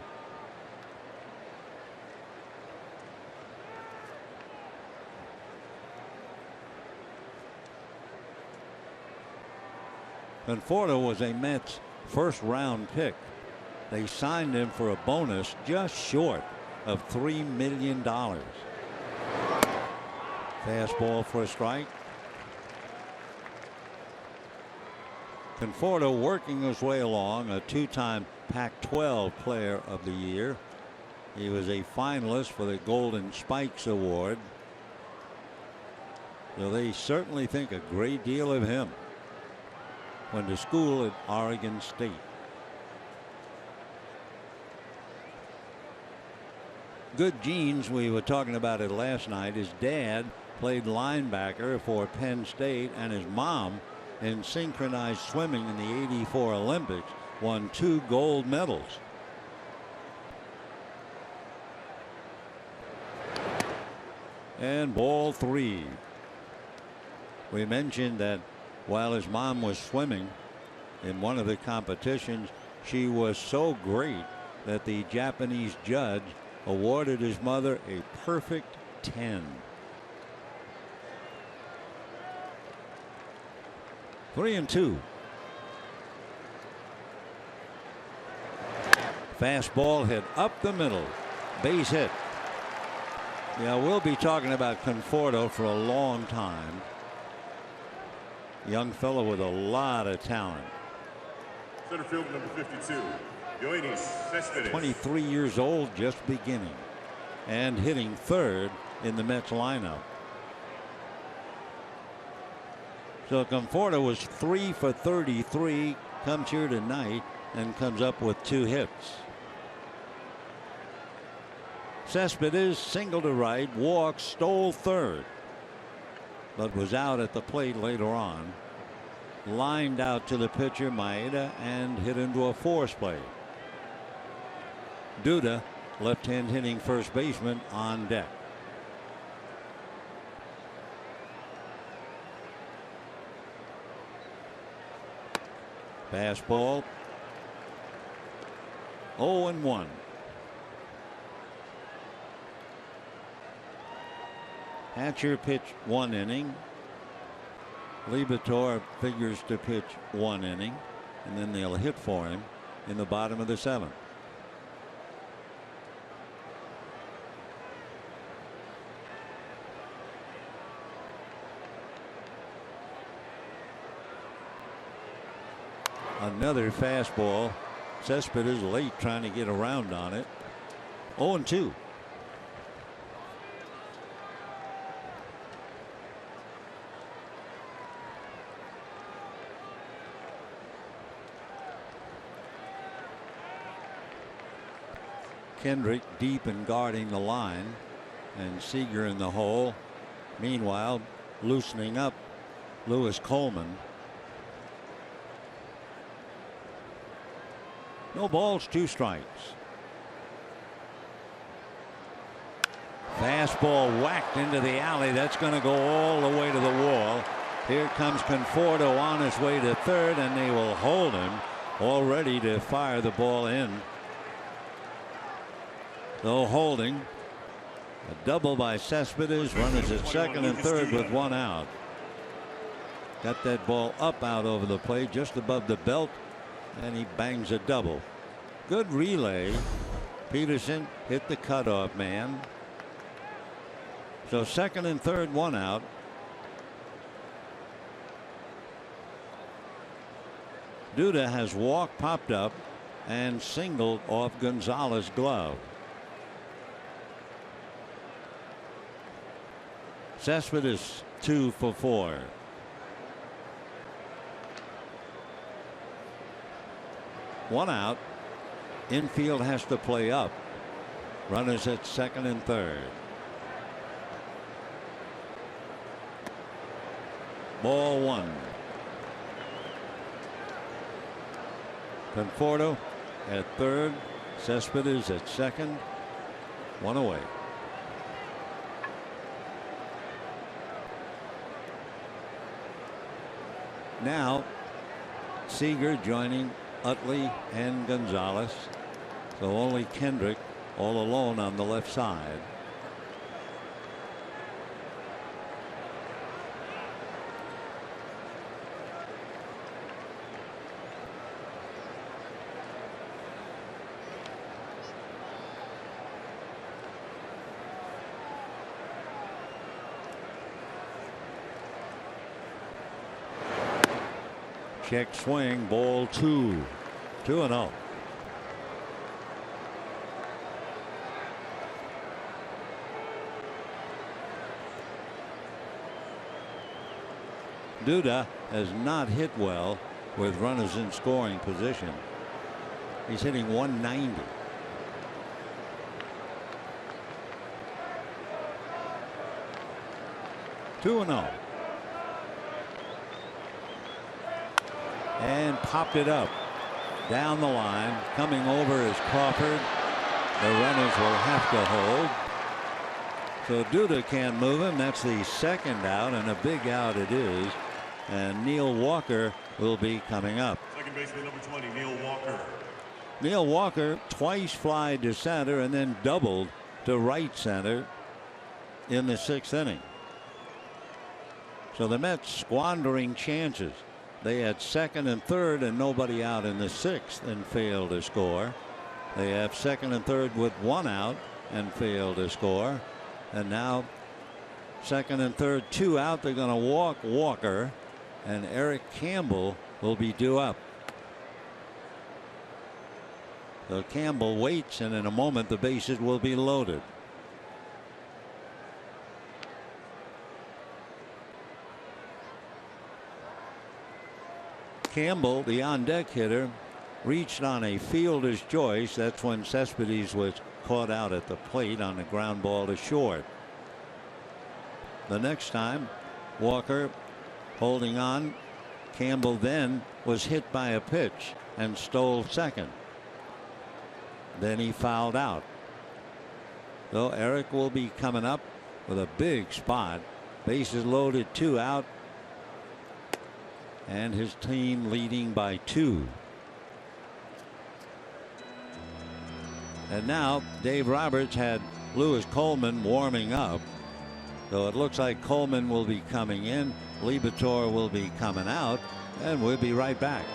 Conforto was a Mets first-round pick. They signed him for a bonus just short of $3 million. Fastball for a strike. Conforto working his way along, a 2-time Pac-12 Player of the Year. He was a finalist for the Golden Spikes Award. So they certainly think a great deal of him. Went to school at Oregon State. Good genes. We were talking about it last night. His dad played linebacker for Penn State, and his mom in synchronized swimming in the '84 Olympics won 2 gold medals. And ball 3. We mentioned that while his mom was swimming in one of the competitions, she was so great that the Japanese judge awarded his mother a perfect 10. 3-2. Fastball hit up the middle. Base hit. Yeah, we'll be talking about Conforto for a long time. Young fellow with a lot of talent. Center field number 52, Yoenis Cespedes. 23 years old, just beginning, and hitting third in the Mets lineup. So Conforto was 3 for 33, comes here tonight and comes up with 2 hits. Cespedes single to right, walked, stole third, but was out at the plate later on. Lined out to the pitcher Maeda and hit into a force play. Duda, left-hand hitting first baseman, on deck. Fastball. 0-1. Hatcher pitched 1 inning. Liberatore figures to pitch 1 inning, and then they'll hit for him in the bottom of the 7th. Another fastball. Cespedes late trying to get around on it. 0-2. Kendrick deep and guarding the line, and Seager in the hole. Meanwhile, loosening up Lewis Coleman. No balls, 2 strikes. Fastball whacked into the alley. That's going to go all the way to the wall. Here comes Conforto on his way to third, and they will hold him, all ready to fire the ball in. So holding. A double by Cespedes. Runners at second and third with 1 out. Got that ball up out over the plate just above the belt, and he bangs a double. Good relay. Peterson hit the cutoff man. So second and third, 1 out. Duda has walked, popped up, and singled off Gonzalez's glove. Cespedes 2 for 4. One out. Infield has to play up. Runners at second and third. Ball 1. Conforto at third. Cespedes at second. 1 away. Now Seager joining Utley and Gonzalez. So only Kendrick all alone on the left side. Check swing, ball 2. 2-0. Duda has not hit well with runners in scoring position. He's hitting 190. Two and 0. And popped it up down the line. Coming over is Crawford. The runners will have to hold. So Duda can't move him. That's the second out, and a big out it is. And Neil Walker will be coming up. Second baseman number 20, Neil Walker. Neil Walker twice flied to center and then doubled to right center in the 6th inning. So the Mets squandering chances. They had second and third and nobody out in the 6th and failed to score. They have second and third with 1 out and failed to score. And now second and third, 2 out. They're going to walk Walker, and Eric Campbell will be due up. So Campbell waits, and in a moment the bases will be loaded. Campbell, the on-deck hitter, reached on a fielder's choice. That's when Cespedes was caught out at the plate on a ground ball to short. The next time, Walker holding on. Campbell then was hit by a pitch and stole second. Then he fouled out. So Eric will be coming up with a big spot. Bases loaded, 2 out. And his team leading by 2. And now Dave Roberts had Lewis Coleman warming up. So it looks like Coleman will be coming in. Liberatore will be coming out. And we'll be right back.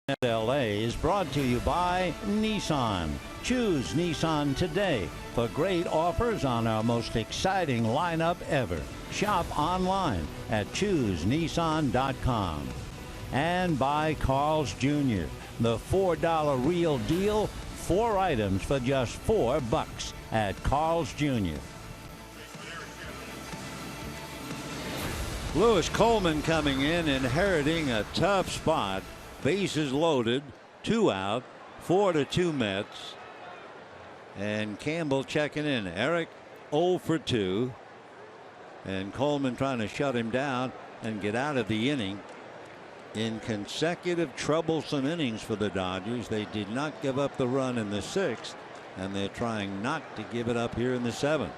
at LA is brought to you by Nissan. Choose Nissan today for great offers on our most exciting lineup ever. Shop online at choosenissan.com. And by Carl's Jr., the $4 real deal, 4 items for just $4 at Carl's Jr. Lewis Coleman coming in, inheriting a tough spot. Bases loaded, 2 out, 4-2 Mets. And Campbell checking in. Eric 0 for 2. And Coleman trying to shut him down and get out of the inning. In consecutive troublesome innings for the Dodgers, they did not give up the run in the 6th, and they're trying not to give it up here in the 7th.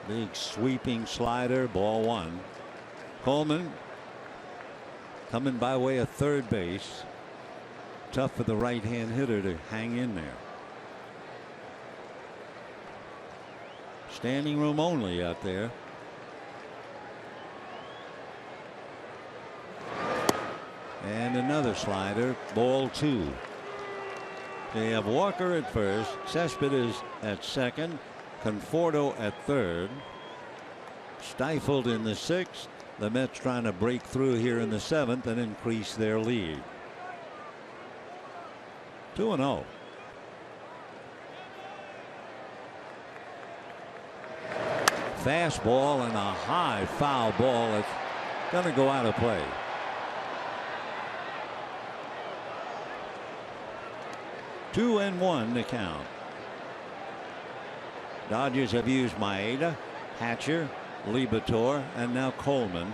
Big sweeping slider, ball 1. Coleman coming by way of third base. Tough for the right-hand hitter to hang in there. Standing room only out there. And another slider, ball 2. They have Walker at first, Cespedes at second, Conforto at third. Stifled in the 6th. The Mets trying to break through here in the 7th and increase their lead. 2-0. Fastball and a high foul ball. It's going to go out of play. Two and 1 to count. Dodgers have used Maeda, Hatcher, Libator, and now Coleman.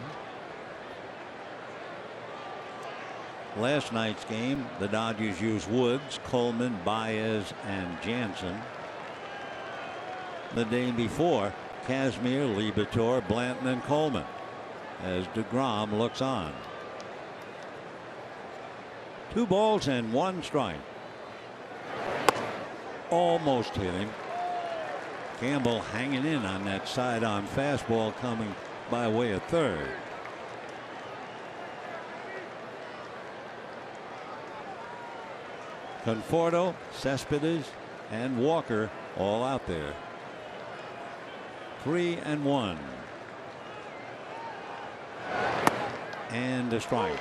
Last night's game, the Dodgers used Woods, Coleman, Baez, and Jansen. The day before, Kazmir, Libator, Blanton, and Coleman, as DeGrom looks on. 2 balls and 1 strike. Almost hit him. Campbell hanging in on that side-on fastball coming by way of third. Conforto, Cespedes, and Walker all out there. 3 and 1. And a strike.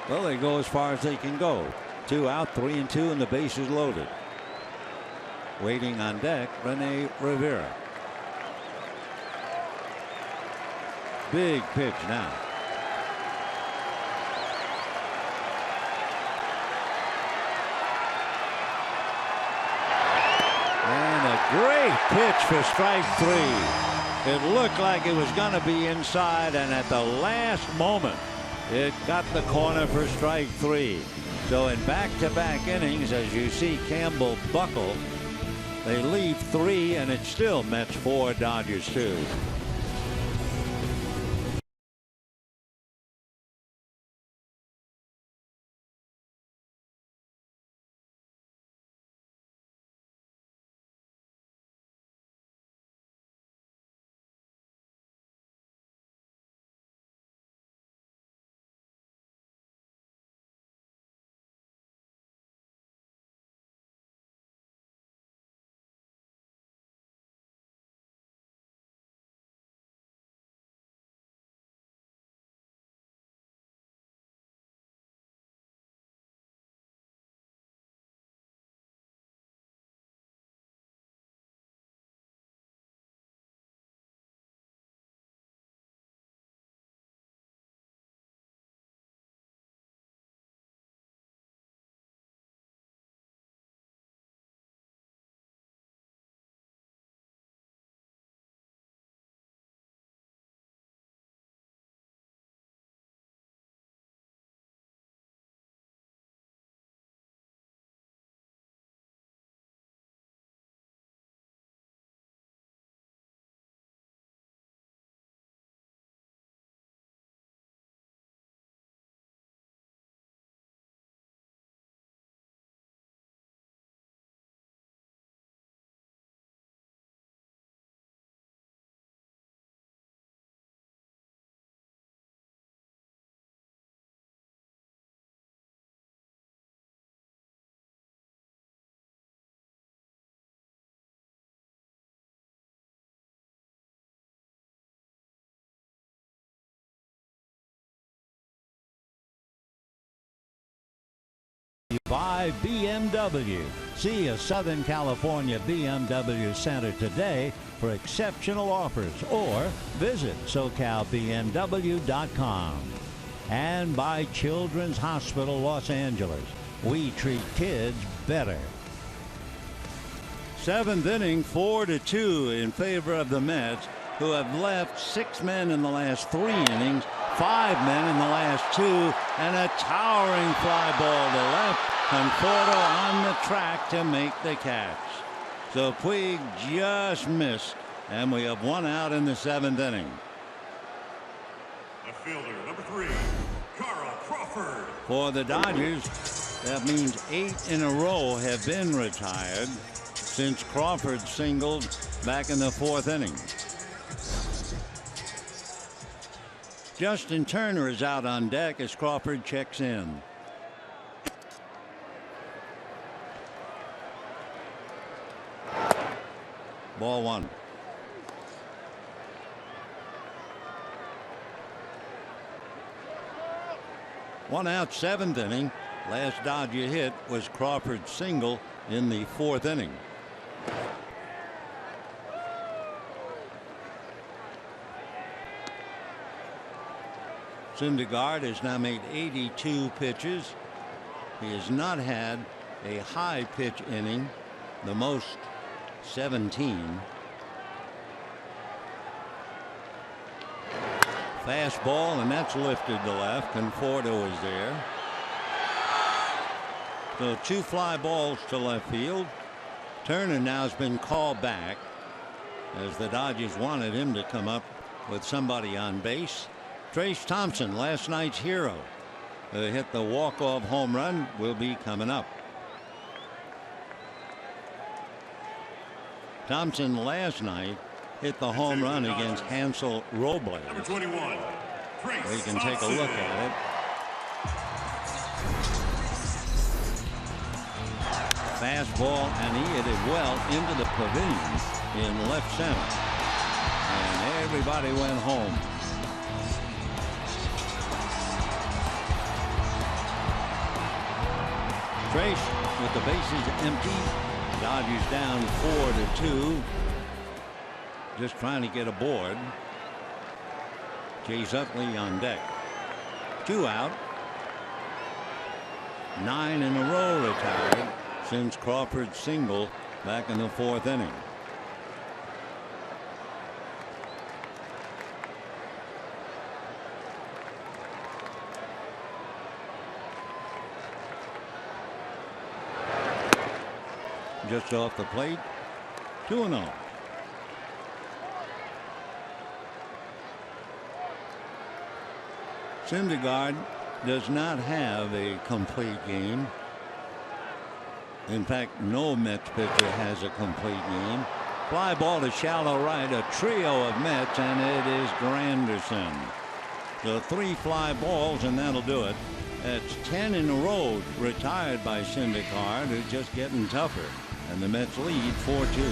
Well, they go as far as they can go. 2 out, 3 and 2, and the bases loaded. Waiting on deck, Rene Rivera. Big pitch now. And a great pitch for strike 3. It looked like it was going to be inside, and at the last moment, it got the corner for strike 3. So in back-to-back innings, as you see Campbell buckle, they leave 3, and it's still Mets 4, Dodgers 2. by BMW. See a Southern California BMW Center today for exceptional offers, or visit SoCalBMW.com. And by Children's Hospital Los Angeles. We treat kids better. Seventh inning, 4-2 in favor of the Mets, who have left 6 men in the last 3 innings, 5 men in the last 2, and a towering fly ball to left. Conforto on the track to make the catch. So Puig just missed, and we have 1 out in the 7th inning. The fielder, number 3, Carl Crawford. For the Dodgers, that means 8 in a row have been retired since Crawford singled back in the 4th inning. Justin Turner is out on deck as Crawford checks in. Ball 1. One out, 7th inning. Last Dodger hit was Crawford's single in the 4th inning. Syndergaard has now made 82 pitches. He has not had a high pitch inning, the most 17. Fastball, and that's lifted to left. Conforto is there. So 2 fly balls to left field. Turner now has been called back as the Dodgers wanted him to come up with somebody on base. Trace Thompson, last night's hero, who hit the walk-off home run, will be coming up. Thompson last night hit the home run against Hansel Robles. Number 21, Trace We can take a look at it. Fastball, and he hit it well into the pavilion in left center. And everybody went home. Trace with the bases empty. Dodgers down 4-2. Just trying to get aboard. Chase Utley on deck. 2 out. 9 in a row retired since Crawford's single back in the 4th inning. Just off the plate, 2-0. Syndergaard does not have a complete game. In fact, no Mets pitcher has a complete game. Fly ball to shallow right, a trio of Mets, and it is Granderson. So 3 fly balls, and that'll do it. That's 10 in a row retired by Syndergaard, who's just getting tougher. And the Mets lead 4-2.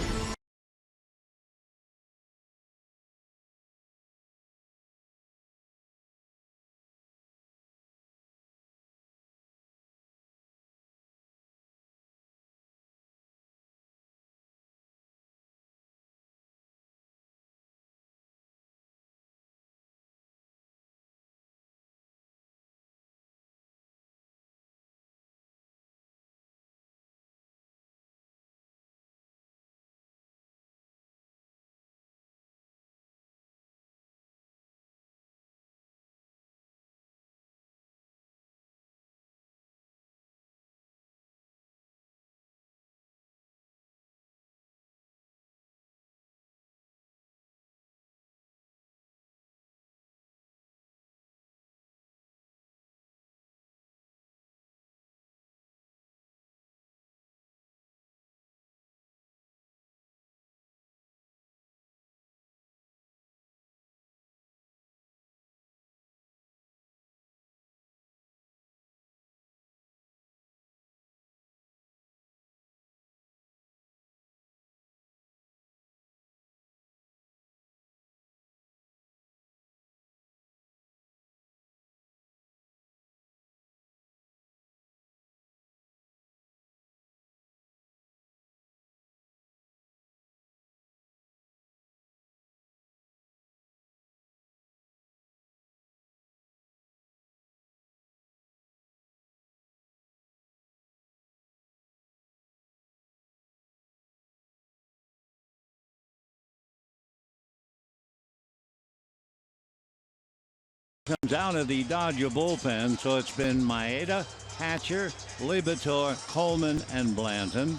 Comes out of the Dodger bullpen, so it's been Maeda, Hatcher, Liberatore, Coleman, and Blanton.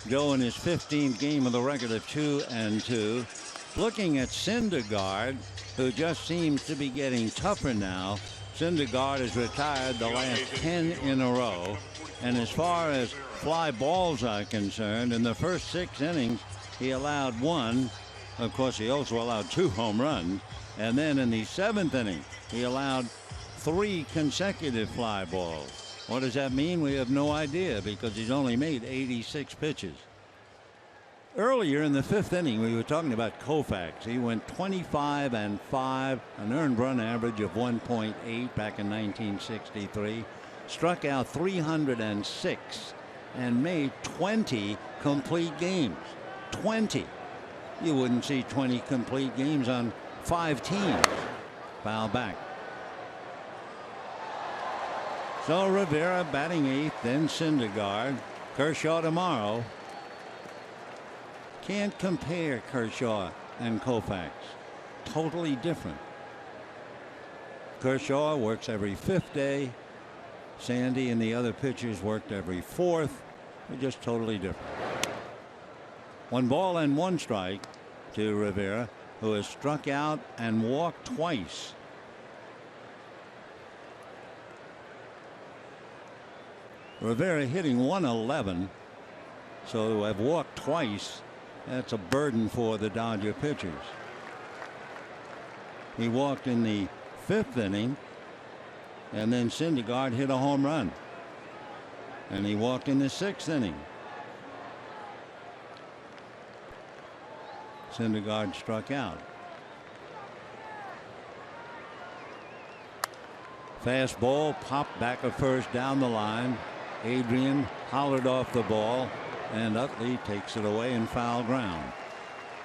Joe in his 15th game with a record of 2-2. Looking at Syndergaard, who just seems to be getting tougher now. Syndergaard has retired the last 10 in a row. And as far as fly balls are concerned, in the first 6 innings, he allowed 1. Of course, he also allowed 2 home runs. And then in the 7th inning, he allowed 3 consecutive fly balls. What does that mean? We have no idea, because he's only made 86 pitches. Earlier in the 5th inning, we were talking about Koufax. He went 25-5, an earned run average of 1.8 back in 1963. Struck out 306 and made 20 complete games. 20. You wouldn't see 20 complete games on 5 teams. Foul back. So Rivera batting 8th, then Syndergaard. Kershaw tomorrow. Can't compare Kershaw and Koufax. Totally different. Kershaw works every 5th day. Sandy and the other pitchers worked every 4th. They're just totally different. 1 ball and 1 strike to Rivera, who has struck out and walked twice. Rivera hitting 111, so to have walked twice, that's a burden for the Dodger pitchers. He walked in the 5th inning, and then Syndergaard hit a home run. And he walked in the 6th inning. Syndergaard struck out. Fastball popped back at first down the line. Adrian hollered off the ball, and Utley takes it away in foul ground.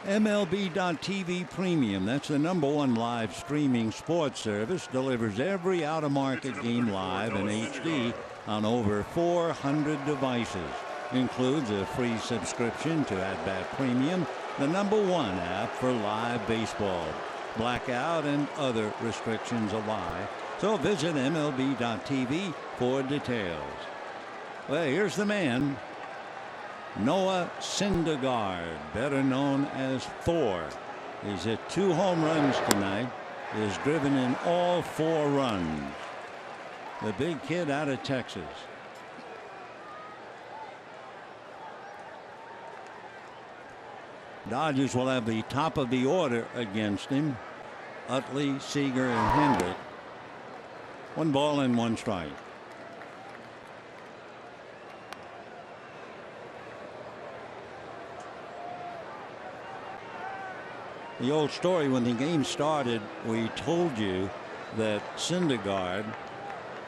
MLB.TV Premium, that's the #1 live streaming sports service, delivers every out-of-market game live in HD on over 400 devices. Includes a free subscription to At-Bat Premium, the #1 app for live baseball. Blackout and other restrictions apply. So visit MLB.TV for details. Well, here's the man. Noah Syndergaard, better known as Thor. He's hit 2 home runs tonight. He's driven in all 4 runs. The big kid out of Texas. Dodgers will have the top of the order against him. Utley, Seager, and Hendrick. 1 ball and 1 strike. The old story, when the game started, we told you that Syndergaard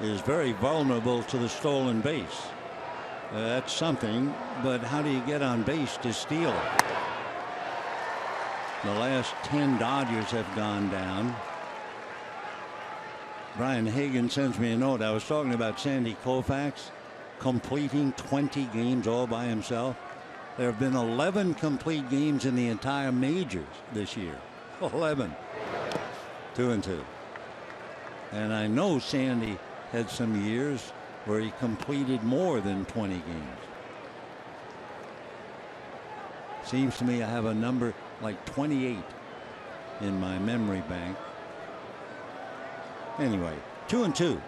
is very vulnerable to the stolen base. That's something, but how do you get on base to steal it? The last 10 Dodgers have gone down. Brian Hagan sends me a note. I was talking about Sandy Koufax completing 20 games all by himself. There have been 11 complete games in the entire majors this year. 11. 2-2. And I know Sandy had some years where he completed more than 20 games. Seems to me I have a number like 28 in my memory bank. Anyway, 2-2.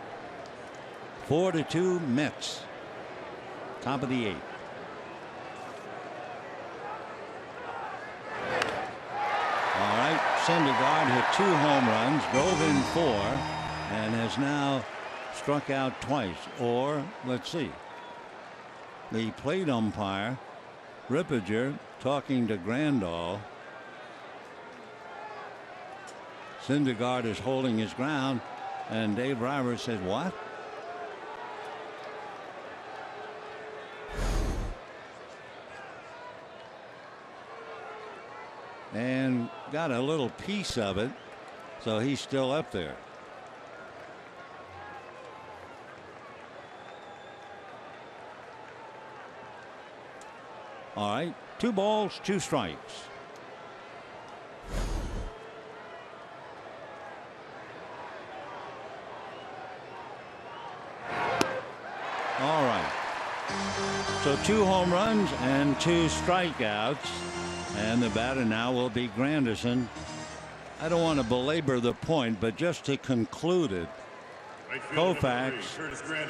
4-2 Mets. Top of the 8th. All right, Syndergaard hit 2 home runs, drove in 4, and has now struck out twice. Or, let's see, the plate umpire, Rippiger, talking to Grandal. Syndergaard is holding his ground, and Dave Roberts said, what? And got a little piece of it, so he's still up there. All right, 2 balls, 2 strikes. So 2 home runs and 2 strikeouts. And the batter now will be Granderson. I don't want to belabor the point, but just to conclude it, Koufax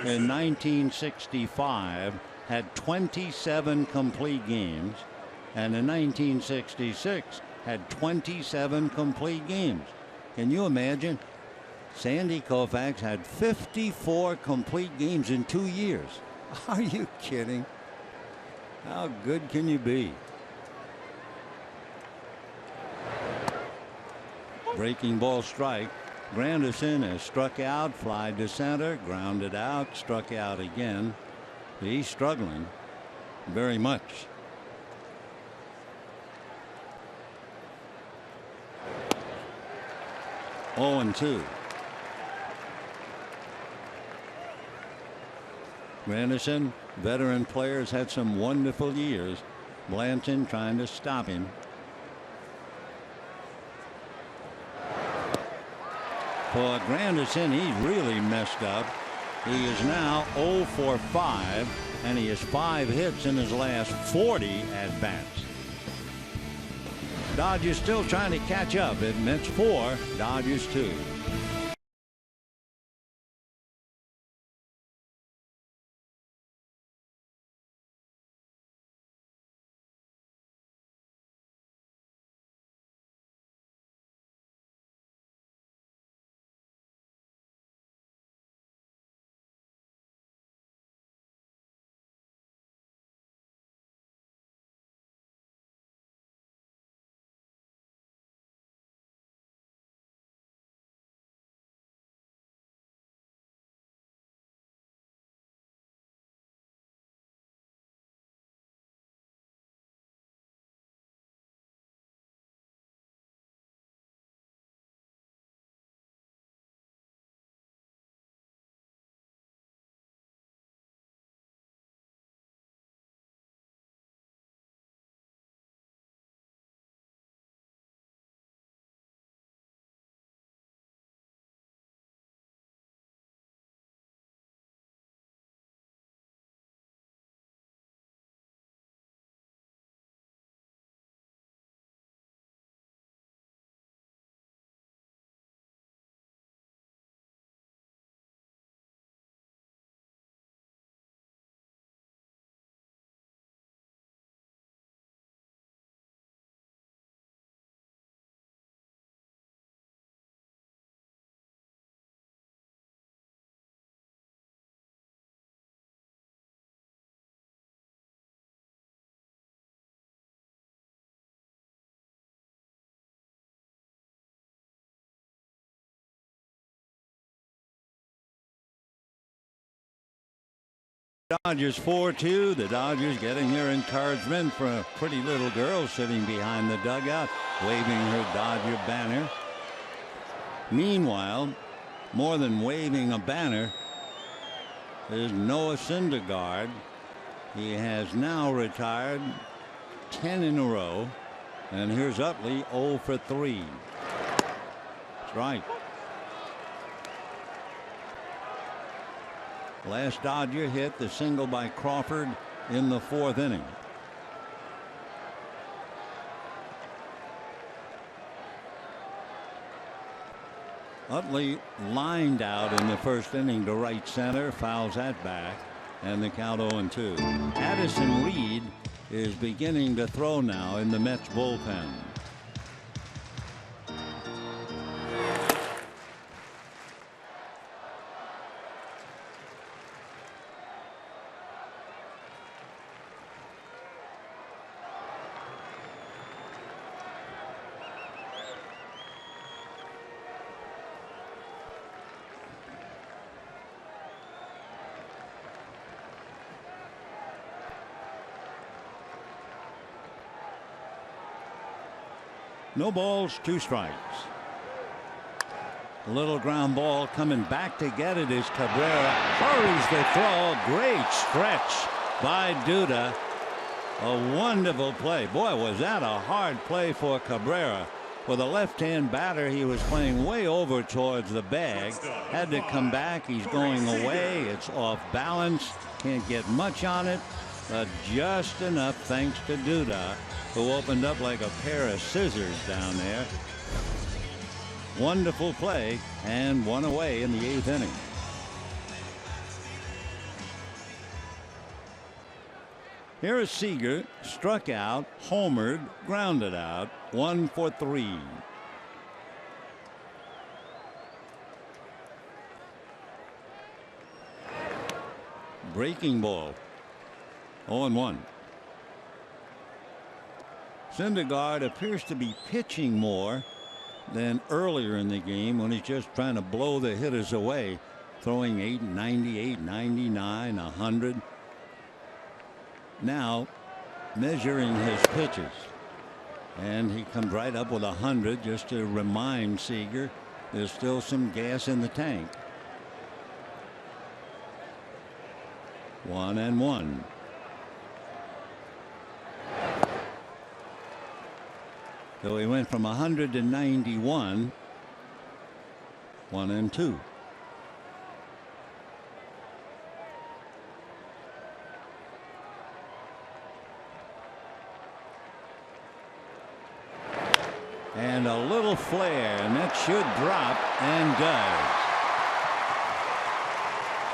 in 1965 had 27 complete games, and in 1966 had 27 complete games. Can you imagine? Sandy Koufax had 54 complete games in 2 years. Are you kidding? How good can you be? Breaking ball strike. Granderson has struck out, fly to center, grounded out, struck out again. He's struggling very much. Oh, and 2. Granderson, veteran players, had some wonderful years. Blanton trying to stop him. For Granderson, he's really messed up. He is now 0 for 5, and he has 5 hits in his last 40 at bats. Dodgers still trying to catch up. At Mets 4, Dodgers 2. Dodgers 4-2. The Dodgers getting their encouragement from a pretty little girl sitting behind the dugout, waving her Dodger banner. Meanwhile, more than waving a banner, is Noah Syndergaard. He has now retired 10 in a row. And here's Utley 0 for 3. Strike. Last Dodger hit, the single by Crawford in the 4th inning. Utley lined out in the 1st inning to right center, fouls that back, and the count 0-2. Addison Reed is beginning to throw now in the Mets bullpen. No balls, 2 strikes. A little ground ball coming back to get it is Cabrera. Hurries the throw. Great stretch by Duda. A wonderful play. Boy, was that a hard play for Cabrera. With a left-hand batter, he was playing way over towards the bag. Had to come back. He's going away. It's off balance. Can't get much on it. but just enough thanks to Duda, who opened up like a pair of scissors down there. Wonderful play, and one away in the 8th inning. Here is Seager, struck out, homered, grounded out, 1 for 3. Breaking ball, 0-1. Syndergaard appears to be pitching more than earlier in the game when he's just trying to blow the hitters away, throwing 890, 899, 100. Now measuring his pitches, and he comes right up with 100 just to remind Seager there's still some gas in the tank. 1-1. So he went from 100 to 91. 1-2. And a little flare, and that should drop, and does.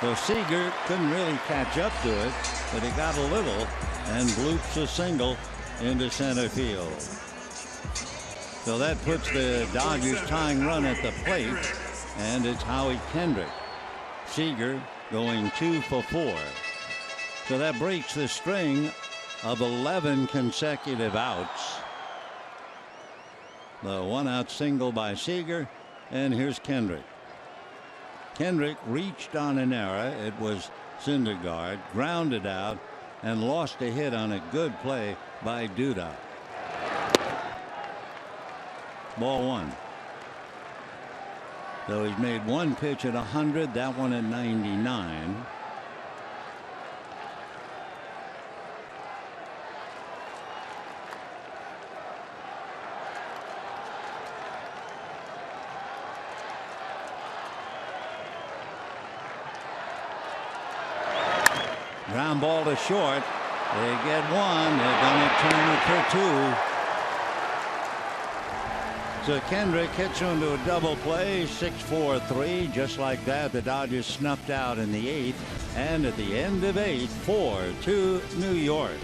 So Seager couldn't really catch up to it, but he got a little and bloops a single into center field. So that puts the Dodgers tying run at the plate, and it's Howie Kendrick. Seager going 2 for 4. So that breaks the string of 11 consecutive outs. The 1-out single by Seager, and here's Kendrick. Kendrick reached on an error. It was Syndergaard, grounded out, and lost a hit on a good play by Duda. Ball 1. So he's made one pitch at 100, that one at 99. Ground ball to short. They get one. They're going to turn it for 2. So Kendrick hits onto a double play, 6-4-3. Just like that, the Dodgers snuffed out in the 8th. And at the end of 8, 4-2 New York.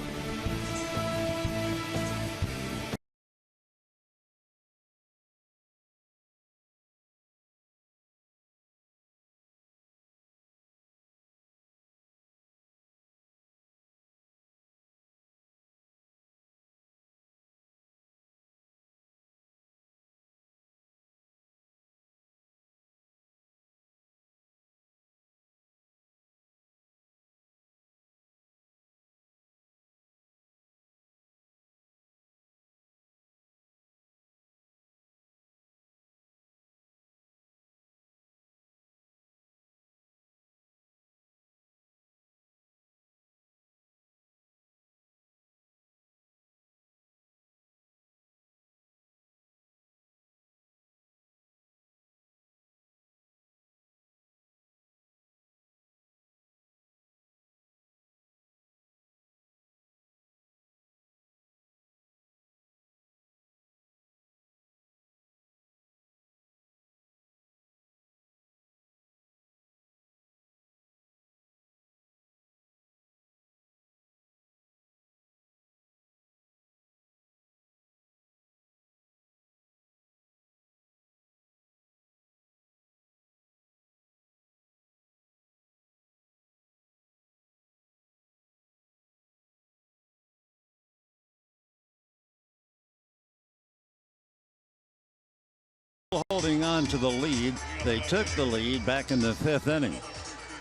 Holding on to the lead. They took the lead back in the 5th inning.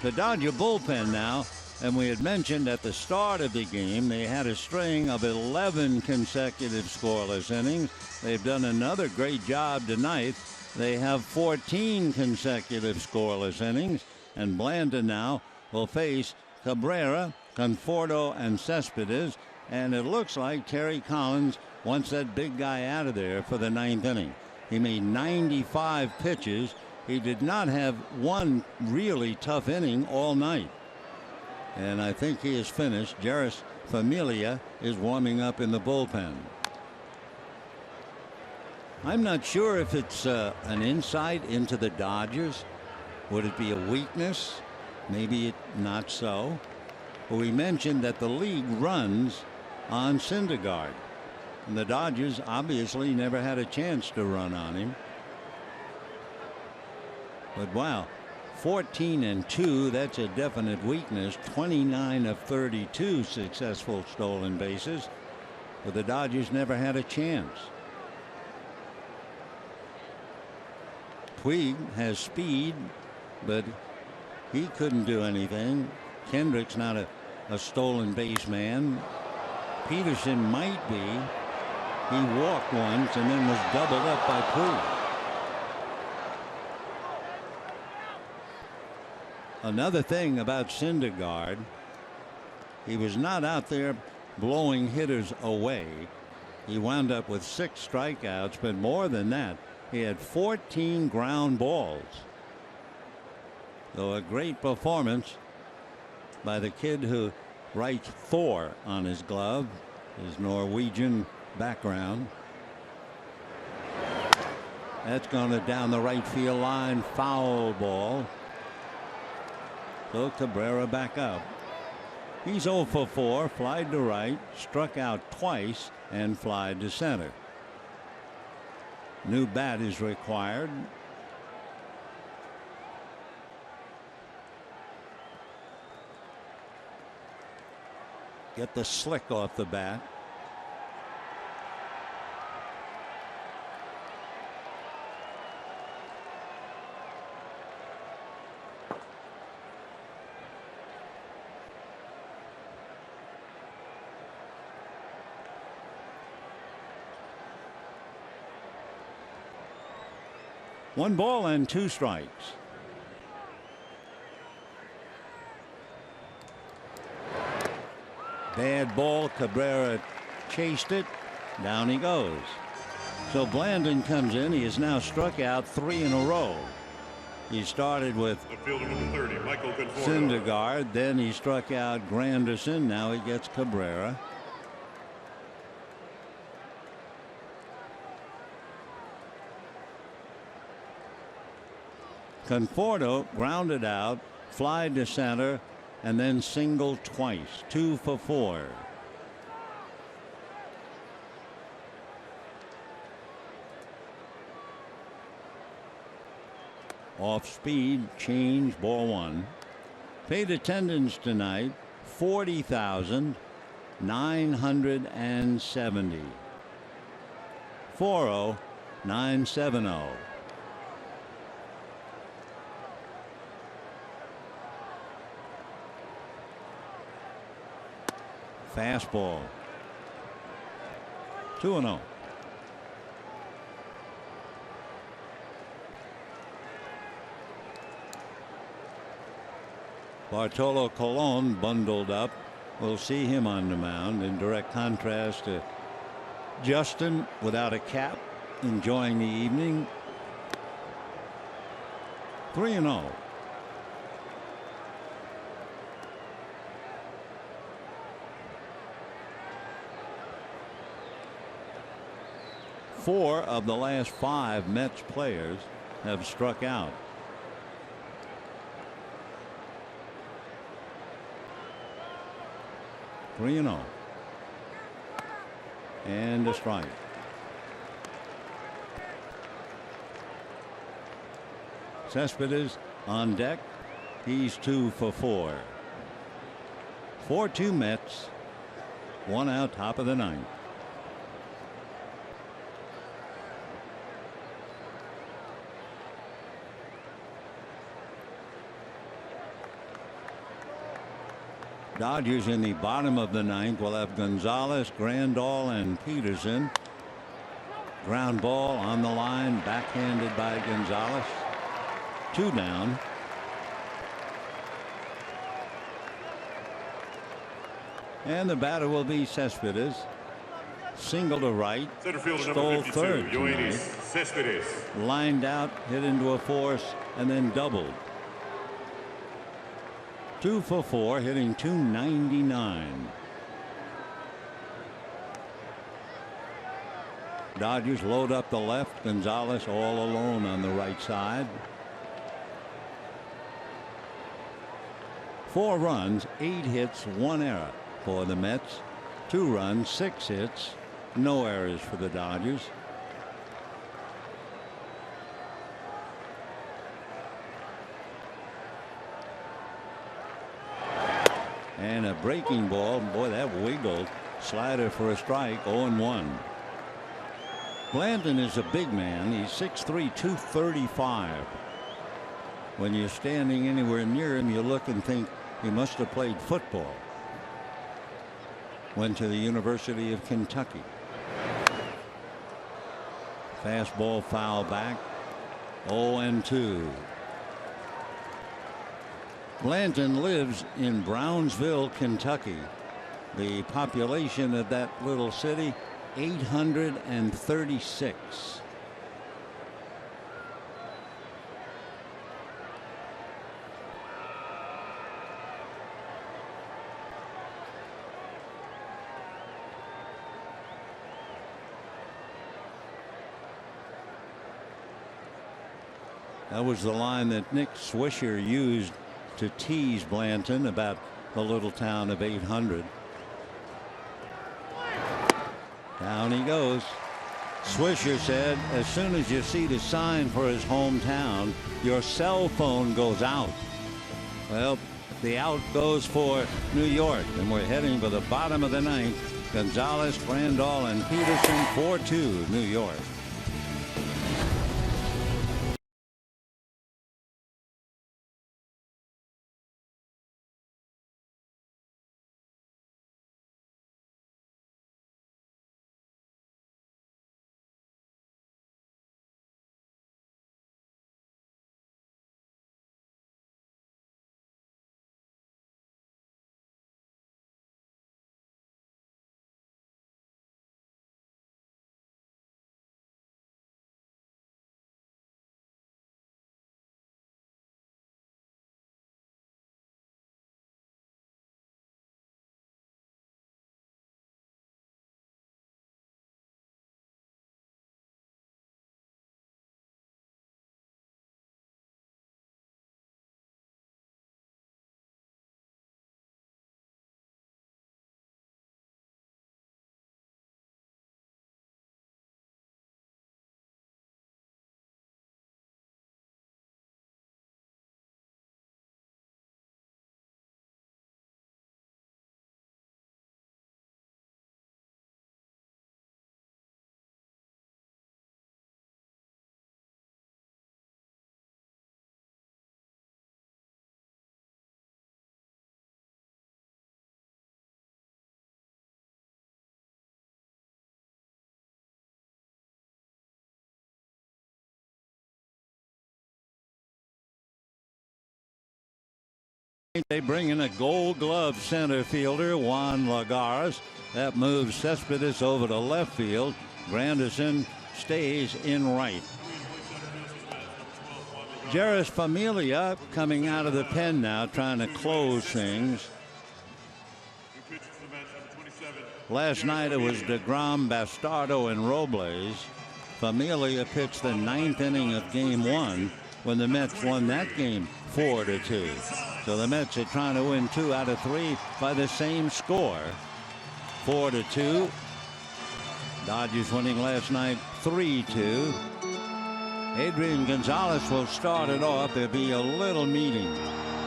The Dodger bullpen now, and we had mentioned at the start of the game they had a string of 11 consecutive scoreless innings. They've done another great job tonight. They have 14 consecutive scoreless innings, and Blandon now will face Cabrera, Conforto, and Cespedes, and it looks like Terry Collins wants that big guy out of there for the 9th inning. He made 95 pitches. He did not have one really tough inning all night. And I think he is finished. Jairus Familia is warming up in the bullpen. I'm not sure if it's an insight into the Dodgers. Would it be a weakness? Maybe not so. But we mentioned that the league runs on Syndergaard. And the Dodgers obviously never had a chance to run on him. But wow, 14-2, that's a definite weakness. 29 of 32 successful stolen bases. But the Dodgers never had a chance. Puig has speed, but he couldn't do anything. Kendrick's not a stolen base man. Peterson might be. He walked once and then was doubled up by Puig. Another thing about Syndergaard, he was not out there blowing hitters away. He wound up with 6 strikeouts, but more than that, he had 14 ground balls. So a great performance by the kid who writes Thor on his glove, his Norwegian background. That's going to down the right field line, foul ball. So Cabrera back up. He's 0 for 4, flied to right, struck out twice, and flied to center. New bat is required. Get the slick off the bat. One ball and 2 strikes. Bad ball. Cabrera chased it. Down he goes. So Blandon comes in. He has now struck out 3 in a row. He started with The fielder number 30, Michael Conforto. Syndergaard. Then he struck out Granderson. Now he gets Cabrera. Conforto grounded out, fly to center, and then singled twice. 2 for 4. Off speed, change, ball 1. Paid attendance tonight, 40,970. 40,970. Fastball. 2-0. Bartolo Colon bundled up. We'll see him on the mound in direct contrast to Justin without a cap, enjoying the evening. 3-0. Four of the last 5 Mets players have struck out. Three and 0. And a strike. Cespedes on deck. He's 2 for 4. 4-2 Mets. 1 out, top of the 9th. Dodgers in the bottom of the 9th will have Gonzalez, Grandal, and Peterson. Ground ball on the line, backhanded by Gonzalez. 2 down. And the batter will be Cespedes. Single to right. Center fielder Stole number 52, third Yoenis tonight. Cespedes. Lined out, hit into a force, and then doubled. 2 for 4, hitting .299. Dodgers load up the left. Gonzalez all alone on the right side. 4 runs, 8 hits, 1 error for the Mets. 2 runs, 6 hits, no errors for the Dodgers. And a breaking ball. Boy, that wiggled. Slider for a strike. 0-1. Blanton is a big man. He's 6'3", 235. When you're standing anywhere near him, you look and think he must have played football. Went to the University of Kentucky. Fastball foul back. 0-2. Blanton lives in Brownsville, Kentucky. The population of that little city, 836. That was the line that Nick Swisher used to tease Blanton about the little town of 800. Down he goes. Swisher said as soon as you see the sign for his hometown, your cell phone goes out. Well, the out goes for New York, and we're heading for the bottom of the ninth. Gonzalez, Randall, and Peterson, 4-2 New York. They bring in a Gold Glove center fielder, Juan Lagares. That moves Cespedes over to left field. Granderson stays in right. Jeurys Familia coming out of the pen now, trying to close things. Last night it was DeGrom, Bastardo, and Robles. Familia pitched the 9th inning of Game 1 when the Mets won that game 4-2. So the Mets are trying to win 2 out of 3 by the same score, 4-2. Dodgers winning last night 3-2. Adrian Gonzalez will start it off. There'll be a little meeting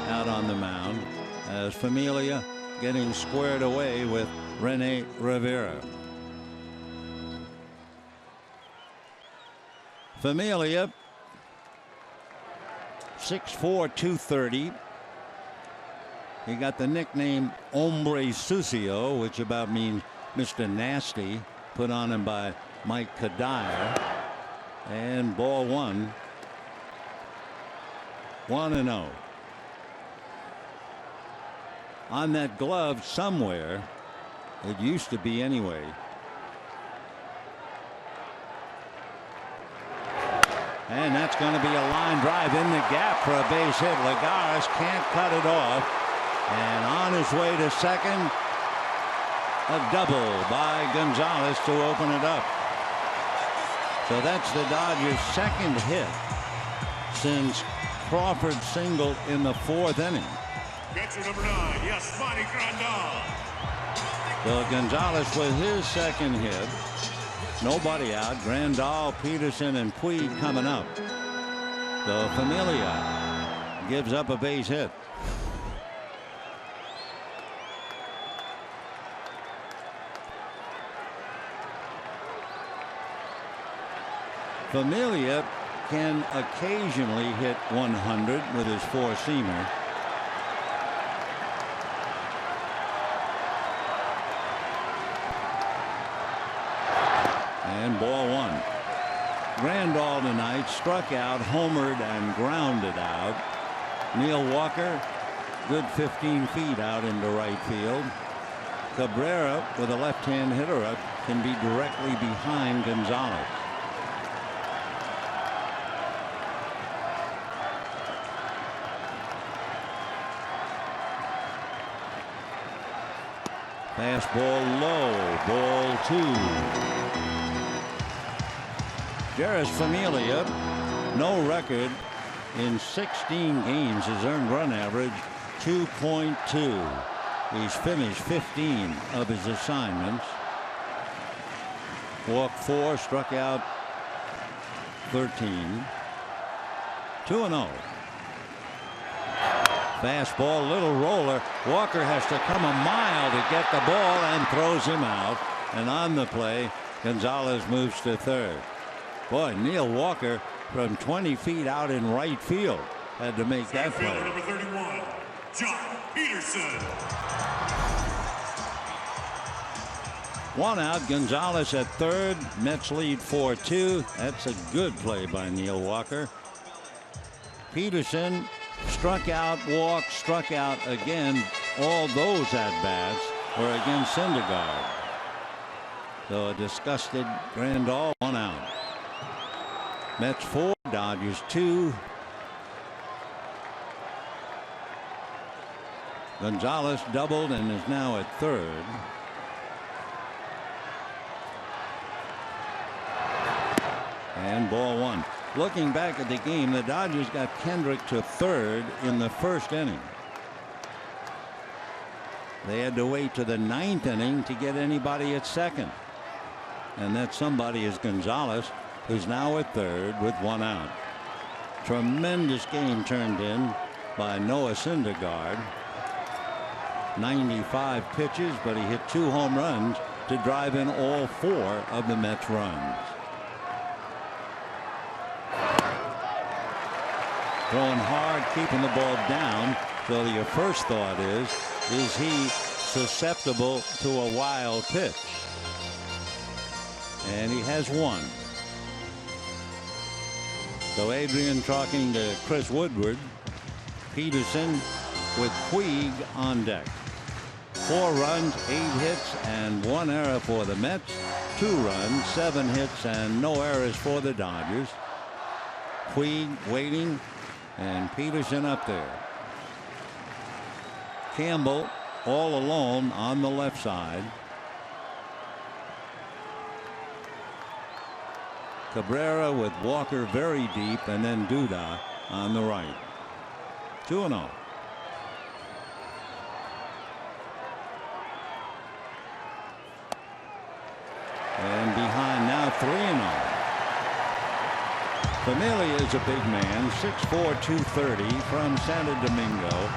out on the mound as Familia getting squared away with Rene Rivera. Familia, 6'4", 230. He got the nickname Hombre Sucio, which about means Mr. Nasty, put on him by Mike Kadire. And ball 1. 1-0. On that glove somewhere, it used to be anyway, and that's going to be a line drive in the gap for a base hit. Lagares can't cut it off. And on his way to second, a double by Gonzalez to open it up. So that's the Dodgers' second hit since Crawford singled in the 4th inning. Catcher number 9, Yasmani Grandal. So Gonzalez with his second hit. Nobody out. Grandal, Peterson, and Puig coming up. So Familia gives up a base hit. Familia can occasionally hit 100 with his four-seamer. And ball one. Grandal tonight struck out, homered, and grounded out. Neil Walker, good 15 feet out into right field. Cabrera, with a left-hand hitter, can be directly behind Gonzalez. Fastball low, ball 2. Jeurys Familia, no record in 16 games. His earned run average 2.2. He's finished 15 of his assignments. Walked 4, struck out 13. 2-0. Fastball, little roller. Walker has to come a mile to get the ball and throws him out. And on the play, Gonzalez moves to third. Boy, Neil Walker from 20 feet out in right field had to make that play. Number 31, John Peterson. 1 out. Gonzalez at third. Mets lead 4-2. That's a good play by Neil Walker. Peterson struck out, walked, struck out again. All those at-bats were against Syndergaard. So a disgusted Grandal, 1 out. Mets 4, Dodgers 2. Gonzalez doubled and is now at third. And ball 1. Looking back at the game, the Dodgers got Kendrick to third in the 1st inning. They had to wait to the 9th inning to get anybody at second. And that somebody is Gonzalez, who's now at third with 1 out. Tremendous game turned in by Noah Syndergaard. 95 pitches, but he hit 2 home runs to drive in all 4 of the Mets runs. Throwing hard, keeping the ball down. So your first thought is he susceptible to a wild pitch? And he has one. So Adrian talking to Chris Woodward. Peterson with Puig on deck. 4 runs, 8 hits, and 1 error for the Mets. 2 runs, 7 hits, and no errors for the Dodgers. Puig waiting, and Peterson up there. Campbell all alone on the left side. Cabrera with Walker very deep, and then Duda on the right. 2-0. And behind now 3-0. Familia is a big man, 6'4", 230 from Santo Domingo.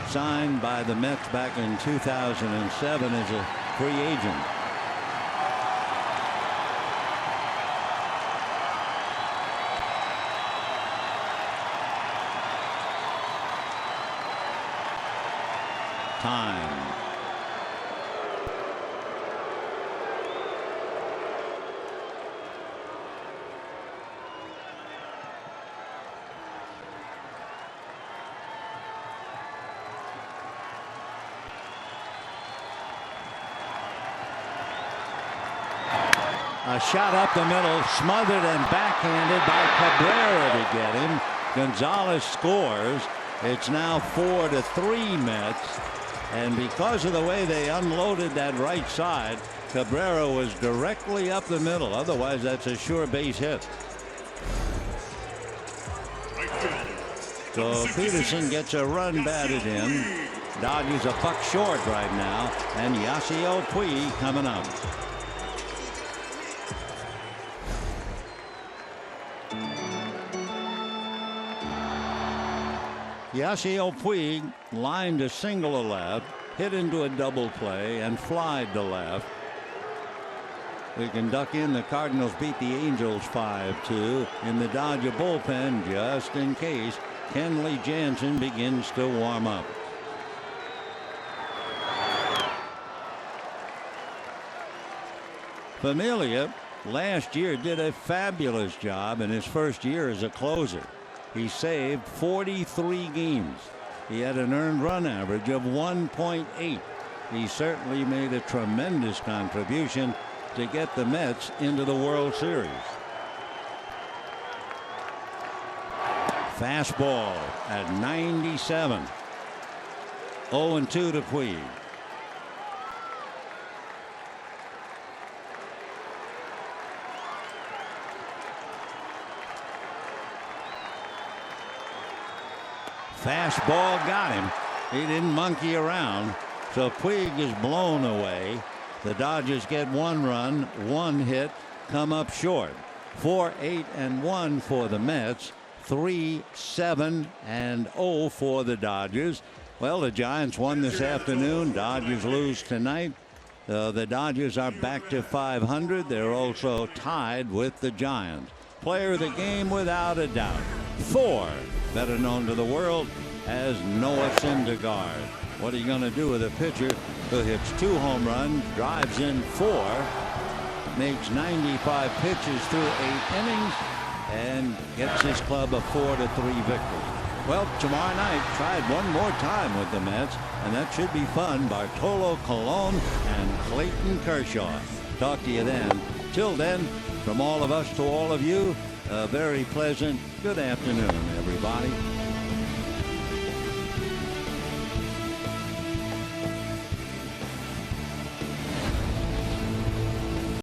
Signed by the Mets back in 2007 as a free agent. Time. A shot up the middle, smothered and backhanded by Cabrera to get him. Gonzalez scores. It's now 4-3 Mets. And because of the way they unloaded that right side, Cabrera was directly up the middle. Otherwise, that's a sure base hit. So Peterson gets a run batted in. Dodgers a buck short right now, and Yasiel Puig coming up. Yasiel Puig lined a single to left, hit into a double play, and flied to left. We can duck in. The Cardinals beat the Angels 5-2 in the Dodger bullpen just in case Kenley Jansen begins to warm up. Familia last year did a fabulous job in his first year as a closer. He saved 43 games. He had an earned run average of 1.8. He certainly made a tremendous contribution to get the Mets into the World Series. Fastball at 97. 0-2 to Puig. Fastball got him. He didn't monkey around. So Puig is blown away. The Dodgers get 1 run, 1 hit, come up short. 4-8-1 for the Mets. 3-7-0 for the Dodgers. Well, the Giants won this afternoon. Dodgers lose tonight. The Dodgers are back to 500. They're also tied with the Giants. Player of the game without a doubt. Thor, better known to the world as Noah Syndergaard. What are you going to do with a pitcher who hits 2 home runs, drives in 4, makes 95 pitches through 8 innings, and gets his club a 4-3 victory? Well, tomorrow night, try it one more time with the Mets, and that should be fun. Bartolo Colon and Clayton Kershaw. Talk to you then. Till then, from all of us to all of you, a very pleasant good afternoon, everybody.